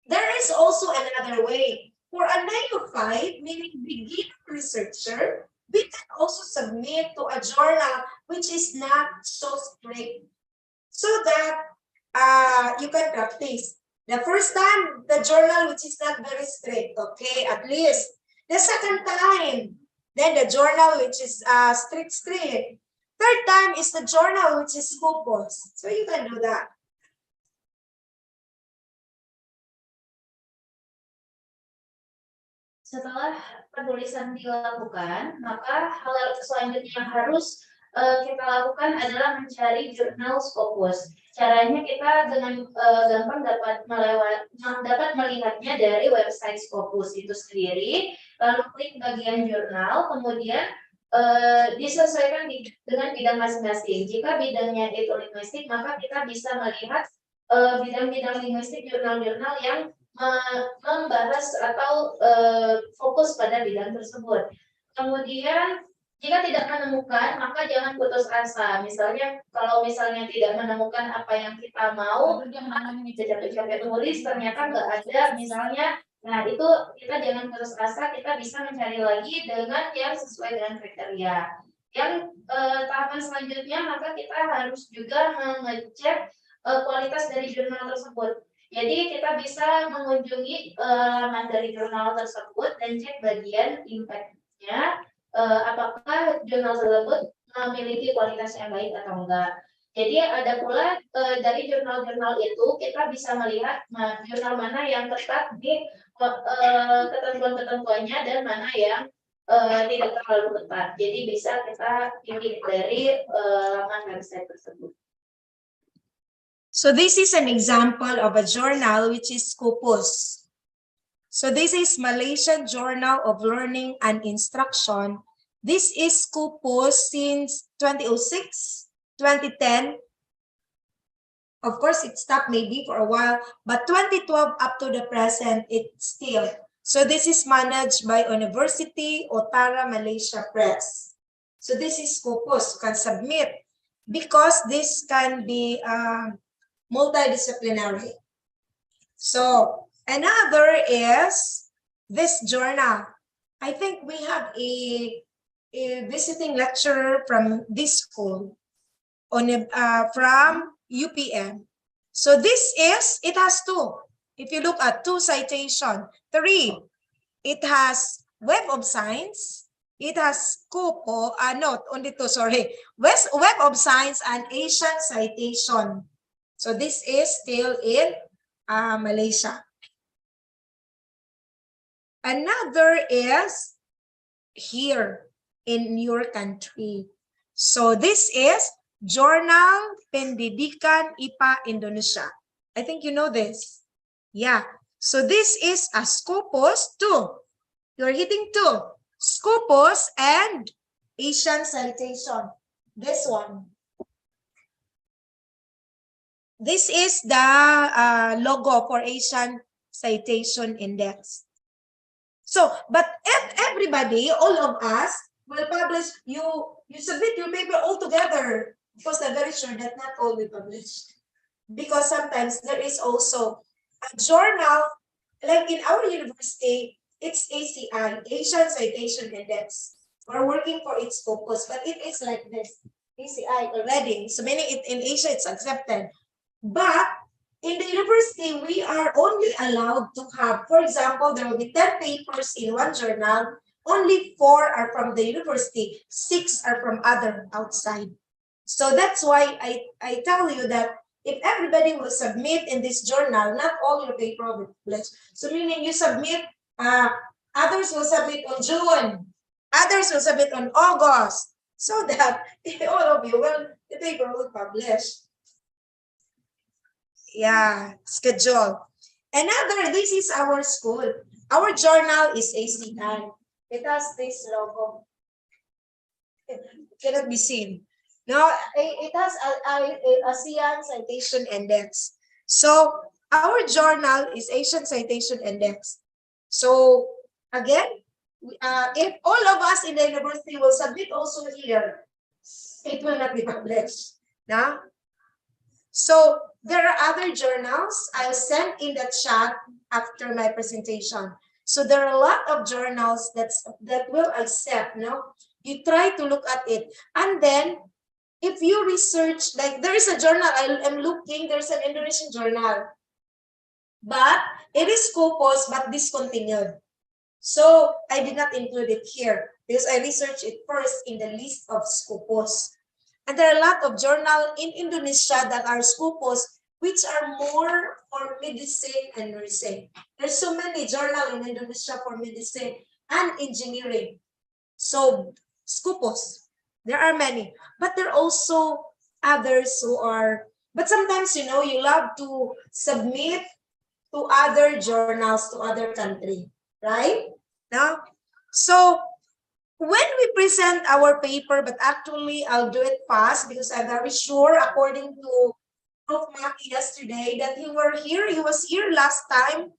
there is also another way. For a 905, meaning beginner researcher, we can also submit to a journal which is not so strict, so that you can practice. The first time, the journal which is not very strict, okay, at least. The second time, then the journal which is strict. Third time is the journal which is Scopus. So you can do that. Setelah penulisan dilakukan, maka hal selanjutnya yang harus kita lakukan adalah mencari jurnal Scopus. Caranya kita dengan gampang dapat melihatnya dari website Scopus itu sendiri, lalu klik bagian jurnal, kemudian disesuaikan dengan bidang masing-masing. Jika bidangnya itu linguistik, maka kita bisa melihat bidang-bidang linguistik jurnal-jurnal yang membahas atau fokus pada bidang tersebut. Kemudian jika tidak menemukan, maka jangan putus asa. Misalnya, kalau misalnya tidak menemukan apa yang kita mau, capek-capek tulis, ternyata nggak ada, misalnya, nah itu kita jangan putus asa, kita bisa mencari lagi dengan yang sesuai dengan kriteria. Yang tahapan selanjutnya, maka kita harus juga mengecek kualitas dari jurnal tersebut. Jadi kita bisa mengunjungi laman dari jurnal tersebut dan cek bagian impact-nya. Apakah jurnal tersebut memiliki kualitas yang baik atau enggak. Jadi ada pula dari jurnal-jurnal itu kita bisa melihat jurnal mana yang ketat di ketentuan-ketentuannya dan mana yang tidak terlalu ketat. Jadi bisa kita pilih dari laman website tersebut. So this is an example of a journal which is Scopus. So this is Malaysian Journal of Learning and Instruction. This is Scopus since 2006, 2010. Of course, it stopped maybe for a while, but 2012 up to the present, it's still. So this is managed by University Otara Malaysia Press. So this is Scopus, you can submit, because this can be multidisciplinary. So another is this journal. I think we have a visiting lecturer from this school on from UPM. So this is, it has two. If you look at two citation, three, it has Web of Science, it has Kupo, no, only two, sorry, Web of Science and Asian Citation. So this is still in Malaysia. Another is here in your country. So this is Journal Pendidikan IPA Indonesia. I think you know this. Yeah. So this is a Scopus 2. You're hitting 2. Scopus and Asian Citation. This one. This is the logo for Asian Citation Index. So, but if everybody, all of us, will publish, you submit your paper all together, because I'm very sure that not all will publish. Because sometimes there is also a journal, like in our university, it's ACI, Asian Citation Index. We're working for its focus, but it is like this, ACI already. So meaning it in Asia, it's accepted. But in the university, we are only allowed to have, for example, there will be 10 papers in one journal, only 4 are from the university, 6 are from other outside. So that's why I tell you that if everybody will submit in this journal, not all your paper will be published. So meaning you submit, others will submit on June, others will submit on August, so that all of you will, the paper will publish. Yeah, schedule. Another, this is our school. Our journal is ACI. It has this logo. It cannot be seen. No, it has a ASEAN Citation Index. So our journal is Asian Citation Index. So again, if all of us in the university will submit also here, it will not be published. No? So there are other journals I'll send in the chat after my presentation. So there are a lot of journals that will accept, no? You try to look at it. And then if you research, like there is a journal, I'm looking, there's an Indonesian journal. But it is Scopus, but discontinued. So I did not include it here because I researched it first in the list of Scopus. And there are a lot of journals in Indonesia that are Scopus, which are more for medicine and nursing. There's so many journals in Indonesia for medicine and engineering. So Scopus, there are many, but there are also others who are, but sometimes, you know, you love to submit to other journals, to other country, right? Now, so when we present our paper, but actually I'll do it fast because I'm very sure, according to Prof. Maki yesterday, that he was here last time,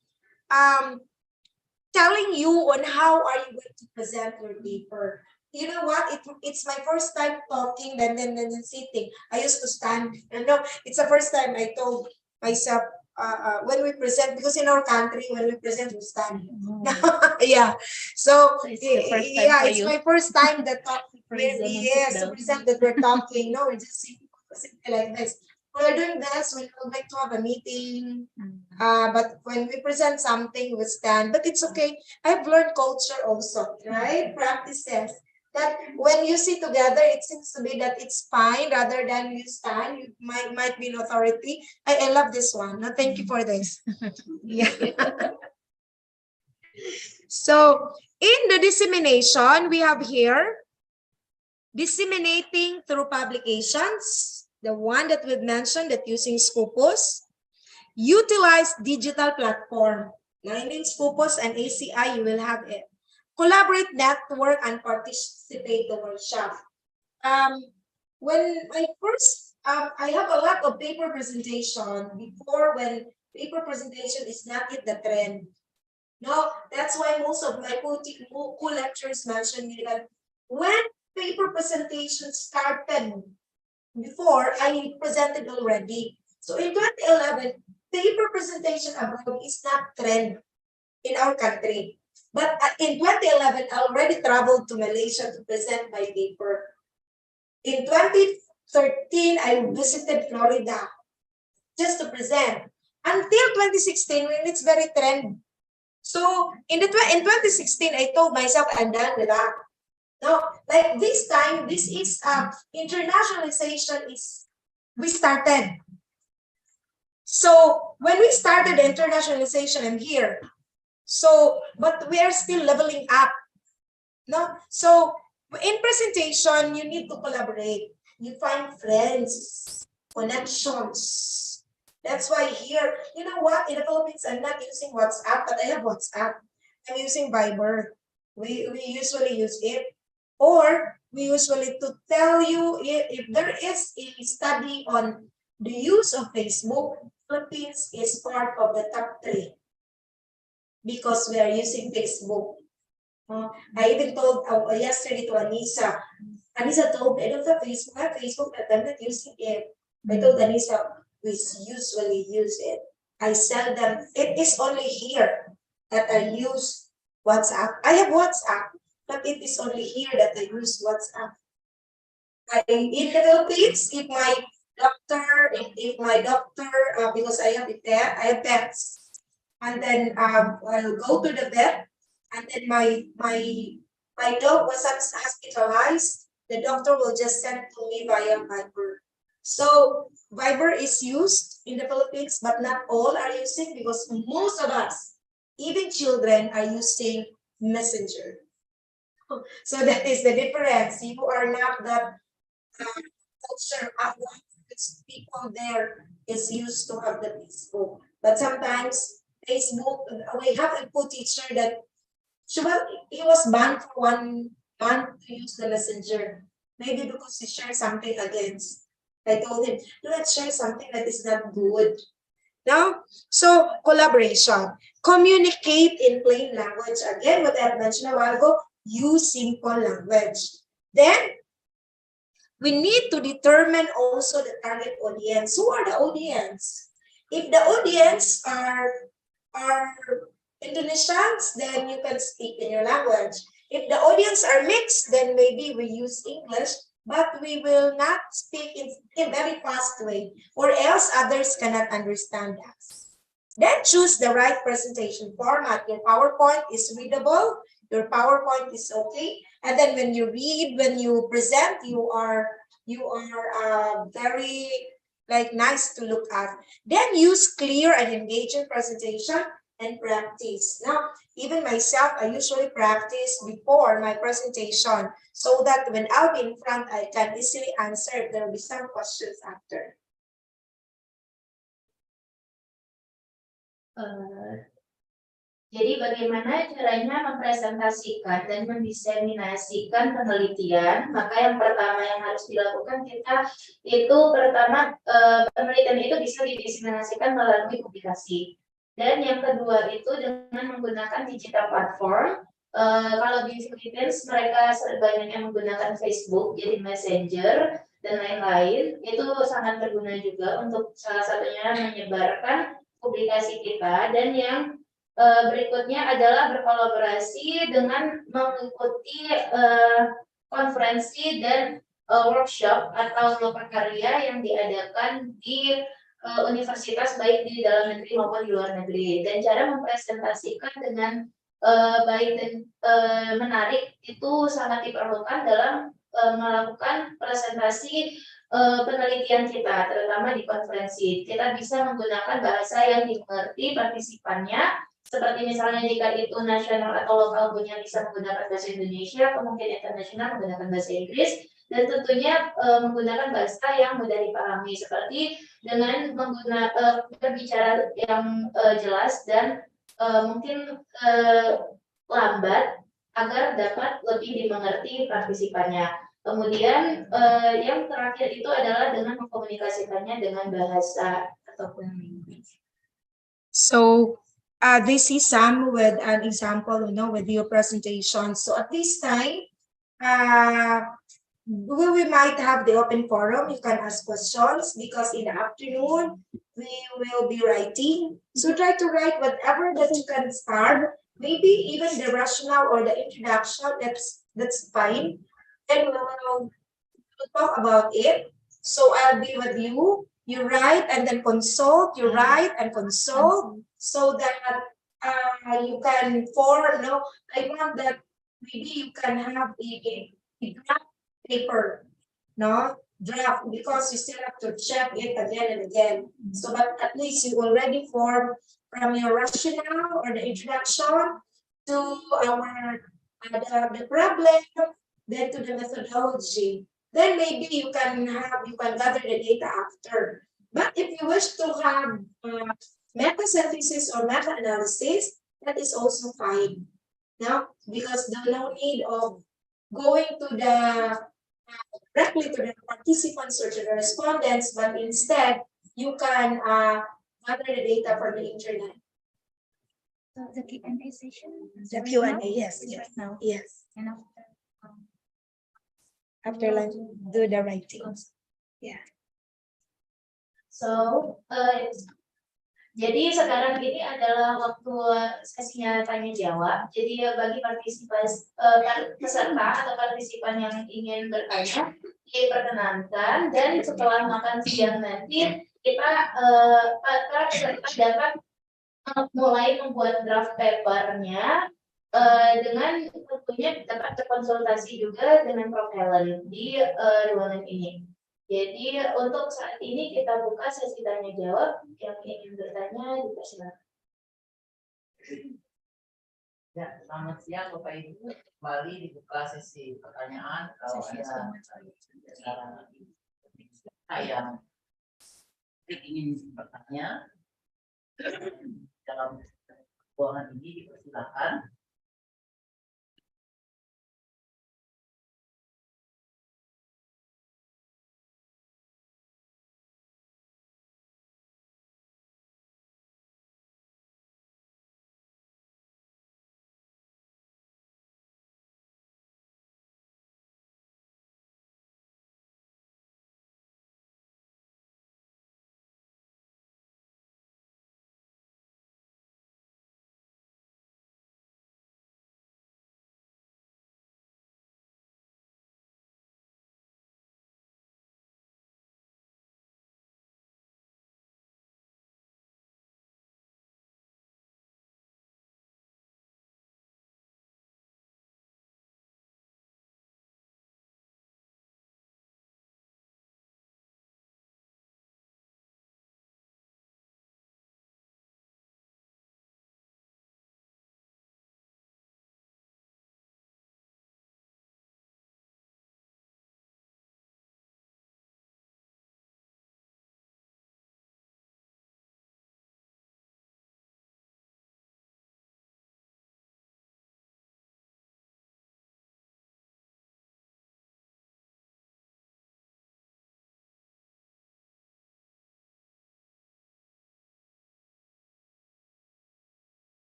telling you on how are you going to present your paper. You know what? It's my first time talking, then sitting. I used to stand. You know, it's the first time I told myself when we present, because in our country when we present we stand. Yeah. So it's my first time that to present that we're talking. No, we're just sitting like this. We're doing this when we're going to have a meeting. But when we present something, we stand. But it's okay. I've learned culture also, right? Practices. That when you sit together, it seems to be that it's fine rather than you stand. You might be an authority. I love this one. No, thank you for this. Yeah. So in the dissemination, we have here disseminating through publications. The one that we've mentioned, that using Scopus. Utilize digital platform. Now in Scopus and ACI, you will have it. Collaborate, network, and participate the workshop. When I first, I have a lot of paper presentation before, when paper presentation is not yet the trend. No, that's why most of my co-lecturers mentioned me that when paper presentation started, before I presented already. So in 2011, paper presentation abroad is not trend in our country. But in 2011, I already traveled to Malaysia to present my paper. In 2013, I visited Florida just to present. Until 2016, when it's very trend. So in 2016, I told myself, I'm done with that. No, like this time, this is internationalization we started. So when we started internationalization, I'm here. So, but we are still leveling up. No, so in presentation, you need to collaborate. You find friends, connections. That's why here, you know what? In the Philippines, I'm not using WhatsApp, but I have WhatsApp. I'm using Viber. We usually use it. Or we usually to tell you if there is a study on the use of Facebook, Philippines is part of the top 3 because we are using Facebook. I even told yesterday to Anissa. Anissa told me, I don't have Facebook. I have Facebook, but I'm not using it. I told Anissa, we usually use it. I seldom, it is only here that I use WhatsApp. I have WhatsApp, but it is only here that I use WhatsApp. In the Philippines, if my doctor, because I have pets, and then I'll go to the vet, and then my dog was hospitalized. The doctor will just send to me via Viber. So Viber is used in the Philippines, but not all are using because most of us, even children, are using Messenger. So that is the difference. You are not that culture of people there is used to have the Facebook. But sometimes Facebook, we have a good teacher that he was banned for 1 month to use the Messenger. Maybe because he shared something against. I told him, do not share something that is not good. Now, so collaboration. Communicate in plain language. Again, what I mentioned a while ago, use simple language. Then, we need to determine also the target audience. Who are the audience? If the audience are Indonesians, then you can speak in your language. If the audience are mixed, then maybe we use English, but we will not speak in a very fast way, or else others cannot understand us. Then choose the right presentation format. Your PowerPoint is readable, your PowerPoint is okay, and then when you read, when you present, you are very nice to look at. Then use clear and engaging presentation and practice. Now, even myself, I usually practice before my presentation so that when I'll be in front, I can easily answer if there will be some questions after. Jadi bagaimana caranya mempresentasikan dan mendiseminasikan penelitian? Maka yang pertama yang harus dilakukan kita itu pertama penelitian itu bisa didiseminasikan melalui publikasi. Dan yang kedua itu dengan menggunakan digital platform. Kalau di Philippines mereka banyaknya menggunakan Facebook, jadi Messenger dan lain-lain. Itu sangat berguna juga untuk salah satunya menyebarkan publikasi kita. Dan yang berikutnya adalah berkolaborasi dengan mengikuti konferensi dan workshop atau lokakarya yang diadakan di universitas baik di dalam negeri maupun di luar negeri. Dan cara mempresentasikan dengan baik dan menarik itu sangat diperlukan dalam melakukan presentasi penelitian kita, terutama di konferensi. Kita bisa menggunakan bahasa yang dimengerti partisipannya, seperti misalnya jika itu nasional atau lokal punya bisa menggunakan bahasa Indonesia, kemungkinan internasional menggunakan bahasa Inggris, dan tentunya menggunakan bahasa yang mudah dipahami, seperti dengan menggunakan berbicara yang jelas dan mungkin lambat agar dapat lebih dimengerti partisipannya. Kemudian yang terakhir itu adalah dengan mengkomunikasikannya dengan bahasa ataupun language. So this is some with an example, with your presentation. So at this time, We might have the open forum. You can ask questions because in the afternoon we will be writing. So try to write whatever that you can start. Maybe even the rationale or the introduction. That's fine. Then we'll talk about it. So I'll be with you. You write and then consult. You write and consult so that you can form. No, I want that maybe you can have a draft paper, no draft, because you still have to check it again and again. So, but at least you already form from your rationale or the introduction to our the problem, then to the methodology. Then maybe you can gather the data after. But if you wish to have meta synthesis or meta analysis, that is also fine. No, because there's no need of going to the directly to the participants or to the respondents, but instead you can gather the data from the internet. So the Q&A session. The Q&A, yes, yes, Right now. yes. And After lunch, do the writing. Yeah. So, jadi sekarang ini adalah waktu sesinya tanya jawab. Jadi bagi peserta atau partisipan yang ingin bertanya diperkenankan, dan setelah makan siang nanti kita para peserta dapat mulai membuat draft papernya dengan tentunya dapat berkonsultasi juga dengan Prof. Helen di ruangan ini. Jadi untuk saat ini kita buka sesi tanya jawab. Yang ingin bertanya dipersilakan. Ya, selamat siang Bapak Ibu. Kembali dibuka sesi pertanyaan. Kalau ada yang ingin bertanya dalam ruangan ini dipersilakan.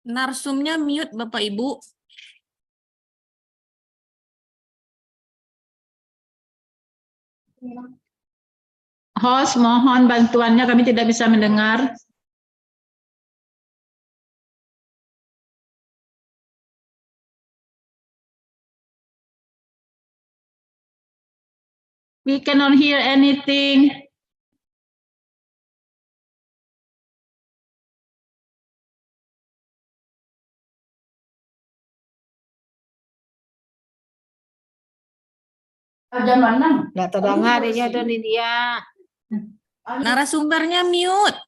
Narsumnya mute Bapak Ibu. Host, mohon bantuannya, kami tidak bisa mendengar. We cannot hear anything. Ada mana? Nggak terdengar ya Doni dia. Narasumbernya mute.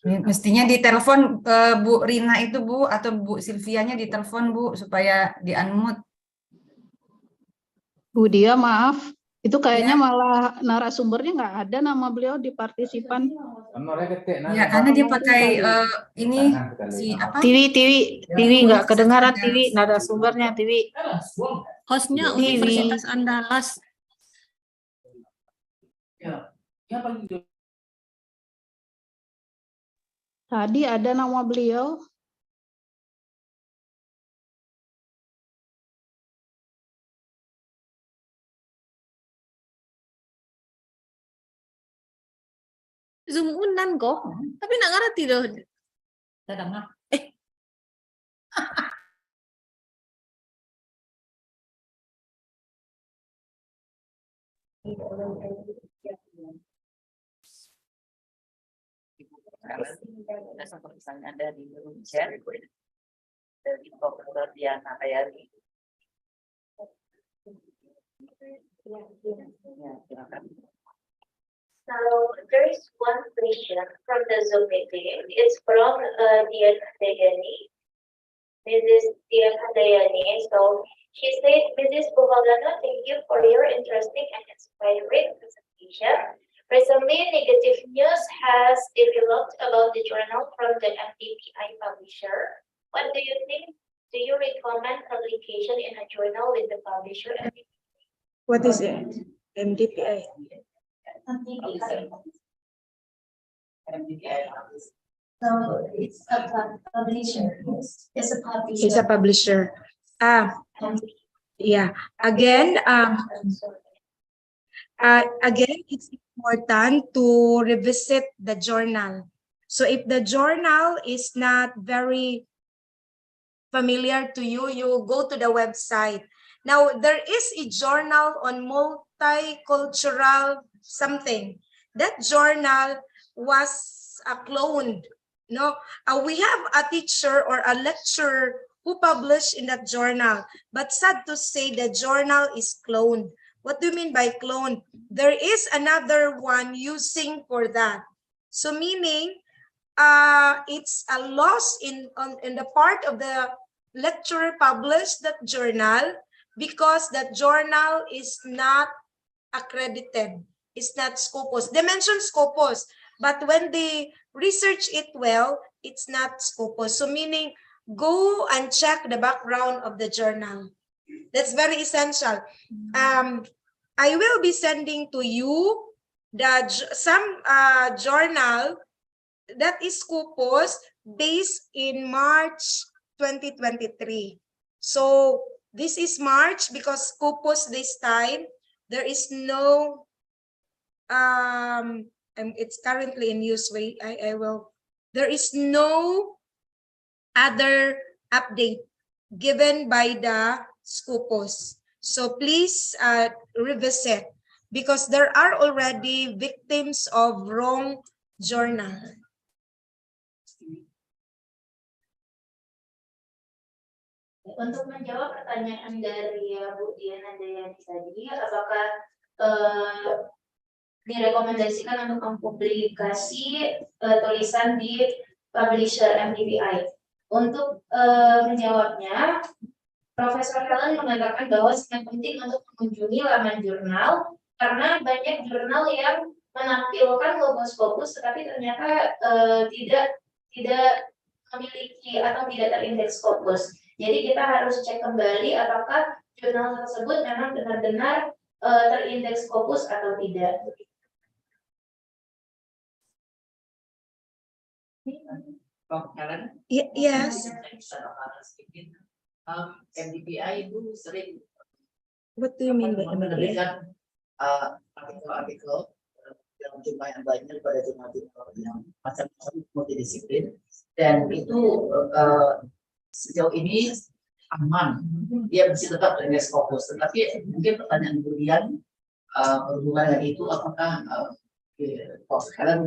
Mestinya ditelepon Bu Rina itu Bu, atau Bu Silvianya ditelepon Bu, supaya di-unmute. Bu Dia, maaf. Itu kayaknya Ya. malah narasumbernya nggak ada nama beliau di partisipan. Ya, karena dia pakai ini si apa? TV nggak kedengaran TV, nada sumbernya TV. Hostnya TV. Universitas Andalas. Tadi ada nama beliau. Zoom unan kok. Tapi nggak ngerti loh. Misalnya ada di Indonesia dari Dr. Diana Ayari. Ya, silakan. So there is one question from the Zoom meeting. It's from Dian Handayani. Mrs. Dian Handayani. So she said, Mrs. Buhagana, thank you for your interesting and inspiring presentation. Recently, negative news has developed about the journal from the MDPI publisher. What do you think? Do you recommend publication in a journal with the publisher? What is it? MDPI. So it's a publisher. It's a publisher. It's a publisher. Yeah. Again, it's important to revisit the journal. So if the journal is not very familiar to you, you go to the website. Now, there is a journal on multicultural something. That journal was cloned. No, we have a teacher or a lecturer who published in that journal, but sad to say the journal is cloned. What do you mean by clone? There is another one using for that. So meaning, it's a loss in the part of the lecturer published that journal because that journal is not accredited. It's not Scopus. They mention Scopus, but when they research it well, it's not Scopus. So meaning, go and check the background of the journal. That's very essential. I will be sending to you some journal that is Scopus based in March 2023. So this is March because Scopus this time, there is no, it's currently in use. Wait, there is no other update given by the Scopus. So please revisit because there are already victims of wrong journal. Untuk menjawab pertanyaan dari Bu Dian Handayani tadi, apakah direkomendasikan untuk mempublikasi tulisan di publisher MDPI? Untuk menjawabnya, Profesor Helen mengatakan bahwa sangat penting untuk mengunjungi laman jurnal karena banyak jurnal yang menampilkan logo Scopus tetapi ternyata tidak memiliki atau tidak terindeks Scopus. Jadi kita harus cek kembali apakah jurnal tersebut memang benar-benar terindeks Scopus atau tidak. From Helen. Yes. MDPI itu sering What do you mean by MDPI? menerbitkan artikel-artikel dalam jumlah yang banyak pada jurnal-jurnal yang macam-macam multidisiplin, dan itu sejauh ini aman, dia masih tetap dengan fokus. Tetapi mungkin pertanyaan kemudian berhubungan dengan itu, apakah Prof. Helen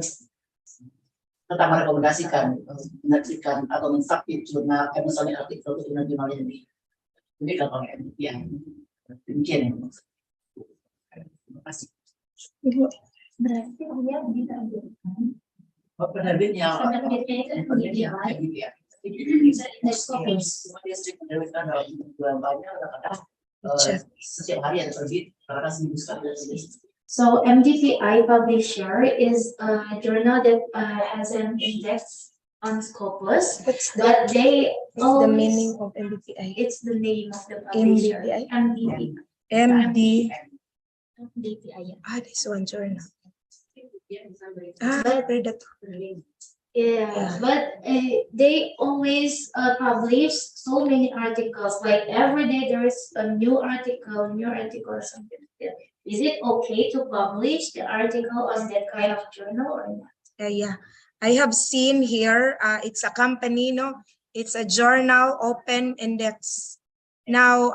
tetap merekomendasikan menerbitkan atau mensubmit jurnal, misalnya artikel ke jurnal-jurnal yang diberikan oleh MDPI. Demikian ya. Terima kasih. Berarti dia bisa Penerbitnya setiap hari ada terbit, karena seminggu sekali. So MDPI publisher is a journal that has an index on Scopus, but they What's the meaning of MDPI? it's the name of the publisher. MDPI? MDPI. This one journal. But Predatory. yeah, but they always publish so many articles. Like every day there is a new article or something like that. Is it okay to publish the article on that kind of journal or not? Yeah, I have seen here. It's a company, no? It's a journal, open index. Now,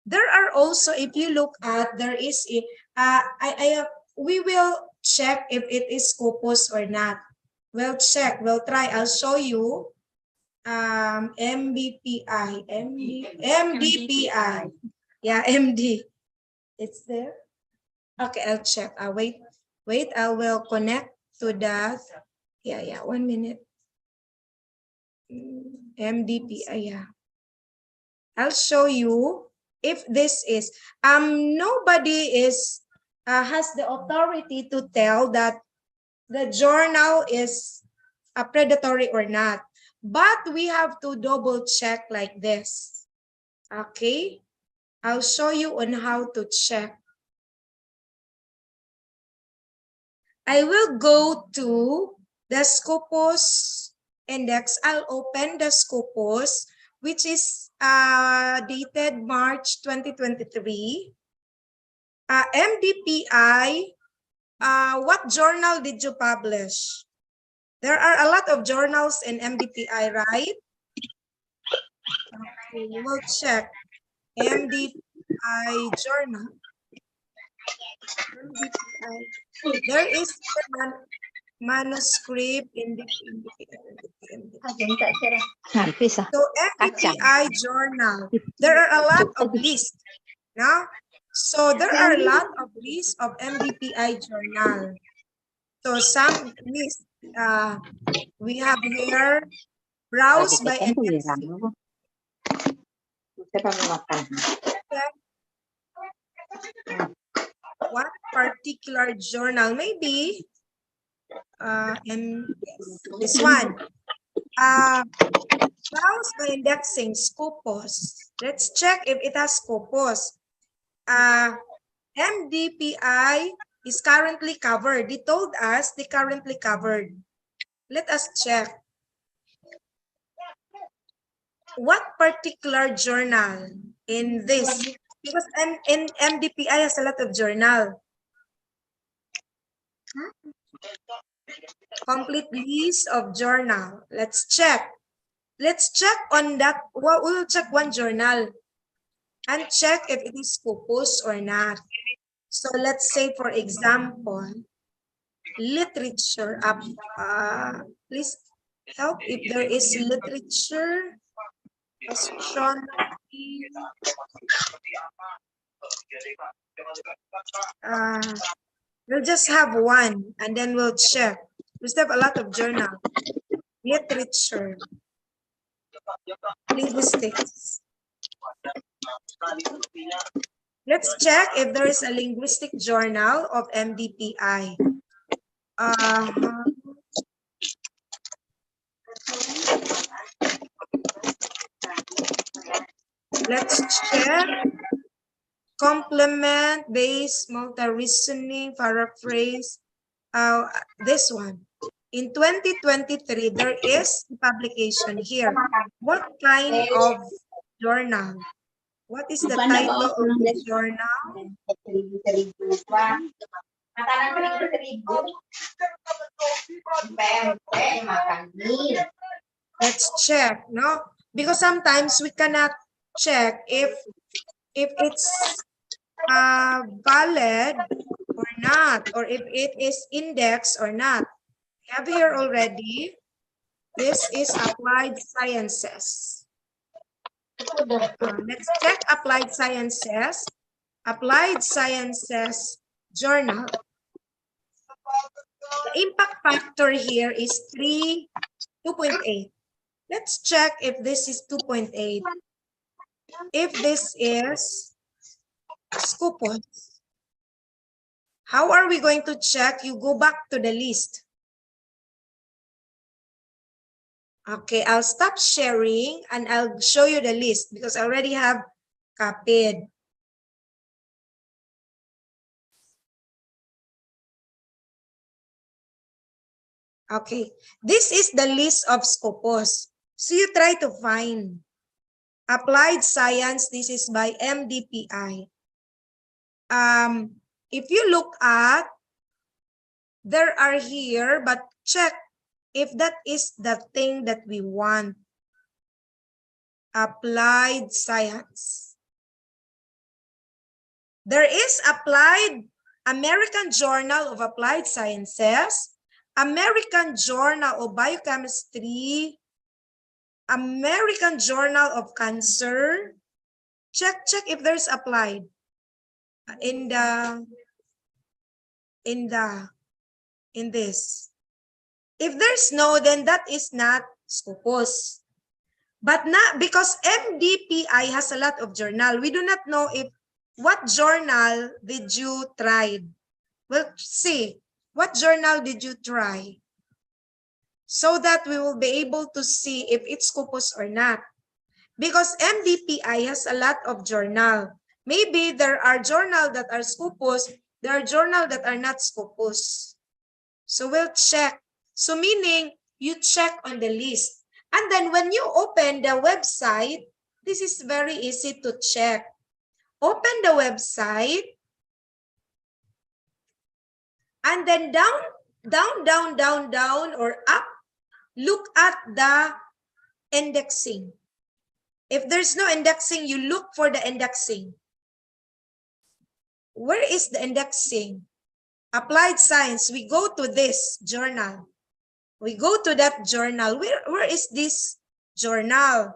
there are also, if you look at, there is a, we will check if it is Scopus or not. We'll check, we'll try. I'll show you. MDPI. Yeah, MD. It's there. Okay, I'll check. Wait, I will connect to that. Yeah, 1 minute. MDPI, yeah. I'll show you if this is, nobody is, has the authority to tell that the journal is predatory or not. But we have to double check like this. Okay? I'll show you on how to check. I will go to the Scopus index. I'll open the Scopus, which is dated March 2023. MDPI, what journal did you publish? There are a lot of journals in MDPI, right? Okay, we'll check. MDPI journal. MDPI. There is manuscript in the so MDPI journal. There are a lot of lists. Now, so there are a lot of lists of MDPI journal. So some lists we have here browse by indexing. What particular journal? Maybe and this one. Browse by indexing Scopus. Let's check if it has Scopus. MDPI is currently covered. They told us they currently covered. Let us check. What particular journal in this? Because in MDPI has a lot of journal. Complete list of journal. Let's check. Let's check on that. Well, we'll check one journal and check if it is Scopus or not. So let's say, for example, literature. Please help if there is literature. Astronomy. We'll just have one and then we'll check. We still have a lot of journal. Literature. Linguistics. Let's check if there is a linguistic journal of MDPI. Let's check. Complement, base, multi-reasoning, paraphrase. This one. In 2023, there is publication here. What kind of journal? What is the title of the journal? Let's check, no? Because sometimes we cannot check if it's valid or not, or if it is indexed or not. We have here already. This is Applied Sciences. Let's check Applied Sciences. Applied Sciences Journal. The impact factor here is 2.8. Let's check if this is 2.8. If this is Scopus. How are we going to check? You go back to the list. Okay, I'll stop sharing and I'll show you the list because I already have copied. Okay, this is the list of Scopus. So you try to find Applied Science. This is by MDPI. If you look at, there are here, but check if that is the thing that we want. Applied Science. There is Applied American Journal of Applied Sciences, American Journal of Biochemistry, American Journal of Cancer. Check if there's applied in this. If there's no, then that is not Scopus. But not because MDPI has a lot of journal. We do not know if what journal did you try. Well, see, what journal did you try? So that we will be able to see if it's Scopus or not. Because MDPI has a lot of journal. Maybe there are journals that are Scopus, there are journals that are not Scopus. So we'll check. So meaning you check on the list. And then when you open the website, this is very easy to check. Open the website. And then down or up, look at the indexing. If there's no indexing, you look for the indexing. Where is the indexing? Applied Science, we go to this journal. We go to that journal. Where is this journal?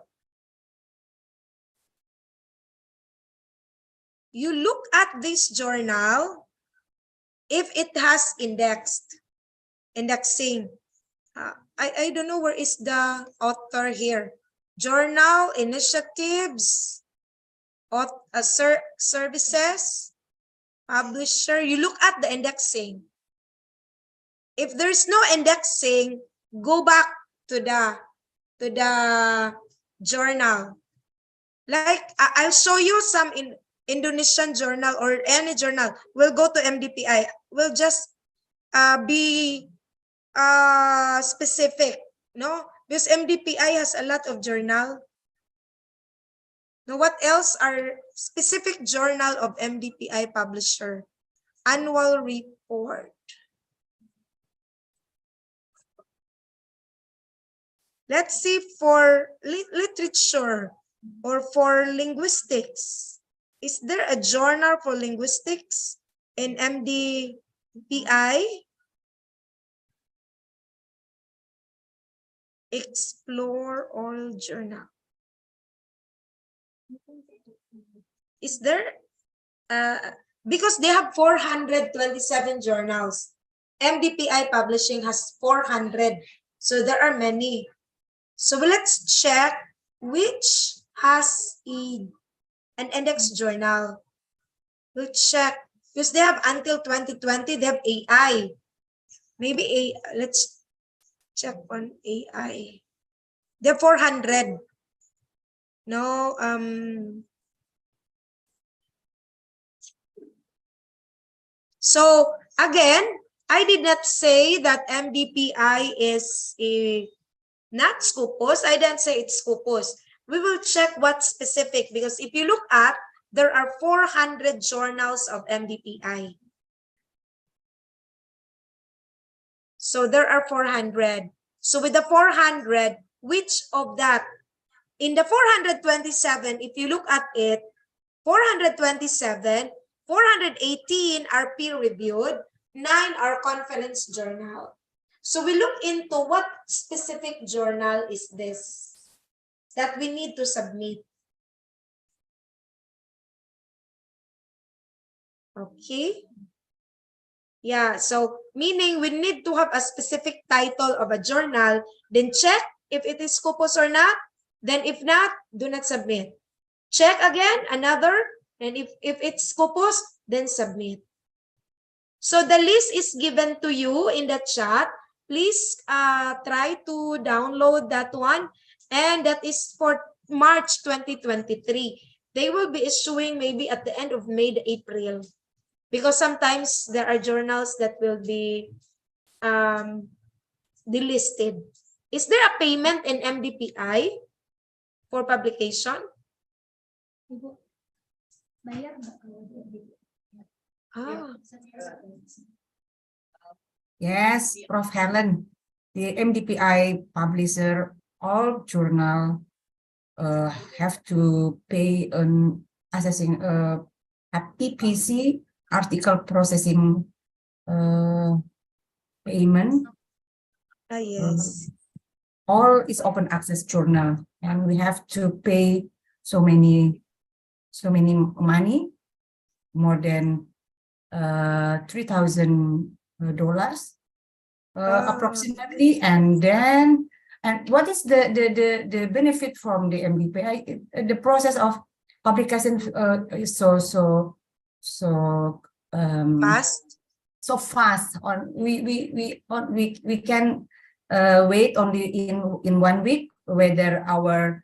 You look at this journal if it has indexing. I don't know where is the author here. Journal, initiatives, services, publisher. You look at the indexing. If there's no indexing, go back to the journal. Like I'll show you some Indonesian journal or any journal. We'll go to MDPI. We'll just be specific, no? Because MDPI has a lot of journal. Now, what else are specific journal of MDPI publisher? Annual report. Let's see for literature or for linguistics. Is there a journal for linguistics in MDPI? Explore all journal. Is there? Because they have 427 journals. MDPI Publishing has 400. So there are many. So let's check which has an index journal. We'll check because they have until 2020, they have AI. Maybe let's check on AI. They have 400. No, so again, I did not say that MDPI is not Scopus. I didn't say it's Scopus. We will check what's specific, because if you look at, there are 400 journals of MDPI. So there are 400. So with the 400, which of that? In the 427, if you look at it, 427, 418 are peer-reviewed, 9 are conference journal. So we look into what specific journal is this that we need to submit. Okay. Yeah, so meaning we need to have a specific title of a journal, then check if it is Scopus or not. Then if not, do not submit. Check again, another, and if it's Scopus, then submit. So the list is given to you in the chat. Please try to download that one, and that is for March 2023. They will be issuing maybe at the end of May, April, because sometimes there are journals that will be delisted. Is there a payment in MDPI for publication? Yes, Prof. Helen, the MDPI publisher, all journal have to pay an assessing a PPC article processing payment. Yes. All is open access journal, and we have to pay so many money, more than $3,000 approximately. And then, and what is the benefit from the MDPI? The process of publication is so fast. So fast. On we can wait only in 1 week whether our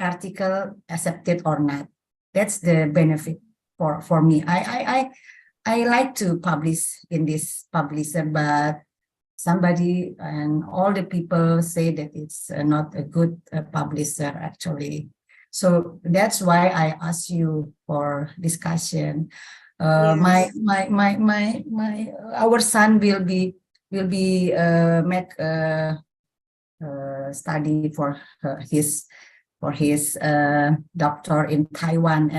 article accepted or not. That's the benefit for me. I like to publish in this publisher, but somebody and all the people say that it's not a good publisher actually. So that's why I ask you for discussion. Yes. Our son will be make study for his doctor in Taiwan,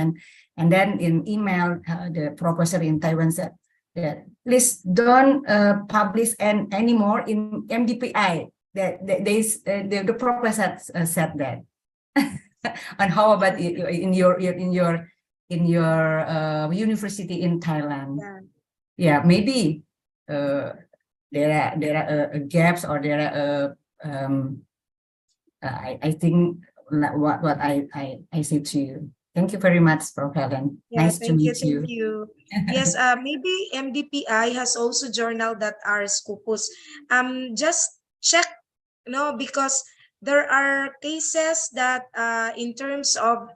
and then in email the professor in Taiwan said that please don't publish anymore in MDPI. That the professor said that. And how about in your university in Thailand? Yeah, maybe there are gaps, or there are I think what I say to you. Thank you very much, Prof. Helen. Yeah, Nice to meet you. Thank you. Yes, maybe MDPI has also journal that are Scopus. Just check, because there are cases that in terms of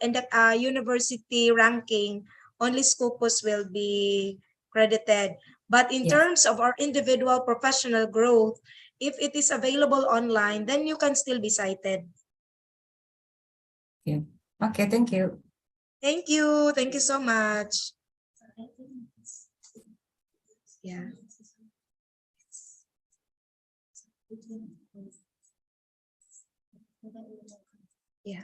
university ranking, only Scopus will be credited. But in terms of our individual professional growth, if it is available online, then you can still be cited. Yeah. Okay, thank you. Thank you. Thank you so much. Yeah. Yeah.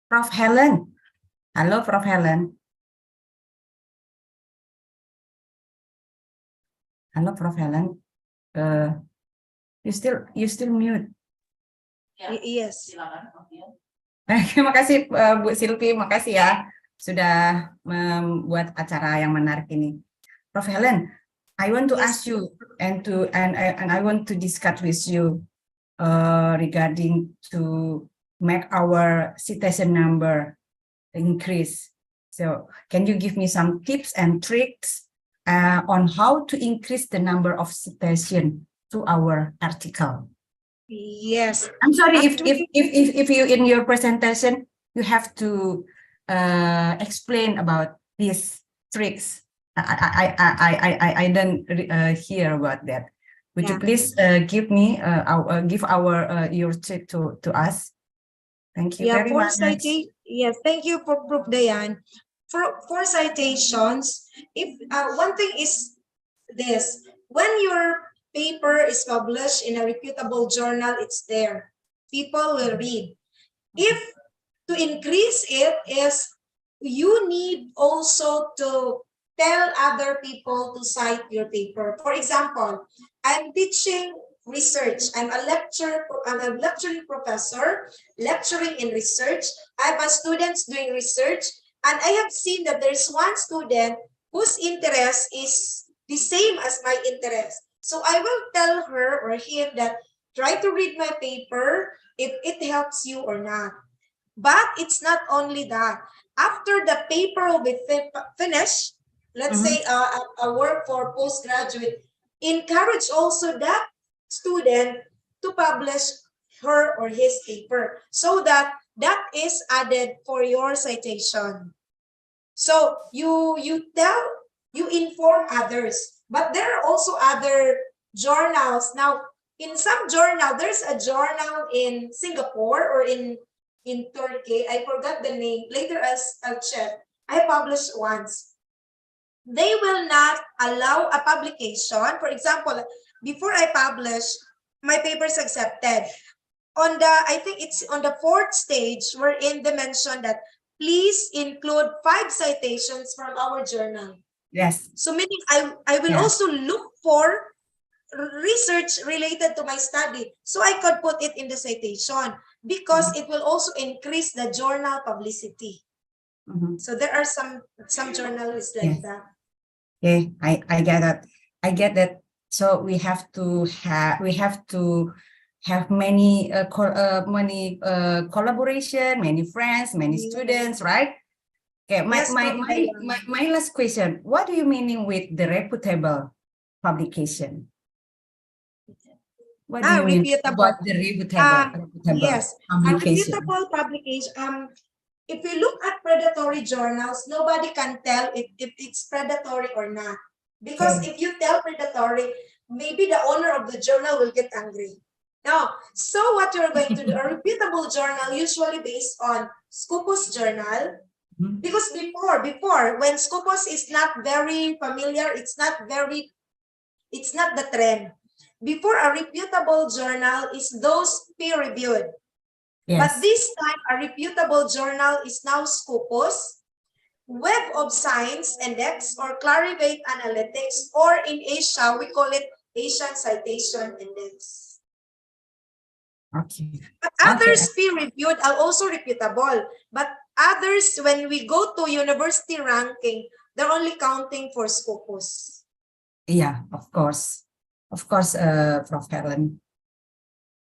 Prof. Helen. Halo, Prof. Helen. Halo, Prof. Helen. You still mute. Yes. Terima kasih Bu Silvi, makasih ya sudah membuat acara yang menarik ini. Prof. Helen, I want to ask you and I want to discuss with you regarding to make our citizen number increase. So can you give me some tips and tricks on how to increase the number of citation to our article? Yes. I'm sorry if you in your presentation you have to explain about these tricks. I don't hear about that. Would you please give me give your tip to us? Thank you very much. Yes, thank you for Prof. Dayan. For citations, if one thing is this, when your paper is published in a reputable journal, it's there. People will read. If to increase it is you need also to tell other people to cite your paper. For example, I'm teaching research. I'm a lecturing professor, lecturing in research. I have students doing research, and I have seen that there's one student whose interest is the same as my interest. So I will tell her or him that try to read my paper if it helps you or not. But it's not only that. After the paper will be finished, let's say a work for postgraduate, encourage also that student to publish her or his paper so that that is added for your citation. So you inform others, but there are also other journals. Now, in some journal, there's a journal in Singapore or in Turkey. I forgot the name. Later, I'll check. I published once. They will not allow a publication. For example, before I publish, my paper's accepted. I think it's on the 4th stage wherein they mentioned that please include 5 citations from our journal. Yes. So meaning I will also look for research related to my study. So I could put it in the citation because it will also increase the journal publicity. So there are some journals like that. Okay, I get that. I get that. So we have to have many collaboration, many friends, many students, right? Okay, my last question. What do you mean with the reputable publication? What do you mean about the reputable yes, publication? a reputable publication. If you look at predatory journals, nobody can tell if it's predatory or not. Because if you tell predatory, maybe the owner of the journal will get angry. Now, so what you're going to do, a reputable journal usually based on Scopus journal, because before, when Scopus is not very familiar, it's not the trend. Before, a reputable journal is those peer-reviewed. Yes. But this time, a reputable journal is now Scopus, Web of Science Index, or Clarivate Analytics, or in Asia, we call it Asian Citation Index. Okay. But others peer-reviewed are also reputable. But others, when we go to university ranking, they're only counting for Scopus. Yeah, of course. Of course, Prof. Helen.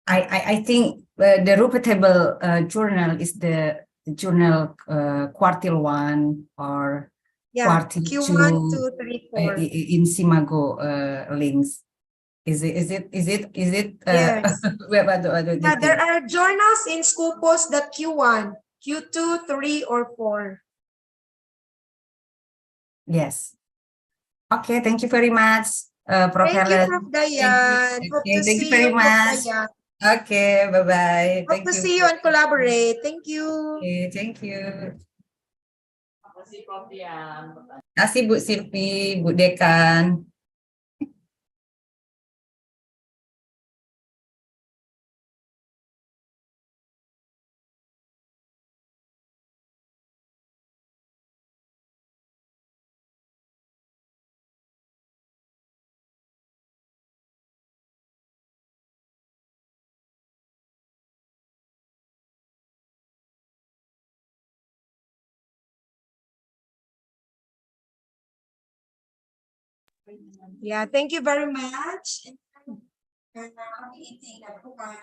I think the reputable journal is the journal quartile 1 or quartile Q1, 2, 2, 3, 4 in Simago links. Is it? Yes. Yeah, there are journals in Scopus that Q1, Q2, 3, or 4. Yes. Okay, thank you very much, Prof. Helen. Thank you, Prof. Dayan. Hope to Thank you see very you, much. Okay, bye-bye. Hope to see you and collaborate. Thank you. Okay, thank you. Terima kasih Prof. Dian. Terima kasih Bu Silvi, Bu Dekan. Yeah, thank you very much. And happy eating, everyone.